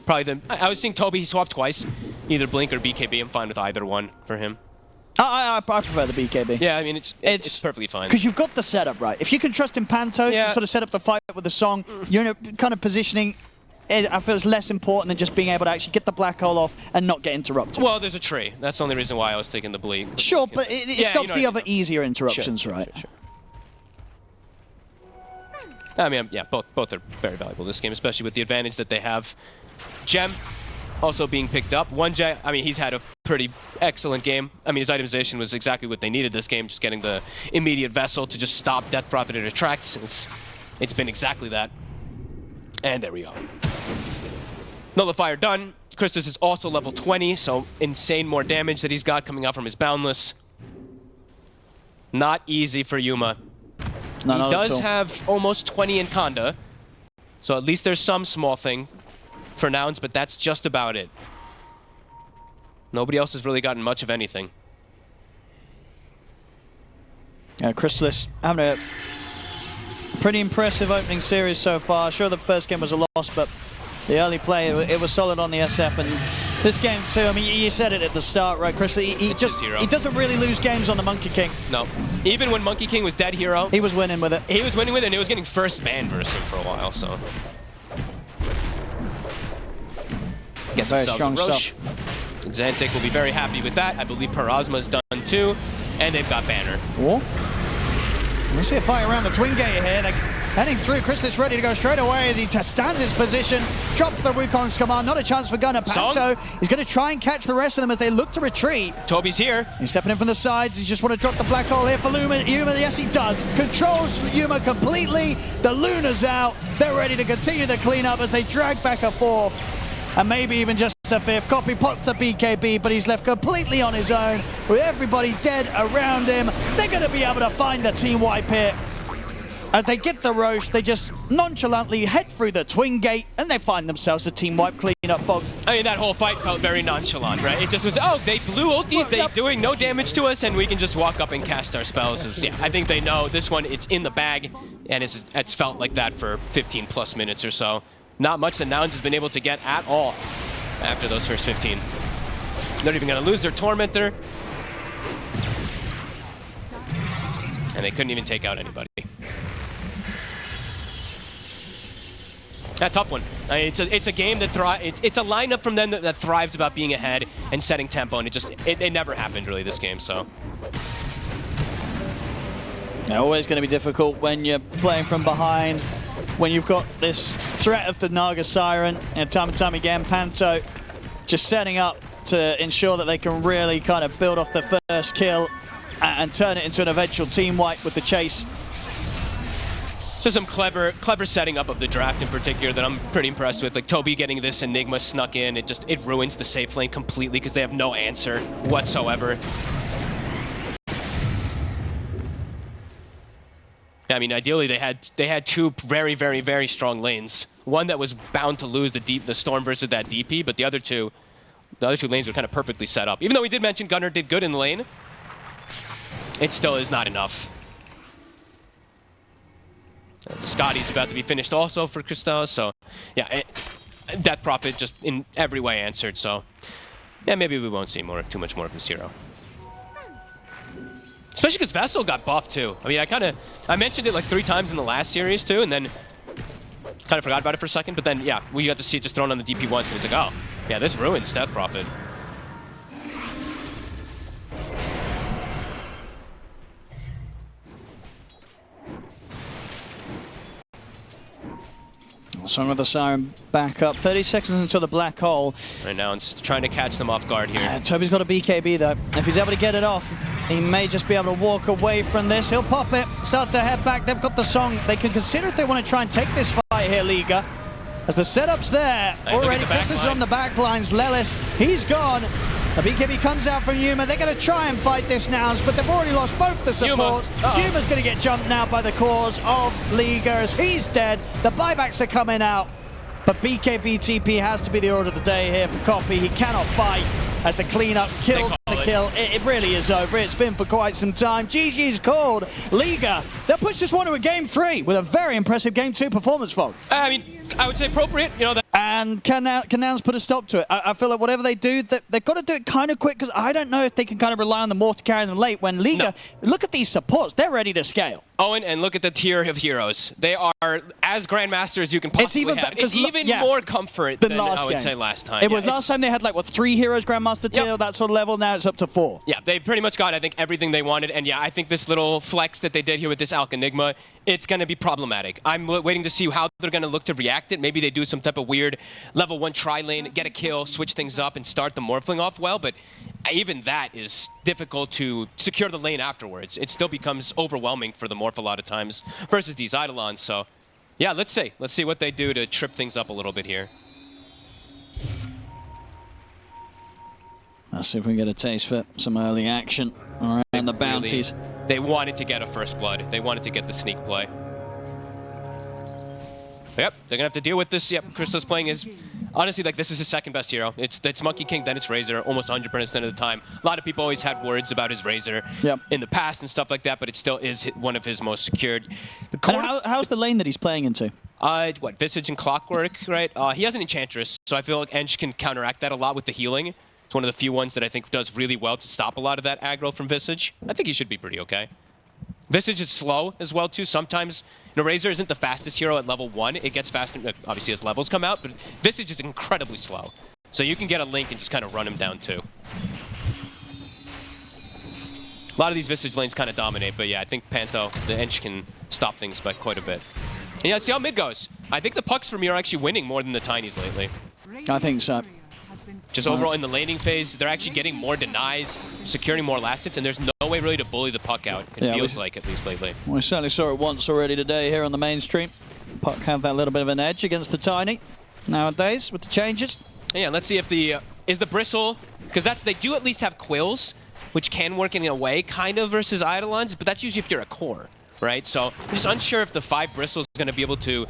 Probably the... I was seeing Toby, he swapped twice. Either Blink or BKB, I'm fine with either one for him. I prefer the BKB. Yeah, I mean, it's perfectly fine. Because you've got the setup right. If you can trust in Panto to sort of set up the fight with the song, you're in a kind of positioning... I feel it's less important than just being able to actually get the black hole off and not get interrupted. Well, there's a tree. That's the only reason why I was taking the bleak. Sure, but it stops the other easier interruptions, sure, right? Sure. I mean, yeah, both are very valuable this game, especially with the advantage that they have. Gem also being picked up. 1J, I mean, he's had a pretty excellent game. I mean, his itemization was exactly what they needed this game, just getting the immediate vessel to just stop Death Prophet and attract. It's been exactly that. And there we go. Nullifier done. Christus is also level 20, so insane more damage that he's got coming out from his Boundless. Not easy for Yuma. He does have almost 20 in Conda, so at least there's some small thing for Nouns, but that's just about it. Nobody else has really gotten much of anything. Yeah, Chrysalis having a pretty impressive opening series so far. Sure, the first game was a loss, but the early play, it was solid on the SF, and this game too, I mean, you said it at the start, right, Chris? He doesn't really lose games on the Monkey King. No. Even when Monkey King was dead hero, he was winning with it. He was winning with it, and he was getting first ban versus him for a while, so. Get very strong stuff. Xantic will be very happy with that. I believe Parasma's done too, and they've got Banner. Whoa. We see a fight around the twin gate here. They're heading through. Chrysalis ready to go straight away as he stands his position. Drops the Wukong's command. Not a chance for Gunner. Panto is going to try and catch the rest of them as they look to retreat. Toby's here. He's stepping in from the sides. He just want to drop the black hole here for Yuma. Yes, he does. Controls Yuma completely. The Luna's out. They're ready to continue the cleanup as they drag back a fourth. And maybe even just a fifth. Copy pops the BKB, but he's left completely on his own with everybody dead around him. They're going to be able to find the team wipe here. As they get the Roche, they just nonchalantly head through the twin gate, and they find themselves a team wipe cleanup, Fogged. I mean, that whole fight felt very nonchalant, right? It just was, oh, they blew ultis, they doing no damage to us, and we can just walk up and cast our spells. Yeah, I think they know this one, it's in the bag, and it's felt like that for 15 plus minutes or so. Not much that Nouns has been able to get at all after those first 15. They're not even going to lose their Tormentor. And they couldn't even take out anybody. That tough one. I mean, it's a game that it's a lineup from them that thrives about being ahead and setting tempo, and it never happened really this game. So They're always going to be difficult when you're playing from behind, when you've got this threat of the Naga Siren, and time again, Panto just setting up to ensure that they can really kind of build off the first kill and turn it into an eventual team wipe with the chase. just some clever setting up of the draft in particular that I'm pretty impressed with. Like Toby getting this Enigma snuck in, it ruins the safe lane completely because they have no answer whatsoever. I mean, ideally they had two very strong lanes. One that was bound to lose the Storm versus that DP, but the other two lanes were kind of perfectly set up. Even though we did mention Gunnar did good in the lane, it still is not enough. The Scotty's about to be finished also for Cristal, so yeah, Death Prophet just in every way answered. So yeah, maybe we won't see too much more of this hero. Especially because Vessel got buffed too. I mean, I mentioned it like 3 times in the last series too, and then kind of forgot about it for a second. But then yeah, we got to see it just thrown on the DP once, and it's like, oh yeah, this ruins Death Prophet. Song of the Siren back up. 30 seconds until the black hole. Right now, it's trying to catch them off guard here. Toby's got a BKB though. If he's able to get it off, he may just be able to walk away from this. He'll pop it, start to head back. They've got the song. They can consider if they want to try and take this fight here, Liga. As the setup's there. Already, Chris is on the back lines. Lelis, he's gone. The BKB comes out from Yuma. They're going to try and fight this Nouns, but they've already lost both the supports. Yuma's going to get jumped now by the cause of Liga as he's dead. The buybacks are coming out, but BKB TP has to be the order of the day here for Copy. He cannot fight as the cleanup kills the kill. It really is over. It's been for quite some time. GG's called. Liga, they'll push this one to a game 3 with a very impressive game 2 performance, Fog. I mean, I would say appropriate, you know. And can Nouns put a stop to it? I feel like whatever they do, they've got to do it kind of quick, because I don't know if they can kind of rely on the Mortar to carry them late when Liga, look at these supports, they're ready to scale. Owen, and look at the tier of heroes. They are as Grandmaster as you can possibly have. It's even more comfort than I would say last time. It was last time they had like, what, 3 heroes Grandmaster tier, that sort of level. Now it's up to 4. Yeah, they pretty much got, I think, everything they wanted. And yeah, I think this little flex that they did here with this Enigma, it's going to be problematic. I'm waiting to see how they're going to look to react it. Maybe they do some type of weird level 1 tri-lane, get a kill, switch things up, and start the Morphling off well. But even that is difficult to secure the lane afterwards. It still becomes overwhelming for the Morph a lot of times versus these Eidolons. So yeah, let's see what they do to trip things up a little bit here. Let's see if we can get a taste for some early action. All right, and the bounties. They wanted to get a first blood. They wanted to get the sneak play. Yep, they're gonna have to deal with this. Yep, Crystal's playing his, honestly, like this is his second best hero. It's Monkey King, then it's Razor, almost 100% of the time. A lot of people always had words about his Razor in the past and stuff like that, but it still is one of his most secured. How's the lane that he's playing into? What, Visage and Clockwork, right? He has an Enchantress, so I feel like Ench can counteract that a lot with the healing. It's one of the few ones that I think does really well to stop a lot of that aggro from Visage. I think he should be pretty okay. Visage is slow as well, too. Sometimes, you know, Razor isn't the fastest hero at level 1. It gets faster, obviously, as levels come out, but Visage is incredibly slow. So you can get a Link and just kind of run him down, too. A lot of these Visage lanes kind of dominate, but yeah, I think Panto, the Ench, can stop things by quite a bit. And yeah, let's see how mid goes. I think the Pucks for me are actually winning more than the Tinies lately. I think so. Just overall in the laning phase, they're actually getting more denies, securing more last hits, and there's no way really to bully the Puck out. It feels like, at least lately. We certainly saw it once already today here on the mainstream. Puck have that little bit of an edge against the Tiny nowadays with the changes. Yeah, let's see if is the Bristle, because they do at least have Quills, which can work in a way, kind of, versus Eidolons, but that's usually if you're a core. right? So I'm just unsure if the 5 Bristles is going to be able to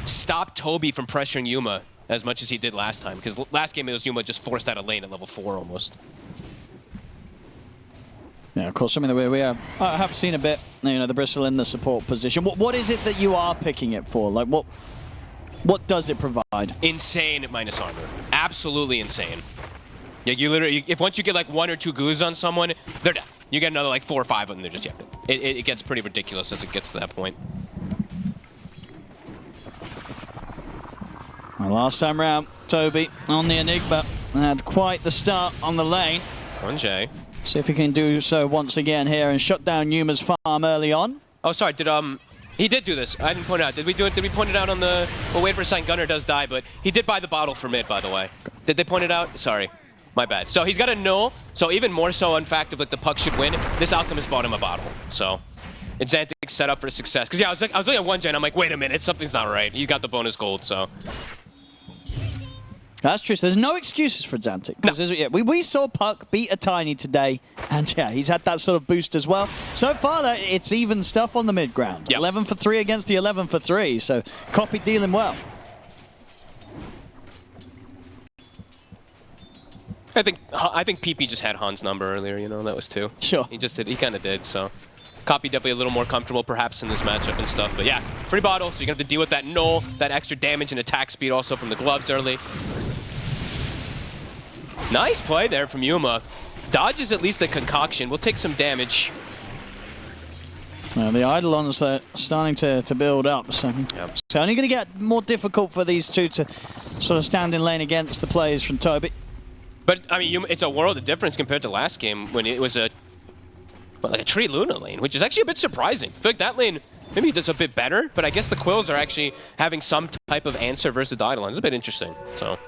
stop Toby from pressuring Yuma as much as he did last time. Because last game it was Yuma just forced out of lane at level 4 almost. Yeah, of course, something that we have seen a bit, you know, the Bristle in the support position. What is it that you are picking it for? Like, what does it provide? Insane minus armor. Absolutely insane. Yeah, you literally, if once you get like 1 or 2 goos on someone, they're dead. You get another like 4 or 5 and they're just, yeah. It gets pretty ridiculous as it gets to that point. Well, last time round, Toby on the Enigma had quite the start on the lane. 1J. See if he can do so once again here and shut down Yuma's farm early on. Oh, sorry. He did do this. I didn't point it out. Did we do it? Did we point it out on the? Well, wait for a second. Gunner does die, but he did buy the bottle for mid, by the way. Did they point it out? Sorry, my bad. So he's got a null. So even more so, in fact, if like the puck should win, this Alchemist bought him a bottle. So it's Xantic's set up for success. Because yeah, I was looking at 1J and I'm like, wait a minute, something's not right. He got the bonus gold, so. That's true. So there's no excuses for Xantic. No. Yeah, we saw Puck beat a Tiny today, and yeah, he's had that sort of boost as well. So far, it's even stuff on the mid ground. Yep. 11 for 3 against the 11 for 3. So Copy dealing well. I think PP just had Han's number earlier. You know, that was 2. Sure. He kind of did. So Copy definitely a little more comfortable perhaps in this matchup and stuff. But yeah, free bottle. So you're gonna have to deal with that null, that extra damage and attack speed also from the gloves early. Nice play there from Yuma. Dodges at least the concoction. We'll take some damage. Well, the Eidolons are starting to build up, so it's only going to get more difficult for these two to sort of stand in lane against the players from Toby. But, I mean, it's a world of difference compared to last game when it was like a Tree Luna lane, which is actually a bit surprising. I feel like that lane maybe does a bit better, but I guess the Quills are actually having some type of answer versus the Eidolons. It's a bit interesting, so.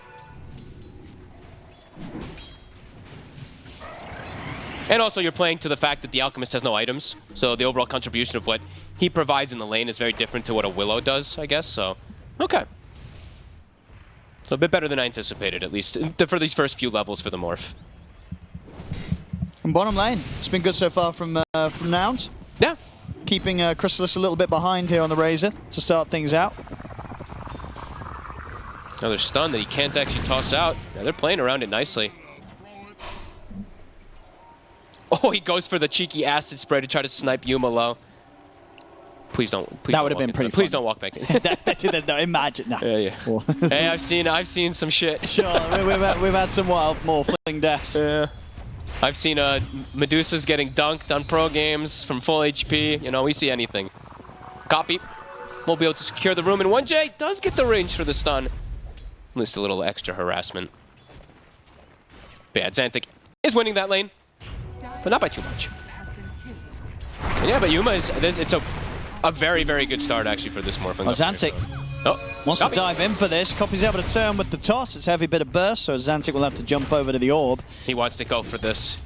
And also, you're playing to the fact that the Alchemist has no items, so the overall contribution of what he provides in the lane is very different to what a Willow does, I guess, so. Okay. So a bit better than I anticipated, at least, for these first few levels for the Morph. And bottom lane, it's been good so far from Nouns. Yeah. Keeping Chrysalis a little bit behind here on the Razor to start things out. Another stun that he can't actually toss out. Yeah, they're playing around it nicely. Oh, he goes for the cheeky acid spray to try to snipe Yuma low. Please don't. Please that would have been pretty. Please don't walk back in. No, imagine. No. Yeah. Hey, I've seen some shit. Sure, we've had some wild morphling deaths. Yeah. I've seen Medusas getting dunked on pro games from full HP. You know, we see anything. Copy. Won't be able to secure the room, and 1J does get the range for the stun. At least a little extra harassment. But yeah, Xantic is winning that lane. But not by too much. And yeah, but Yuma it's a very, very good start actually for this Morphling. Oh, Xantic wants to dive in for this. Copy's able to turn with the toss. It's a heavy bit of burst, so Xantic will have to jump over to the orb. He wants to go for this.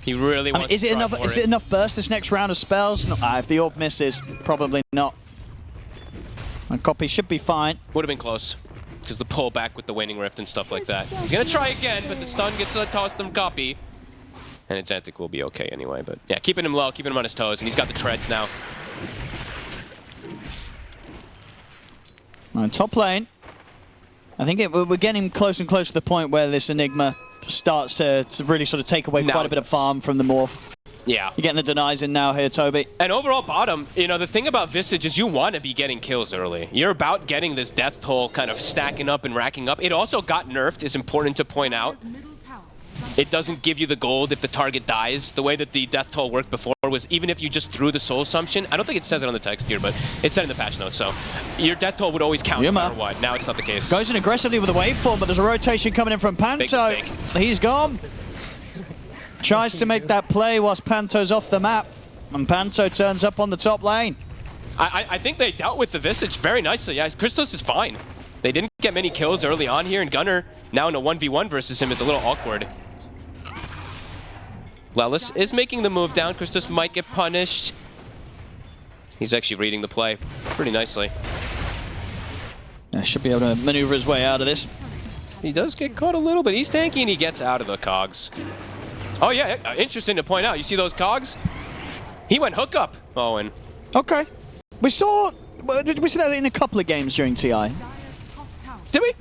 He really wants is it enough? Is it enough burst this next round of spells? No, if the orb misses, probably not. And Copy should be fine. Would have been close. Because the pull back with the Waning Rift and stuff like that. He's going to try again, but the stun gets tossed from Copy. And Xantic will be okay anyway, but yeah, keeping him low, keeping him on his toes, and he's got the treads now. Top lane. I think we're getting close and close to the point where this Enigma starts to really sort of take away quite a bit of farm from the Morph. Yeah. You're getting the denies in now here, Toby. And overall bottom, you know, the thing about Visage is you want to be getting kills early. You're about getting this death toll kind of stacking up and racking up. It also got nerfed, is important to point out. It doesn't give you the gold if the target dies. The way that the death toll worked before was even if you just threw the soul assumption, I don't think it says it on the text here, but it said in the patch notes, so your death toll would always count no matter what. Now it's not the case. Goes in aggressively with a waveform, but there's a rotation coming in from Panto. He's gone. Tries to make that play whilst Panto's off the map, and Panto turns up on the top lane. I think they dealt with the Visage very nicely. Yeah, Christos is fine. They didn't get many kills early on here, and Gunner now in a 1v1 versus him is a little awkward. Lelis is making the move down. Christos might get punished. He's actually reading the play pretty nicely. Should be able to maneuver his way out of this. He does get caught a little bit. He's tanky and he gets out of the cogs. Oh yeah, interesting to point out. You see those cogs? He went hookup, Owen. Okay. We saw that in a couple of games during TI. Did we?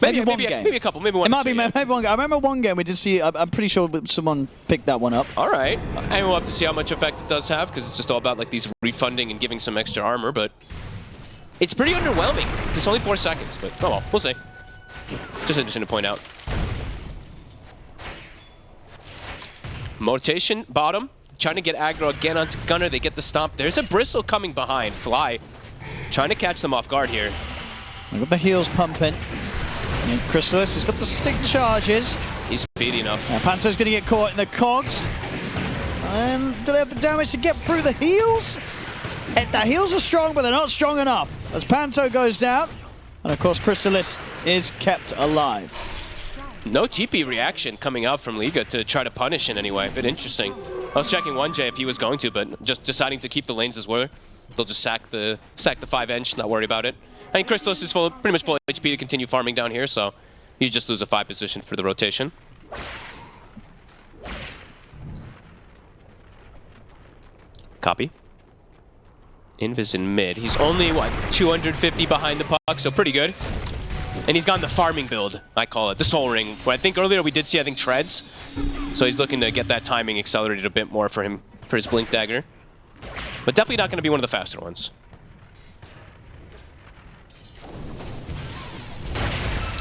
Maybe one game. Maybe a couple. Maybe one. It might or two, be maybe one game. I remember one game we did see. I'm pretty sure someone picked that one up. All right. And we'll have to see how much effect it does have, because it's just all about like these refunding and giving some extra armor, but it's pretty underwhelming. It's only 4 seconds, but oh well, we'll see. Just interesting to point out. Rotation bottom, trying to get aggro again onto Gunner. They get the stomp. There's a Bristle coming behind. Fly, trying to catch them off guard here. With the heels pumping. And Chrysalis has got the stick charges. He's speedy enough. Now Panto's going to get caught in the cogs. And do they have the damage to get through the heels? The heels are strong, but they're not strong enough. As Panto goes down. And of course, Chrysalis is kept alive. No GP reaction coming out from Liga to try to punish in any way. A bit interesting. I was checking 1J if he was going to, but just deciding to keep the lanes as well. They'll just sack the 5-inch, not worry about it. I think Crystallis is pretty much full HP to continue farming down here, so you just lose a 5 position for the rotation. Copy. Invis in mid. He's only, what, 250 behind the puck, so pretty good. And he's gone the farming build, I call it, the Soul Ring. But I think earlier we did see, Treads. So he's looking to get that timing accelerated a bit more for him, for his Blink Dagger. But definitely not going to be one of the faster ones.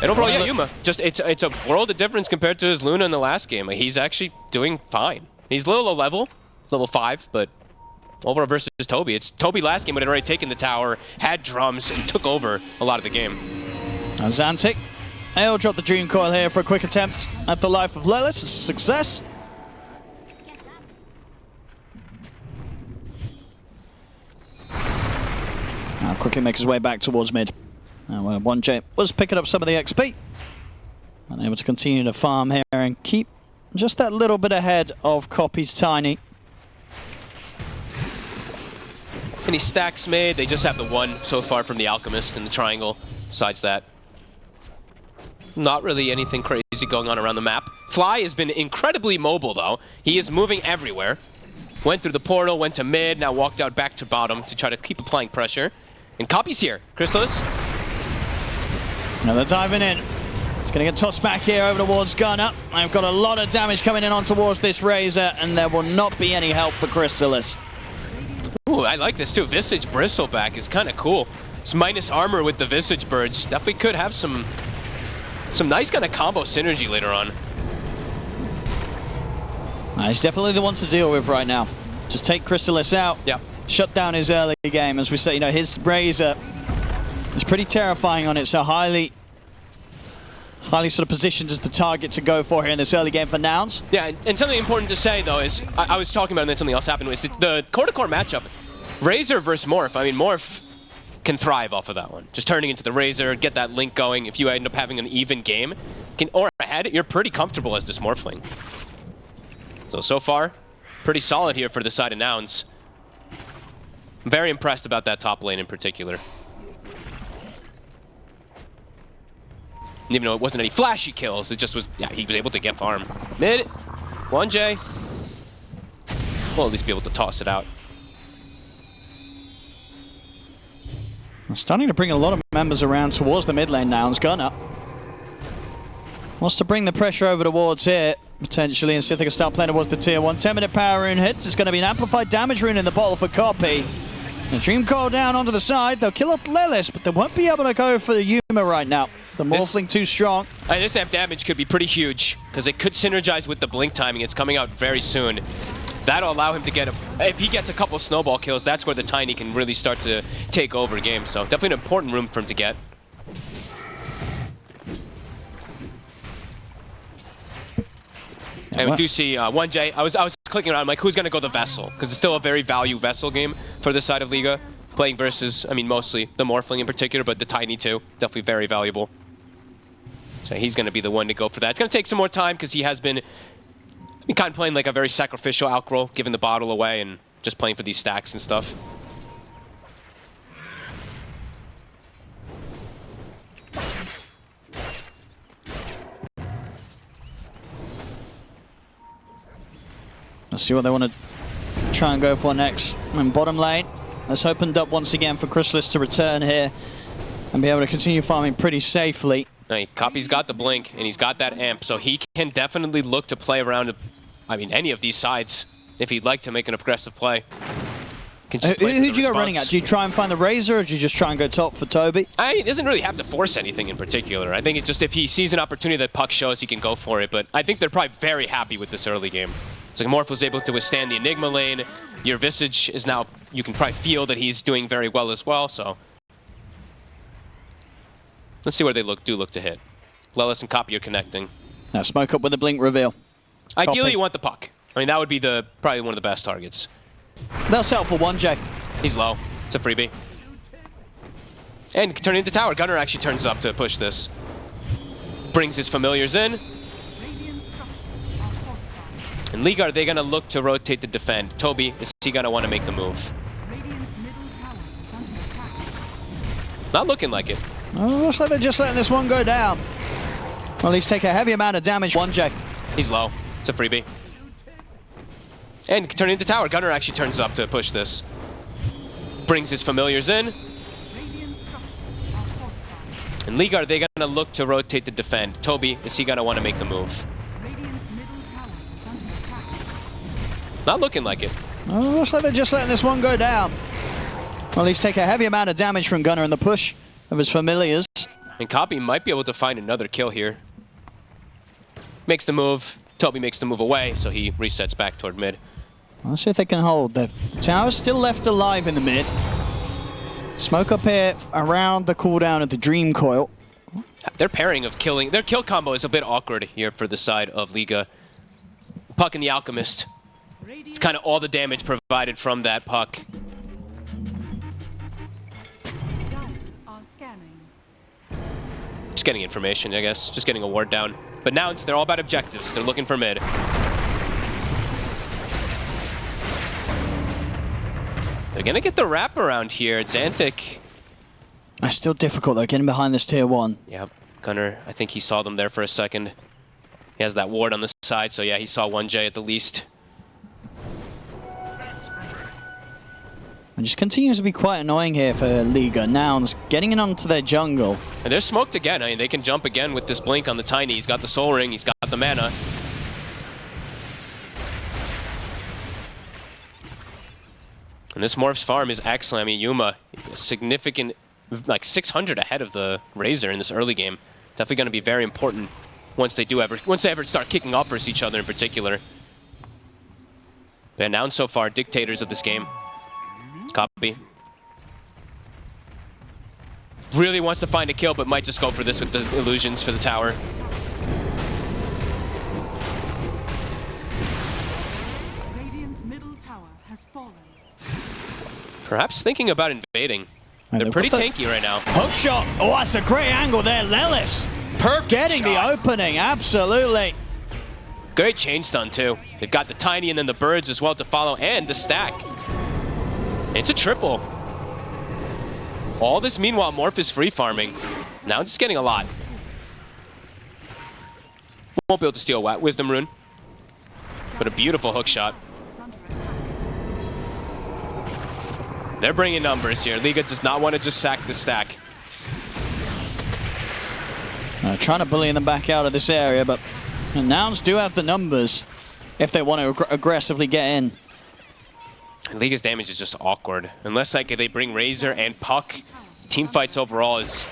And overall, yeah, Yuma, just it's a world of difference compared to his Luna in the last game. Like, he's actually doing fine. He's a little low level. It's level 5, but overall versus Toby. It's Toby last game would have already taken the tower, had drums, and took over a lot of the game. And Xantic, he'll drop the Dream Coil here for a quick attempt at the life of Lelis. It's a success. Now quickly makes his way back towards mid. And 1J was picking up some of the XP. And able to continue to farm here and keep just that little bit ahead of Copy's Tiny. And he stacks mid. They just have the one so far from the Alchemist in the triangle. Besides that, not really anything crazy going on around the map. Fly has been incredibly mobile, though. He is moving everywhere. Went through the portal, went to mid, now walked out back to bottom to try to keep applying pressure. And Copy's here. Chrysalis. Now they're diving in. It's going to get tossed back here over towards Gunner. I've got a lot of damage coming in on towards this Razor, and there will not be any help for Chrysalis. Ooh, I like this too. Visage Bristleback is kind of cool. It's minus armor with the Visage Birds. Definitely could have some nice kind of combo synergy later on. He's definitely the one to deal with right now. Just take Chrysalis out. Yeah. Shut down his early game. As we say, his Razor is pretty terrifying on it, so highly sort of positioned as the target to go for here in this early game for Nouns. Yeah, and something important to say, though, is I was talking about it and then something else happened, was the core-to-core matchup. Razor versus Morph. I mean, Morph can thrive off of that one. Just turning into the Razor, get that link going. If you end up having an even game or ahead, you're pretty comfortable as this Morphling. So far, pretty solid here for the side of Nouns. I'm very impressed about that top lane in particular. Even though it wasn't any flashy kills, it just was, yeah, he was able to get farm. Mid, 1J. We'll at least be able to toss it out. Starting to bring a lot of members around towards the mid lane now. And Gunner wants to bring the pressure over towards here, potentially, and see if they can start playing towards the tier 1. 10-minute power rune hits. It's going to be an amplified damage rune in the bottle for Copy. The Dream Coil down onto the side. They'll kill off Lelis, but they won't be able to go for the Yuma right now. The Morphling too strong. This amp damage could be pretty huge, because it could synergize with the blink timing. It's coming out very soon. That'll allow him to get if he gets a couple snowball kills, that's where the Tiny can really start to take over a game. So definitely an important room for him to get. And we do see 1J. I was clicking around, like, who's going to go the Vessel? Because it's still a very value Vessel game for this side of Liga. Playing versus, I mean, mostly the Morphling in particular, but the Tiny too. Definitely very valuable. So he's going to be the one to go for that. It's going to take some more time because he has been kind of playing like a very sacrificial Alcro, giving the bottle away and just playing for these stacks and stuff. Let's see what they want to try and go for next. And bottom lane, that's opened up once again for Chrysalis to return here and be able to continue farming pretty safely. Now, Copy's got the blink, and he's got that amp, so he can definitely look to play around, I mean, any of these sides if he'd like to make an aggressive play. Who do you go running at? Do you try and find the Razor, or do you just try and go top for Toby? He doesn't really have to force anything in particular. I think it's just if he sees an opportunity that Puck shows, he can go for it. But I think they're probably very happy with this early game. It's like Morph was able to withstand the Enigma lane. Your Visage is now, you can probably feel that he's doing very well as well. So let's see where they look to hit. Lelis and Copy are connecting. Now smoke up with the blink reveal. Ideally, you want the Puck. I mean, that would be probably one of the best targets. They'll settle for 1J. He's low. It's a freebie. And turning into tower. Gunner actually turns up to push this. Brings his familiars in. And Liga, are they going to look to rotate to defend? Toby, is he going to want to make the move? Not looking like it. Oh, looks like they're just letting this one go down. Well, at least take a heavy amount of damage. 1J. He's low. It's a freebie. And turning into tower. Gunner actually turns up to push this. Brings his familiars in. And Liga, are they going to look to rotate to defend? Toby, is he going to want to make the move? Not looking like it. Oh, looks like they're just letting this one go down. Well, at least take a heavy amount of damage from Gunner in the push of his familiars. And Copy might be able to find another kill here. Makes the move. Toby makes the move away, so he resets back toward mid. Let's see if they can hold. The tower's still left alive in the mid. Smoke up here around the cooldown of the Dream Coil. Their pairing of killing, their kill combo is a bit awkward here for the side of Liga. Puck and the Alchemist. It's kind of all the damage provided from that Puck. Just getting information, I guess. Just getting a ward down. But now they're all about objectives. They're looking for mid. They're going to get the wraparound here. Xantic. It's still difficult, though, getting behind this tier 1. Yeah, Gunner, I think he saw them there for a second. He has that ward on the side, so yeah, he saw 1J at the least. It just continues to be quite annoying here for Liga. Nouns getting in onto their jungle. And they're smoked again. I mean, they can jump again with this blink on the Tiny. He's got the Soul Ring. He's got the mana. And this Morph's farm is excellent. I mean, Yuma, significant, like 600 ahead of the Razor in this early game. Definitely going to be very important once they ever start kicking off versus each other in particular. But Nouns so far, dictators of this game. Copy. Really wants to find a kill, but might just go for this with the illusions for the tower. Radiant's middle tower has fallen. Perhaps thinking about invading. They're pretty tanky right now. Hook shot. Oh, that's a great angle there, Lelis. Perfect Getting shot. the opening, absolutely. Great chain stun too. They've got the Tiny and then the birds as well to follow, and the stack. It's a triple. All this meanwhile, Morph is free farming. Now just getting a lot. Won't be able to steal Wisdom Rune. But a beautiful hook shot. They're bringing numbers here. Liga does not want to just sack the stack. Trying to bully them back out of this area, but Nouns do have the numbers if they want to aggressively get in. Liga's damage is just awkward. Unless like they bring Razor and Puck, team fights overall is,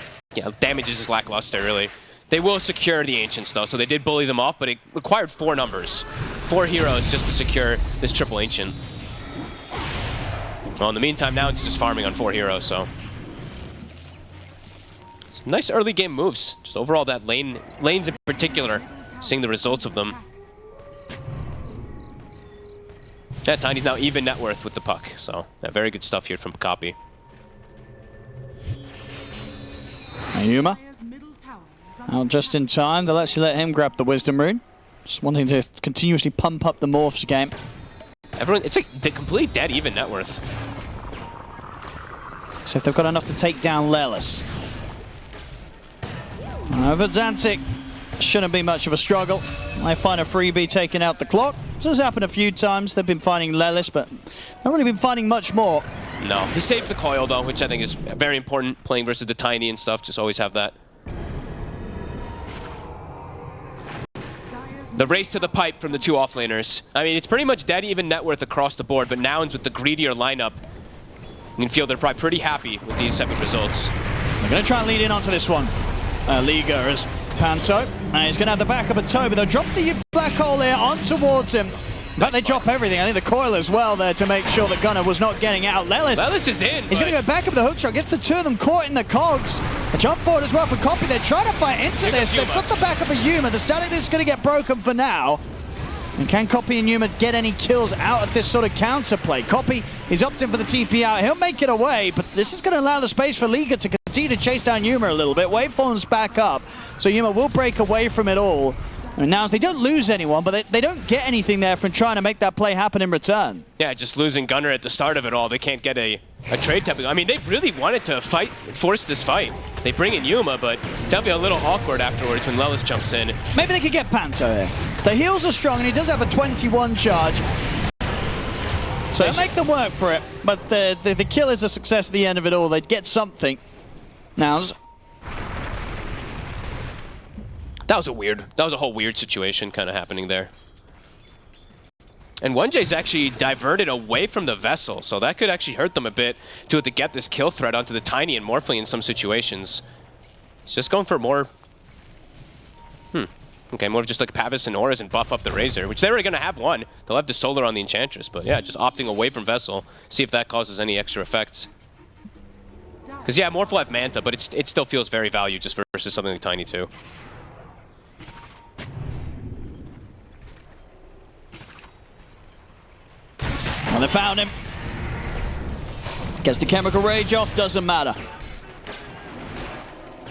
damage is just lackluster really. They will secure the Ancients though, so they did bully them off, but it required 4 numbers. 4 heroes just to secure this triple Ancient. Well, in the meantime, now it's just farming on 4 heroes, so. Some nice early game moves. Just overall that lanes in particular, seeing the results of them. Yeah, Tiny's now even net worth with the Puck, so very good stuff here from Copy. Yuma. Out just in time. They'll actually let him grab the Wisdom Rune. Just wanting to continuously pump up the Morphs game. Everyone, it's like the complete dead even net worth. So if they've got enough to take down Lelis. Over Xantic, shouldn't be much of a struggle. They find a freebie taking out the clock. This has happened a few times. They've been finding Lelis, but not really been finding much more. No, he saved the coil though, which I think is very important. Playing versus the Tiny and stuff, just always have that. The race to the pipe from the two offlaners. I mean, it's pretty much dead even net worth across the board, but Nouns with the greedier lineup, you can feel they're probably pretty happy with these type of results. They're going to try and lead in onto this one. L1ga is Panto, and he's going to have the backup of Toby. They'll drop the black hole here on towards him. In fact, they drop everything. I think the coil as well there to make sure that Gunnar was not getting out. Lelis is in. He's going to go back up the hook shot. Gets the two of them caught in the cogs. A jump forward as well for Copy. They're trying to fight into this. They've got the backup of Yuma. The static is going to get broken for now. And can Copy and Yuma get any kills out of this sort of counterplay? Copy is opting for the TP out. He'll make it away, but this is going to allow the space for Liga to continue to chase down Yuma a little bit. Waveform's back up, so Yuma will break away from it all. And now they don't lose anyone, but they don't get anything there from trying to make that play happen in return. Yeah, just losing Gunnar at the start of it all. They can't get a trade type. I mean, they really wanted to force this fight. They bring in Yuma, but definitely a little awkward afterwards when Lelis jumps in. Maybe they could get Panto here. The heals are strong, and he does have a 21 charge. So they make them work for it, but the kill is a success at the end of it all. They'd get something. Nouns. That was a whole weird situation kind of happening there. And 1J's actually diverted away from the vessel, so that could actually hurt them a bit to get this kill threat onto the Tiny and Morphling in some situations. It's just going for more... Okay, more of just like Pavis and Auras and buff up the Razor, which they were going to have one. They'll have the Solar on the Enchantress, but yeah, just opting away from Vessel. See if that causes any extra effects. Because yeah, Morph will have Manta, but it still feels very valued just versus something like Tiny too. Well, they found him. Gets the Chemical Rage off, doesn't matter.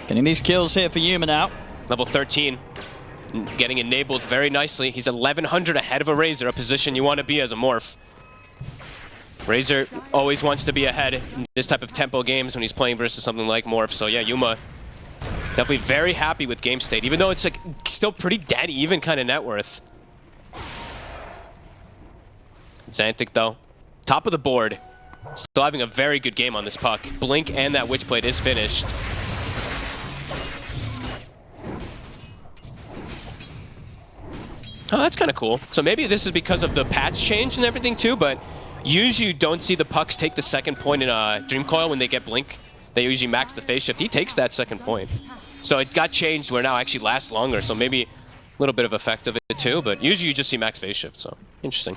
Getting these kills here for Yuma now. Level 13. Getting enabled very nicely. He's 1100 ahead of a Razor, a position you want to be as a Morph. Razor always wants to be ahead in this type of tempo games when he's playing versus something like Morph. So yeah, Yuma definitely very happy with game state, even though it's like still pretty dead even kind of net worth. Xanthic though, top of the board, still having a very good game on this puck. Blink and that Witchblade is finished. Oh, that's kind of cool. So maybe this is because of the patch change and everything too, but usually you don't see the pucks take the second point in Dream Coil when they get Blink. They usually max the phase shift. He takes that second point. So it got changed where now actually lasts longer, so maybe a little bit of effect of it too, but usually you just see max phase shift, so interesting.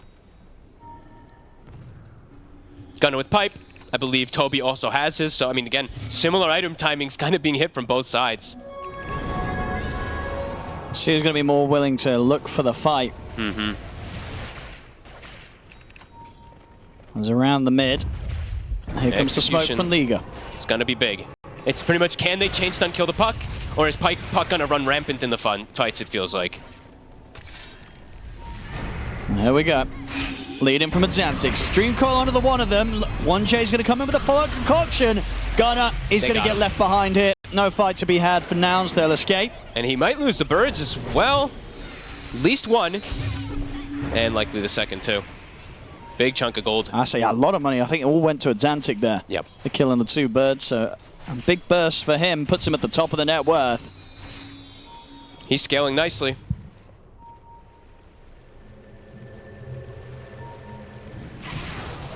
Gunnar with Pipe. I believe Toby also has his, so I mean, again, similar item timings kind of being hit from both sides. So he's going to be more willing to look for the fight. As around the mid. Here comes the smoke from Liga. It's going to be big. It's pretty much, can they chain stun kill the puck? Or is puck going to run rampant in the fights, it feels like? There we go. Leading from Xanthic. Stream call onto the one of them. 1J's going to come in with a follow-up concoction. Gunnar is going to get left behind here. No fight to be had for Nouns. They'll escape. And he might lose the birds as well. At least one. And likely the second too. Big chunk of gold. I say a lot of money. I think it all went to Xanthic there. Yep. The kill on the two birds. So a big burst for him. Puts him at the top of the net worth. He's scaling nicely.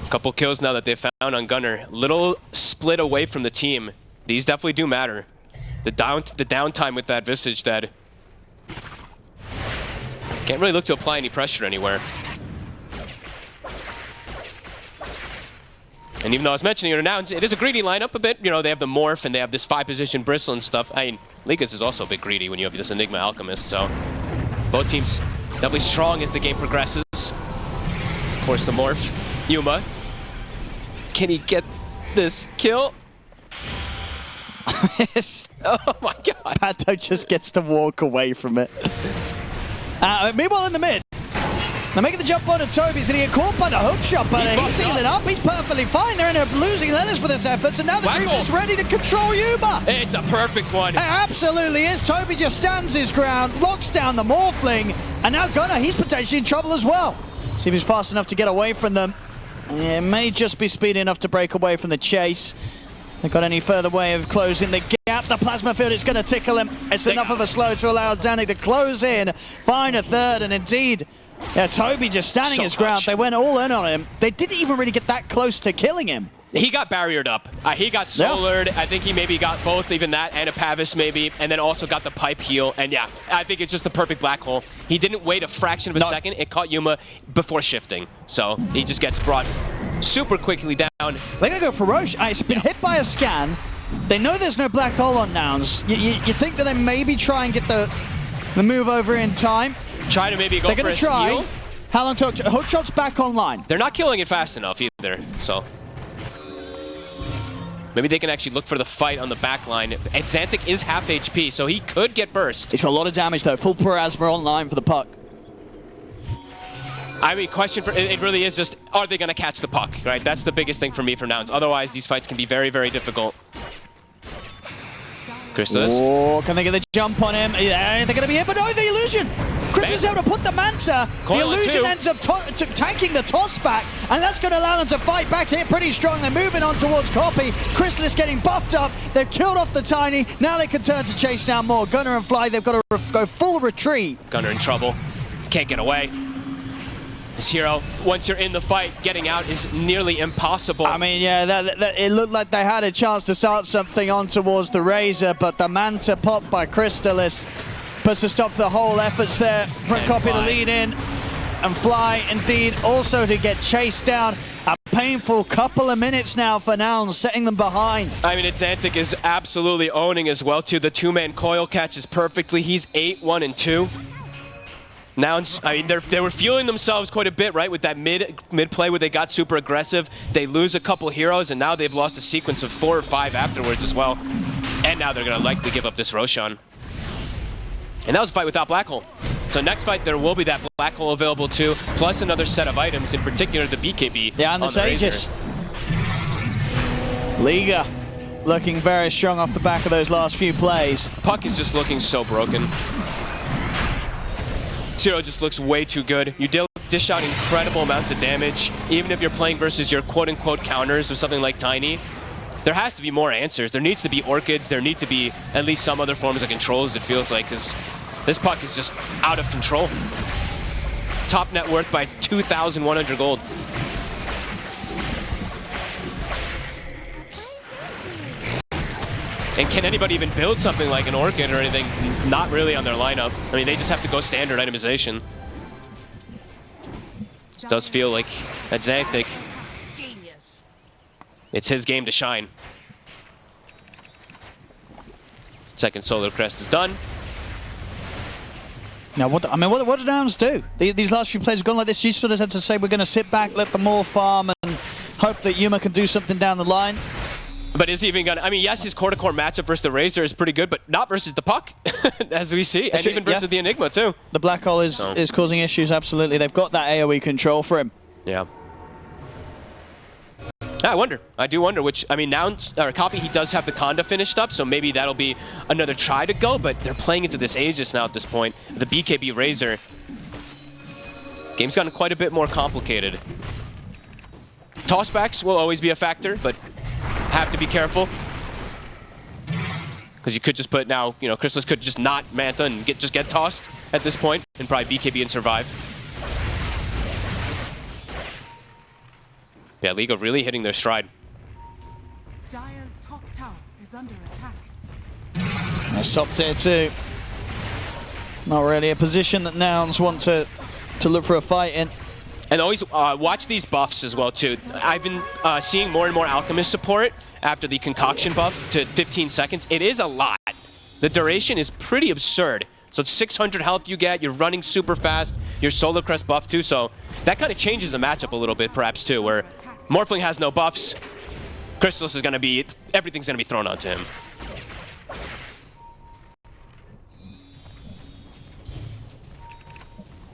Couple kills now that they've found on Gunnar. Little split away from the team. These definitely do matter. The downtime with that Visage that can't really look to apply any pressure anywhere. And even though I was mentioning it now, it is a greedy lineup a bit. You know, they have the Morph and they have this 5-position Bristle and stuff. I mean, Ligas is also a bit greedy when you have this Enigma Alchemist. So both teams definitely strong as the game progresses. Of course, the Morph, Yuma. Can he get this kill? Yes. Oh my god. Pato just gets to walk away from it. Meanwhile in the mid. They're making the jump onto Toby. He's going to get caught by the hook shot, but he's healing up. He's perfectly fine. They're ended up losing Lelis for this effort, so now the Dream is ready to control Yuma. It's a perfect one. It absolutely is. Toby just stands his ground, locks down the Morphling, and now Gunnar, he's potentially in trouble as well. See if he's fast enough to get away from them. It may just be speed enough to break away from the chase. They've got any further way of closing the gap. The plasma field is going to tickle him. It's enough of a slow to allow Zanik to close in, find a third, and indeed, Toby just standing his ground. They went all in on him. They didn't even really get that close to killing him. He got barriered up. He got solared. I think he maybe got both, even that, and a Pavis maybe, and then also got the pipe heal. And yeah, I think it's just the perfect black hole. He didn't wait a fraction of a second. It caught Yuma before shifting. So he just gets brought super quickly down. They're going to go for Roche. It's been hit by a scan. They know there's no black hole on Nouns. You think that they maybe try and get the move over in time? Try to maybe go They're for going a to try. steal. How long took? Hookshot's back online. They're not killing it fast enough either, so maybe they can actually look for the fight on the back line. And Xantic is half HP, so he could get burst. He's got a lot of damage though. Full Plasma online for the puck. I mean, question for it really is just, are they going to catch the puck, right? That's the biggest thing for me for Nouns. Otherwise, these fights can be very, very difficult. Christos. Oh, can they get the jump on him? Yeah, they're going to be hit, but no, the illusion. Chris is able to put the Manta. The illusion ends up tanking the toss back, and that's going to allow them to fight back here pretty strong. They're moving on towards Copy. Crystal is getting buffed up. They've killed off the Tiny. Now they can turn to chase down more. Gunner and Fly, they've got to go full retreat. Gunner in trouble. Can't get away. This hero, once you're in the fight, getting out is nearly impossible. I mean, yeah, it looked like they had a chance to start something on towards the Razor, but the Manta pop by Crystalis puts a stop to the whole efforts there. Front Copy to lead in, and Fly, indeed, also to get chased down. A painful couple of minutes now for Nouns, setting them behind. I mean, Xantic is absolutely owning as well, too. The two-man coil catches perfectly. He's 8-1-2. Nouns, I mean, they were fueling themselves quite a bit, right, with that mid play where they got super aggressive. They lose a couple heroes, and now they've lost a sequence of 4 or 5 afterwards as well. And now they're going to likely give up this Roshan. And that was a fight without Black Hole. So next fight, there will be that Black Hole available too, plus another set of items, in particular the BKB. Yeah, and the Sages. Liga looking very strong off the back of those last few plays. Puck is just looking so broken. Zero just looks way too good. You dish out incredible amounts of damage, even if you're playing versus your quote-unquote counters of something like Tiny. There has to be more answers. There needs to be Orchids. There need to be at least some other forms of controls, it feels like, because this puck is just out of control. Top net worth by 2,100 gold. And can anybody even build something like an Orchid or anything? Not really on their lineup. I mean, they just have to go standard itemization. It does feel like at Xantic, it's his game to shine. Second Solar Crest is done. Now, what do Nouns do? These last few plays have gone like this. She sort of had to say, we're going to sit back, let them all farm, and hope that Yuma can do something down the line. But is he even gonna? I mean, yes, his core-to-core matchup versus the Razor is pretty good, but not versus the puck, as we see, and even versus the Enigma too. The Black Hole is causing issues. Absolutely, they've got that AOE control for him. Yeah. I wonder. I do wonder which. I mean, Nouns or Copy, he does have the Conda finished up, so maybe that'll be another try to go. But they're playing into this Aegis now at this point. The BKB Razor. Game's gotten quite a bit more complicated. Tossbacks will always be a factor, but have to be careful. Because you could just put now, you know, Chrysalis could just not Manta and just get tossed at this point and probably BKB and survive. Yeah, League of really hitting their stride. Dire's top tower is under attack. That's top tier 2. Not really a position that Nouns want to look for a fight in. And always watch these buffs as well, too. I've been seeing more and more Alchemist support after the Concoction buff to 15 seconds. It is a lot. The duration is pretty absurd. So it's 600 health you get, you're running super fast, your Solar Crest buff too, so that kind of changes the matchup a little bit perhaps too, where Morphling has no buffs, Chrysalis is going to be, everything's going to be thrown onto him.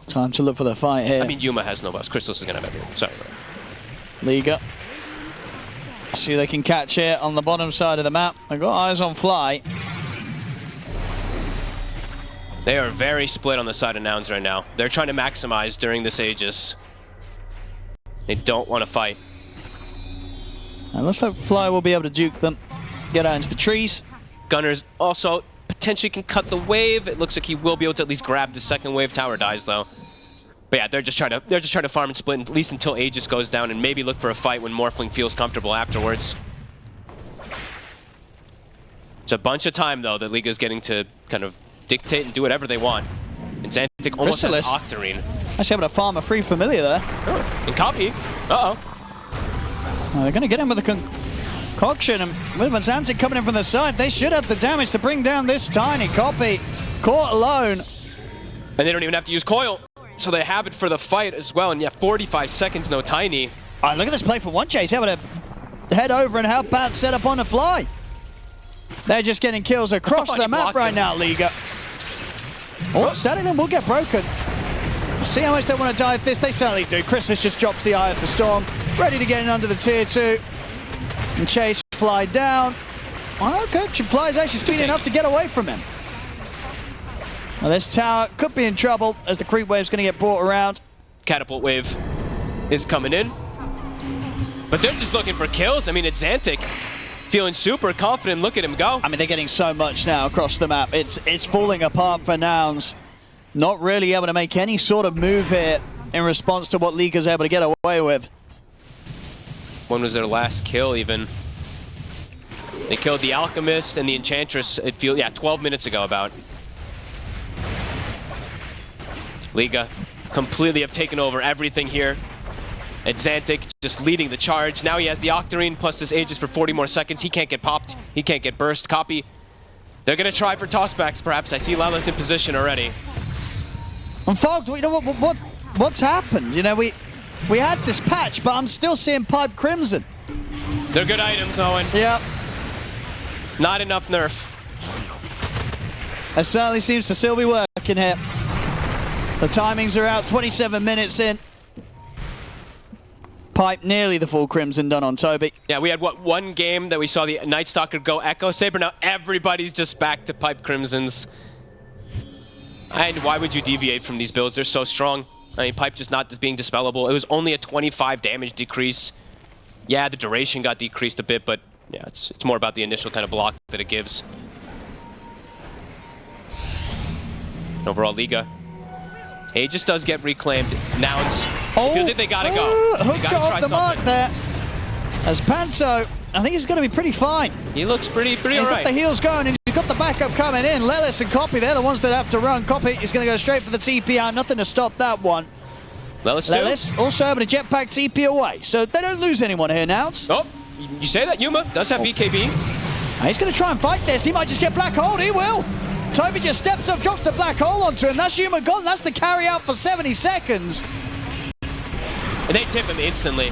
Time to look for the fight here. I mean, Yuma has no buffs, Chrysalis is going to have everything, sorry. Liga. See who they can catch here on the bottom side of the map. They've got eyes on Fly. They are very split on the side of Nouns right now. They're trying to maximize during this Aegis. They don't want to fight. And let's hope Fly will be able to juke them, get out into the trees. Gunners also potentially can cut the wave. It looks like he will be able to at least grab the second wave. Tower dies though. But yeah, they're just trying to farm and split at least until Aegis goes down and maybe look for a fight when Morphling feels comfortable afterwards. It's a bunch of time though that Liga is getting to kind of dictate and do whatever they want. And Xantic almost has Octarine. Actually able to farm a free familiar there. Oh, and copy. Uh-oh. They're going to get him with a concoction, and with Xantic coming in from the side, they should have the damage to bring down this tiny copy. Caught alone. And they don't even have to use coil, so they have it for the fight as well. And yeah, 45 seconds, no Tiny. Look at this play from One Chase, able to head over and help out set up on the fly. They're just getting kills across the map right now, Liga. Oh, Static then will get broken. See how much they want to dive this. They certainly do. Chrysalis just drops the Eye of the Storm, ready to get in under the tier 2. And Chase Fly down. Oh, okay, Fly's actually speedy enough to get away from him. Well, this tower could be in trouble as the creep wave's going to get brought around. Catapult wave is coming in. But they're just looking for kills. I mean, it's Xantic feeling super confident. Look at him go. I mean, they're getting so much now across the map. It's falling apart for Nouns. Not really able to make any sort of move here in response to what Liga's able to get away with. When was their last kill even? They killed the Alchemist and the Enchantress, it feels, yeah, 12 minutes ago about. Liga completely have taken over everything here. And Xantic just leading the charge. Now he has the Octarine plus this Aegis for 40 more seconds. He can't get popped. He can't get burst. Copy. They're going to try for tossbacks, perhaps. I see Lelis in position already. And Fog, you know what's happened? You know, we had this patch, but I'm still seeing Pipe Crimson. They're good items, Owen. Yep. Not enough nerf. It certainly seems to still be working here. The timings are out, 27 minutes in. Pipe nearly the full Crimson done on Toby. Yeah, we had, what, one game that we saw the Night Stalker go Echo Saber. Now everybody's just back to Pipe Crimsons. And why would you deviate from these builds? They're so strong. I mean, Pipe just not being dispellable. It was only a 25 damage decrease. Yeah, the duration got decreased a bit, but yeah, it's more about the initial kind of block that it gives. Overall, Liga. Aegis does get reclaimed. Nouns. Feels like they gotta go. Hook shot off the mark there. As Panto, I think he's going to be pretty fine. He looks pretty he's alright. got the heals going and he's got the backup coming in. Lelis and Copy, they're the ones that have to run. Copy is going to go straight for the TP out. Nothing to stop that one. Lelis also able to jetpack TP away. So they don't lose anyone here now. Oh, you say that. Yuma does have BKB. And he's going to try and fight this. He might just get Black Hole. He will. Toby just steps up, drops the Black Hole onto him. That's Yuma gone. That's the carry out for 70 seconds. And they tip him instantly.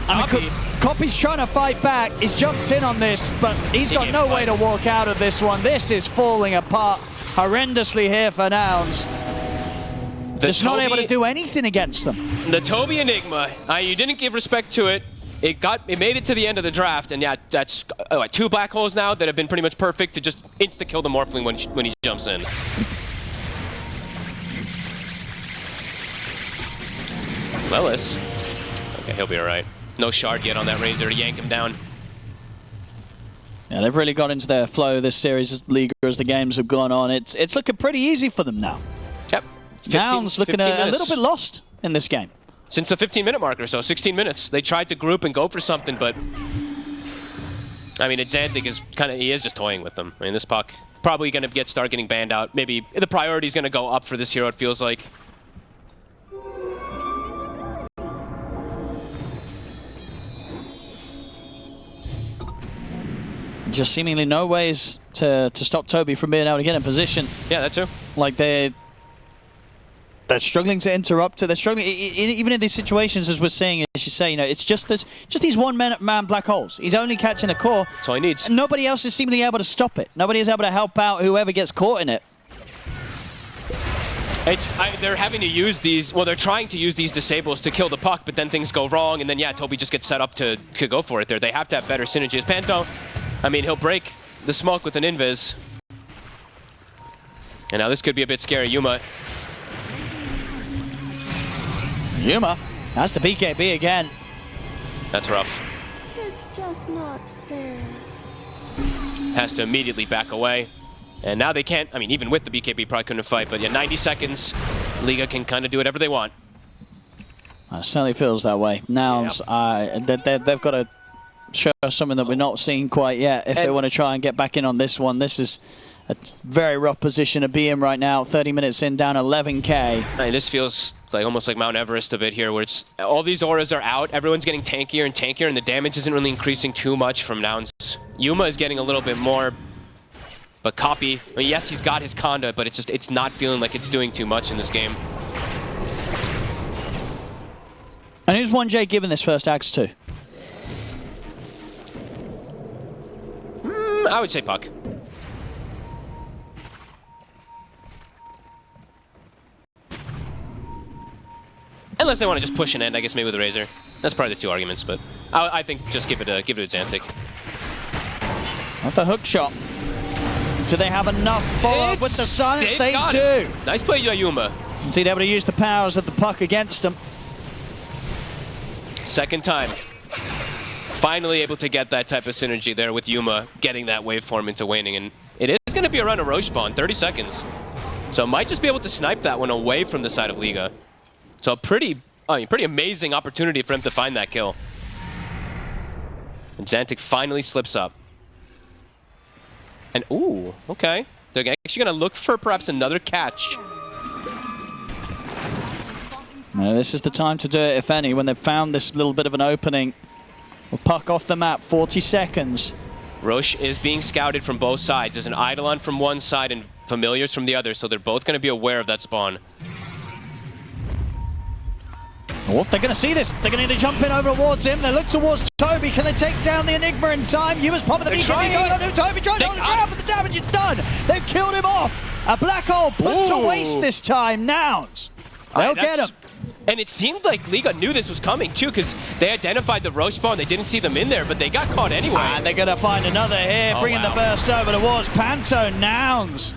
Copy's trying to fight back. He's jumped in on this, but he's got no way to walk out of this one. This is falling apart horrendously here for Nouns. Just not able to do anything against them. The Toby Enigma. You didn't give respect to it. It made it to the end of the draft, and yeah, that's 2 Black Holes now that have been pretty much perfect to just insta-kill the Morphling when he jumps in. Lelis. Okay, he'll be alright. No shard yet on that Razor to yank him down. Yeah, they've really got into their flow this series as the games have gone on. It's looking pretty easy for them now. Yep. Nouns looking a little bit lost in this game. Since the 15-minute marker, so 16 minutes. They tried to group and go for something, but I mean, Xantic is he is just toying with them. I mean, this puck probably going to start getting banned out. Maybe the priority is going to go up for this hero, it feels like. Just seemingly no ways to stop Toby from being able to get in position. Yeah, that too. Like they're struggling to interrupt it. They're struggling, even in these situations, as we're seeing, as you say, you know, it's just these one-man Black Holes. He's only catching the core. That's all he needs. And nobody else is seemingly able to stop it. Nobody is able to help out whoever gets caught in it. They're having to use these, well, they're trying to use these disables to kill the puck, but then things go wrong, and then, yeah, Toby just gets set up to go for it there. They have to have better synergies. Panto, I mean, he'll break the smoke with an invis. And now this could be a bit scary. Yuma. That's the BKB again. That's rough. It's just not fair. Has to immediately back away. And now they can't, I mean, even with the BKB, probably couldn't fight, but yeah, 90 seconds, Liga can kind of do whatever they want. It certainly feels that way. Nouns, they've got to show us something that we're not seeing quite yet if they want to try and get back in on this one. This is a very rough position to be in right now. 30 minutes in, down 11K. I mean, this feels like almost like Mount Everest a bit here, where it's all these auras are out, everyone's getting tankier and tankier, and the damage isn't really increasing too much from Nouns. Yuma is getting a little bit more, but Copy, I mean, yes, he's got his conduit, but it's not feeling like it's doing too much in this game. And who's 1J given this first axe to? I would say Puck. Unless they want to just push an end, I guess maybe with a Razor. That's probably the two arguments, but I think just give it to Xantic. Not the hook shot. Do they have enough follow-up with the silence? They do. Nice play, Yuma. Indeed, able to use the powers of the Puck against them. Second time. Finally able to get that type of synergy there with Yuma, getting that waveform into waning. And it is going to be around a Roche spawn, 30 seconds. So might just be able to snipe that one away from the side of Liga. So a pretty amazing opportunity for him to find that kill. And Xantic finally slips up. And ooh, okay. They're actually going to look for perhaps another catch. Now, this is the time to do it, if any, when they've found this little bit of an opening. We'll Puck off the map, 40 seconds. Roche is being scouted from both sides. There's an Eidolon from one side and Familiars from the other, so they're both going to be aware of that spawn. Oh, they're going to see this. They're going to either jump in over towards him. They look towards Toby. Can they take down the Enigma in time? Yuma's popping the BKB going on to Toby. Trying to hold him down, but the damage is done. They've killed him off. A black hole put to waste this time. Nouns. They'll get him. And it seemed like Liga knew this was coming too, because they identified the Roche spawn. They didn't see them in there, but they got caught anyway. And they're going to find another here, bringing the burst over towards Panto. Nouns.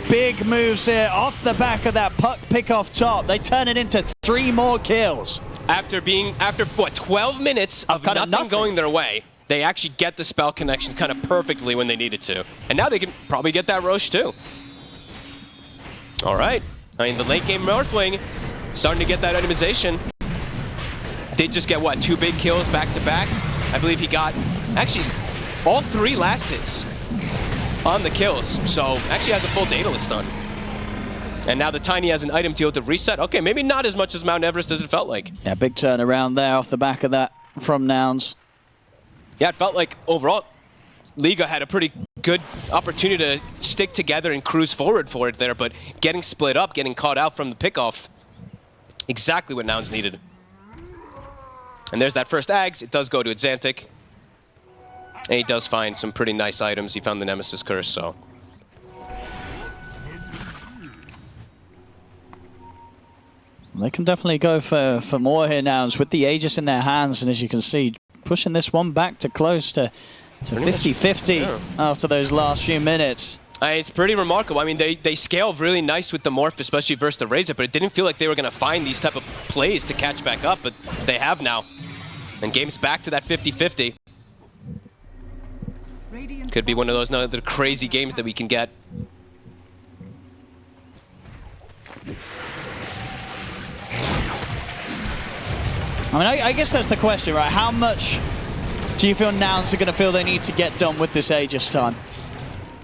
Big moves here off the back of that Puck pick off top. They turn it into 3 more kills. After what, 12 minutes of nothing going their way, they actually get the spell connection kind of perfectly when they needed to. And now they can probably get that Roche too. All right. I mean, the late game Northwing starting to get that itemization. Did just get, what, 2 big kills back to back? I believe he got, actually, all 3 last hits on the kills. So actually has a full Daedalus stun. And now the Tiny has an item to be able to reset. Okay, maybe not as much as Mount Everest as it felt like. Yeah, big turnaround there off the back of that from Nouns. Yeah, it felt like overall Liga had a pretty good opportunity to stick together and cruise forward for it there, but getting split up, getting caught out from the pickoff, exactly what Nouns needed. And there's that first Ags. It does go to Xantic. And he does find some pretty nice items. He found the Nemesis Curse, so. They can definitely go for more here now with the Aegis in their hands, and as you can see, pushing this one back to close to 50-50 after those last few minutes. It's pretty remarkable. I mean, they scale really nice with the Morph, especially versus the Razor, but it didn't feel like they were going to find these type of plays to catch back up, but they have now. And game's back to that 50-50. Could be one of those other crazy games that we can get. I mean, I guess that's the question, right? How much do you feel Nouns are going to feel they need to get done with this Aegis time?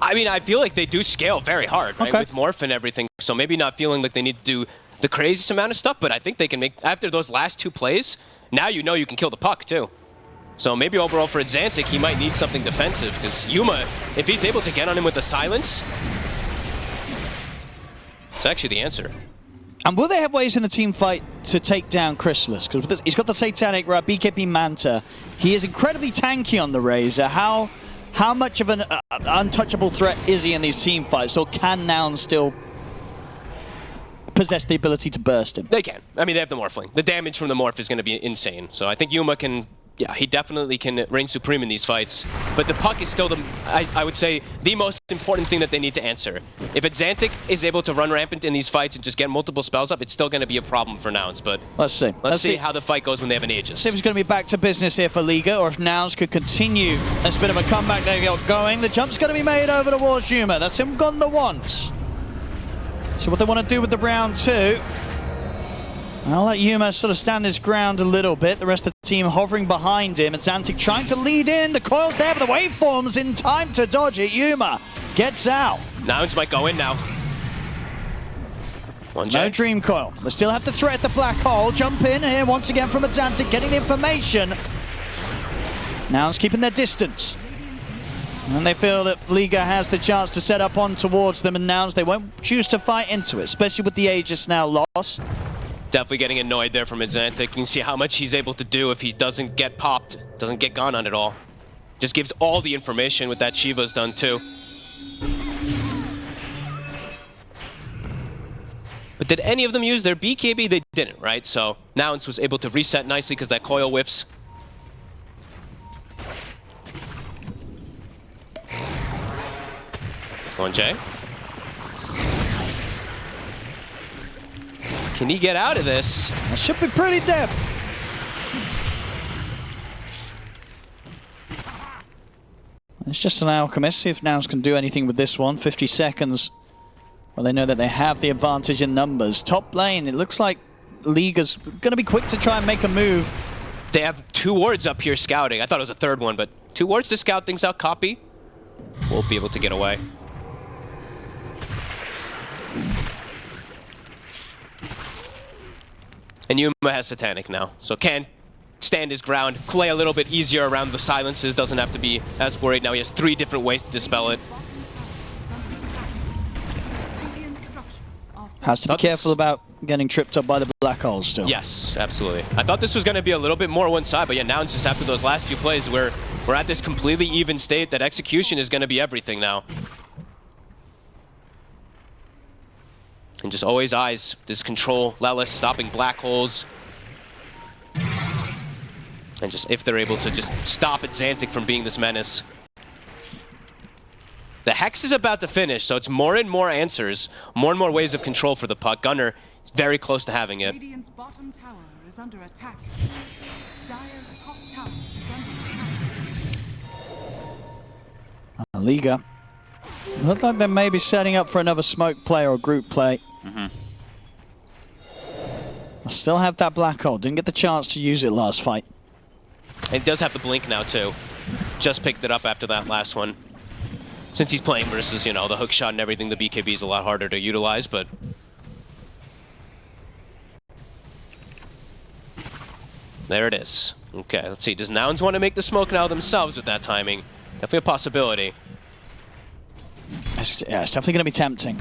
I mean, I feel like they do scale very hard, right? With Morph and everything. So maybe not feeling like they need to do the craziest amount of stuff, but I think they can make, after those last 2 plays, now you know you can kill the Puck too. So maybe overall for Xantic, he might need something defensive, because Yuma, if he's able to get on him with the silence, it's actually the answer. And will they have ways in the team fight to take down Chrysalis? Because he's got the Satanic BKB Manta. He is incredibly tanky on the Razor. How much of an untouchable threat is he in these team fights, or can Nouns still possess the ability to burst him? They can. I mean, they have the Morphling. The damage from the Morph is going to be insane. So I think Yuma can yeah, he definitely can reign supreme in these fights. But the puck is still, I would say, the most important thing that they need to answer. If Xantic is able to run rampant in these fights and just get multiple spells up, it's still going to be a problem for Nouns. But let's see. Let's see how the fight goes when they have an Aegis. See if it's going to be back to business here for Liga, or if Nouns could continue this bit of a comeback they got going. The jump's going to be made over towards Yuma. That's him gone the once. So what they want to do with the round 2. I'll let Yuma sort of stand his ground a little bit. The rest of the team hovering behind him. And Xantic trying to lead in. The coil's there, but the waveform's in time to dodge it. Yuma gets out. Nouns might go in now. No dream coil. They still have to threat the black hole. Jump in here once again from Xantic, getting the information. Nouns keeping their distance. And they feel that Liga has the chance to set up on towards them, and Nouns, they won't choose to fight into it, especially with the Aegis now lost. Definitely getting annoyed there from Xantic. You can see how much he's able to do if he doesn't get popped, doesn't get gone on it all. Just gives all the information with that Shiva's done too. But did any of them use their BKB? They didn't, right? So Nouns was able to reset nicely because that coil whiffs. One J. Can he get out of this? That should be pretty dead. It's just an alchemist. See if Nouns can do anything with this one. 50 seconds. Well, they know that they have the advantage in numbers. Top lane, it looks like Liga's going to be quick to try and make a move. They have 2 wards up here scouting. I thought it was a 3rd one, but 2 wards to scout things out. Copy. Won't be able to get away. And Yuma has Satanic now, so can stand his ground, play a little bit easier around the silences, doesn't have to be as worried. Now he has 3 different ways to dispel it. Has to be careful about getting tripped up by the black holes still. Yes, absolutely. I thought this was going to be a little bit more one side, but yeah, now it's just after those last few plays where we're at this completely even state that execution is going to be everything now. And just always eyes this control, Lelis stopping black holes. And just if they're able to just stop Xantic from being this menace. The Hex is about to finish, so it's more and more answers, more and more ways of control for the puck. Gunner is very close to having it. Radiant's bottom tower is under attack. Dire's top tower is under attack. Liga. Look like they may be setting up for another smoke play or group play. I still have that black hole. Didn't get the chance to use it last fight. And he does have the blink now too. Just picked it up after that last one. Since he's playing versus, you know, the hook shot and everything, the BKB is a lot harder to utilize, but... There it is. Okay, let's see. Does Nouns want to make the smoke now themselves with that timing? Definitely a possibility. Yeah, it's definitely going to be tempting.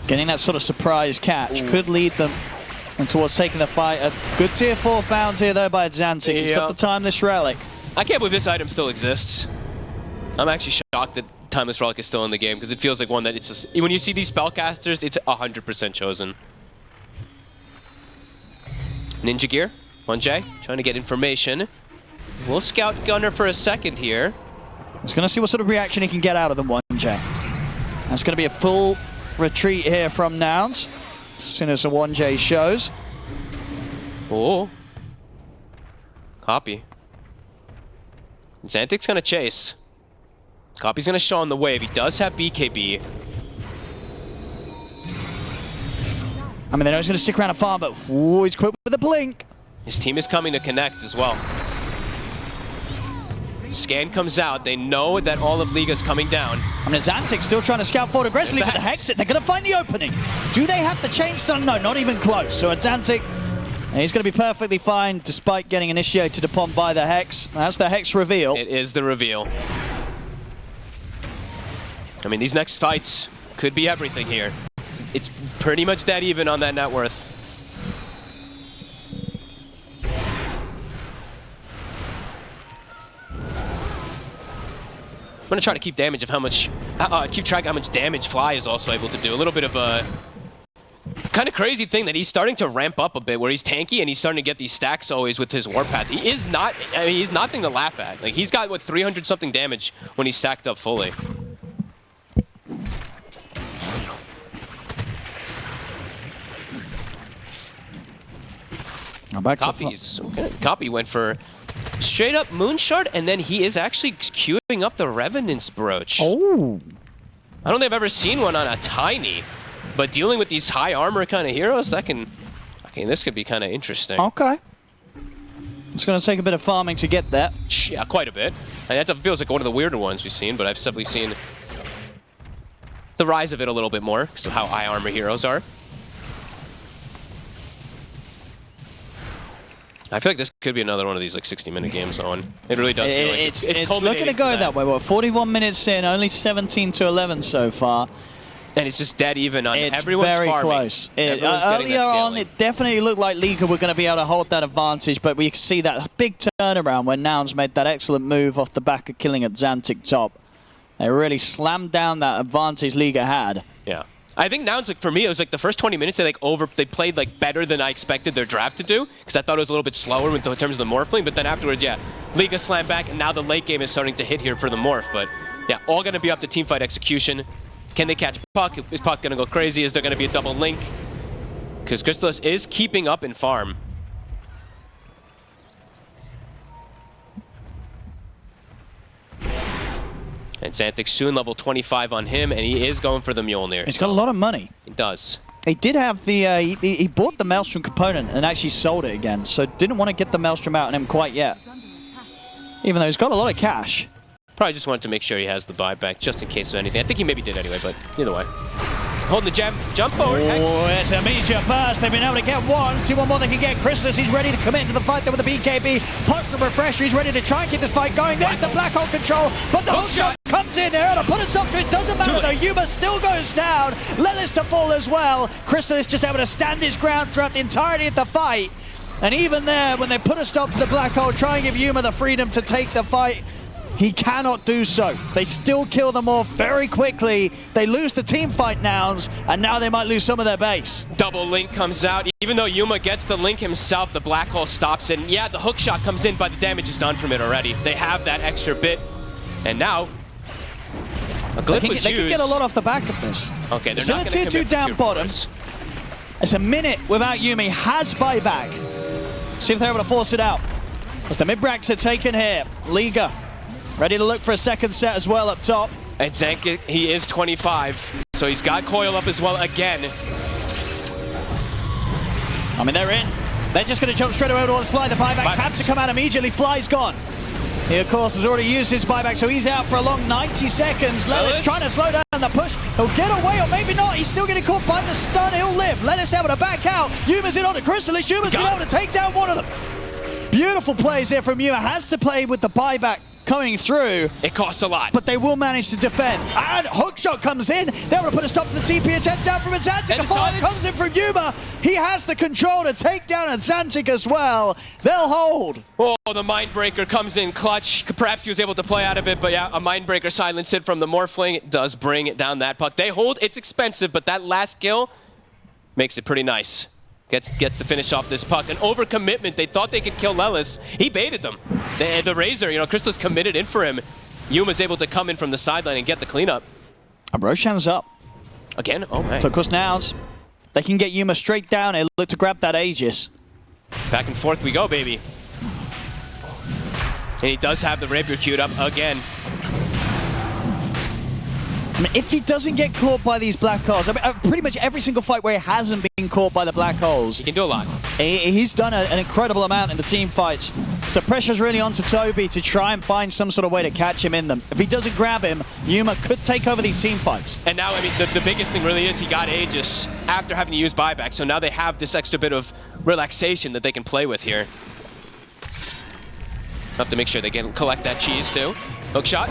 Getting that sort of surprise catch could lead them towards taking the fight. A good tier 4 found here, though, by Xantic. He's got the Timeless Relic. I can't believe this item still exists. I'm actually shocked that Timeless Relic is still in the game, because it feels like one that it's just... When you see these spellcasters, it's 100% chosen. Ninja Gear, 1J, trying to get information. We'll scout Gunner for a second here. He's going to see what sort of reaction he can get out of them, 1J. That's going to be a full retreat here from Nouns, as soon as the 1J shows. Oh. Copy. Xantic's going to chase. Copy's going to show on the wave. He does have BKB. I mean, they know he's going to stick around a farm, but ooh, he's quick with a blink. His team is coming to connect as well. Scan comes out. They know that all of Liga's coming down. I mean, Xantic's still trying to scout forward aggressively with the Hex. They're going to find the opening. Do they have the chain stun? No, not even close. So Xantic, he's going to be perfectly fine despite getting initiated upon by the Hex. That's the Hex reveal. It is the reveal. I mean, these next fights could be everything here. It's pretty much dead even on that net worth. I'm gonna try to keep keep track of how much damage Fly is also able to do. A little bit of a kind kind of crazy thing that he's starting to ramp up a bit, where he's tanky and he's starting to get these stacks always with his Warpath. He is not, I mean, he's nothing to laugh at. Like, he's got, what, 300 something damage when he's stacked up fully. Now back Copy's okay. Copy went for straight up Moonshard, and then he is actually queuing up the Revenant's Brooch. Oh. I don't think I've ever seen one on a Tiny, but dealing with these high armor kind of heroes, that can, okay, this could be kind of interesting. Okay. It's going to take a bit of farming to get that. Yeah, quite a bit. And that feels like one of the weirder ones we've seen, but I've definitely seen the rise of it a little bit more because of how high armor heroes are. I feel like this could be another one of these like 60-minute games on. It really does feel like it's looking to go that way. Well, 41 minutes in, only 17 to 11 so far. And it's just dead even on It's everyone's very farming. close. Earlier on, it definitely looked like Liga were going to be able to hold that advantage, but we see that big turnaround when Nouns made that excellent move off the back of killing at Xantic top. They really slammed down that advantage Liga had. Yeah. I think Nouns, like, for me, it was like the first 20 minutes they played like better than I expected their draft to do, because I thought it was a little bit slower in terms of the morphling, but then afterwards, yeah, Liga slammed back, and now the late game is starting to hit here for the morph. But yeah, all going to be up to teamfight execution. Can they catch Puck? Is Puck going to go crazy? Is there going to be a double link? Because Crystallis is keeping up in farm. And Xantic soon level 25 on him, and he is going for the Mjolnir. He's got a lot of money. He does. He did have the, he bought the Maelstrom component and actually sold it again, so didn't want to get the Maelstrom out on him quite yet. Even though he's got a lot of cash. Probably just wanted to make sure he has the buyback, just in case of anything. I think he maybe did anyway, but either way. Holding the gem, jump forward, Hex. Oh, it's a major burst. They've been able to get one. See what more they can get. Crystallis, he's ready to commit into the fight there with the BKB. Pops the refresher. He's ready to try and keep this fight going. There's the black hole control, but the hook shot comes in there to put a stop to it. Doesn't matter though. Yuma still goes down. Lelis to fall as well. Crystallis just able to stand his ground throughout the entirety of the fight. And even there, when they put a stop to the black hole, try and give Yuma the freedom to take the fight, he cannot do so. They still kill them off very quickly. They lose the team fight Nouns, and now they might lose some of their base. Double link comes out. Even though Yuma gets the link himself, the black hole stops it. And yeah, the hook shot comes in, but the damage is done from it already. They have that extra bit. And now, a glyph was used. They can get a lot off the back of this. Okay, they're still not a going to tier 2 down bottom. It's a minute without Yumi. Has buyback. See if they're able to force it out. As the mid-bracks are taken here. Liga ready to look for a second set as well up top. And Xantic, he is 25, so he's got coil up as well again. I mean, they're in. They're just going to jump straight away towards Fly. The buybacks have to come out immediately. Fly's gone. He, of course, has already used his buyback, so he's out for a long 90 seconds. Lelis trying to slow down the push. He'll get away, or maybe not. He's still getting caught by the stun. He'll live. Lelis able to back out. Yuma's in on the Crystallis. Yuma's been able to take down one of them. Beautiful plays here from Yuma. Has to play with the buyback coming through. It costs a lot. But they will manage to defend. And hookshot comes in. They're going to put a stop to the TP attempt down from Xantic. The follow comes in from Yuma. He has the control to take down Xantic as well. They'll hold. Oh, the Mindbreaker comes in clutch. Perhaps he was able to play out of it, but yeah, a Mindbreaker silence hit from the Morphling. It does bring it down that puck. They hold. It's expensive, but that last kill makes it pretty nice. Gets to finish off this puck. An overcommitment. They thought they could kill Lelis. He baited them. The Razor, you know, Crystal's committed in for him. Yuma's able to come in from the sideline and get the cleanup. And Roshan's up. Again? Oh, man. So, of course, Nouns, they can get Yuma straight down and look to grab that Aegis. Back and forth we go, baby. And he does have the Rapier queued up again. I mean, if he doesn't get caught by these black holes, I mean, pretty much every single fight where he hasn't been caught by the black holes, he can do a lot. He's done an incredible amount in the team fights. So the pressure's really on to Toby to try and find some sort of way to catch him in them. If he doesn't grab him, Yuma could take over these team fights. And now, I mean, the biggest thing really is he got Aegis after having to use buyback. So now they have this extra bit of relaxation that they can play with here. Have to make sure they can collect that cheese too. Hook shot.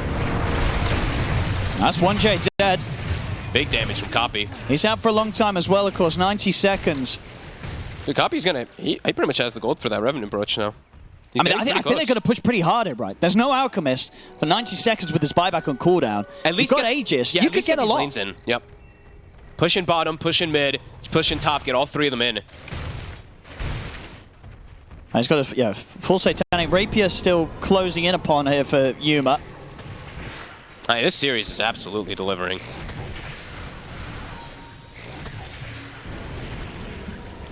That's 1J dead. Big damage from Copy. He's out for a long time as well, of course, 90 seconds. The Copy's gonna, he pretty much has the gold for that Revenant Brooch now. I mean, I think they're going to push pretty hard here, right? There's no Alchemist for 90 seconds with his buyback on cooldown. At least you've got Aegis. Yeah, you could get a lot. lanes in. Yep. Pushing bottom, pushing mid, pushing top, get all three of them in. He's got a full satanic rapier still closing in upon here for Yuma. This series is absolutely delivering.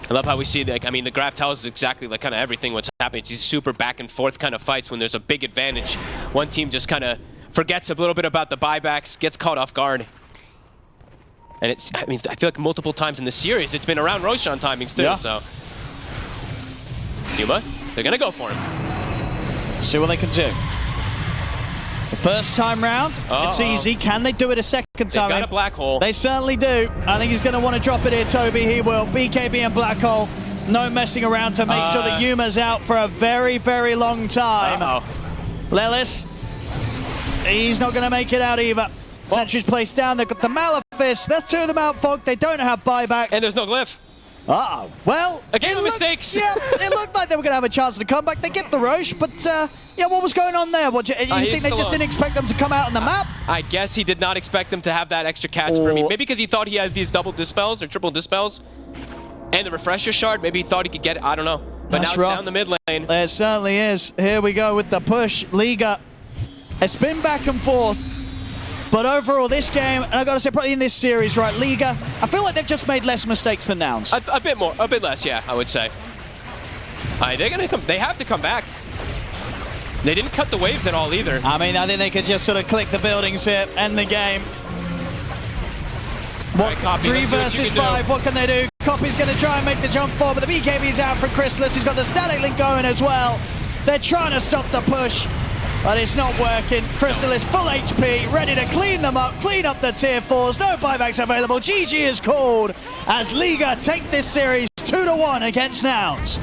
I love how we see, like, I mean, the graph tells us exactly, like, kind of everything what's happening. It's these super back and forth kind of fights when there's a big advantage. One team just kind of forgets a little bit about the buybacks, gets caught off guard. And it's, I mean, I feel like multiple times in the series, it's been around Roshan timings too, so. Yuma, they're gonna go for him. See what they can do. The first time round, it's easy. Can they do it a second time? They've got a black hole. They certainly do. I think he's going to want to drop it here, Toby. He will. BKB and black hole. No messing around to make sure that Yuma's out for a very, very long time. Lelis, he's not going to make it out either. Sentry's placed down. They've got the Malefice. That's two of them out, Fog. They don't have buyback. And there's no glyph. Uh-oh. Well, again, the mistakes. Yeah, it looked like they were going to have a chance to come back. They get the Roche, but yeah, what was going on there? What, you think they just didn't expect them to come out on the map? I guess he did not expect them to have that extra catch for me. Maybe because he thought he had these double dispels or triple dispels and the refresher shard. Maybe he thought he could get it. I don't know. But That's now rough. It's down the mid lane. There certainly is. Here we go with the push. Liga has been back and forth. But overall, this game, and I got to say, probably in this series, right, Liga, I feel like they've just made less mistakes than Nouns. A bit more, a bit less, yeah, I would say. They're gonna come. They have to come back. They didn't cut the waves at all either. I mean, I think they could just sort of click the buildings here, end the game. What, right, 3 versus 5, what can they do? Copy's going to try and make the jump forward, but the BKB's out for Chrysalis. He's got the static link going as well. They're trying to stop the push. But it's not working. Chrysalis full HP, ready to clean them up, clean up the tier 4s. No buybacks available. GG is called as Liga take this series 2-1 against Nouns.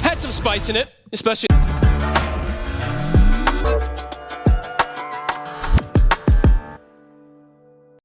Had some spice in it, especially.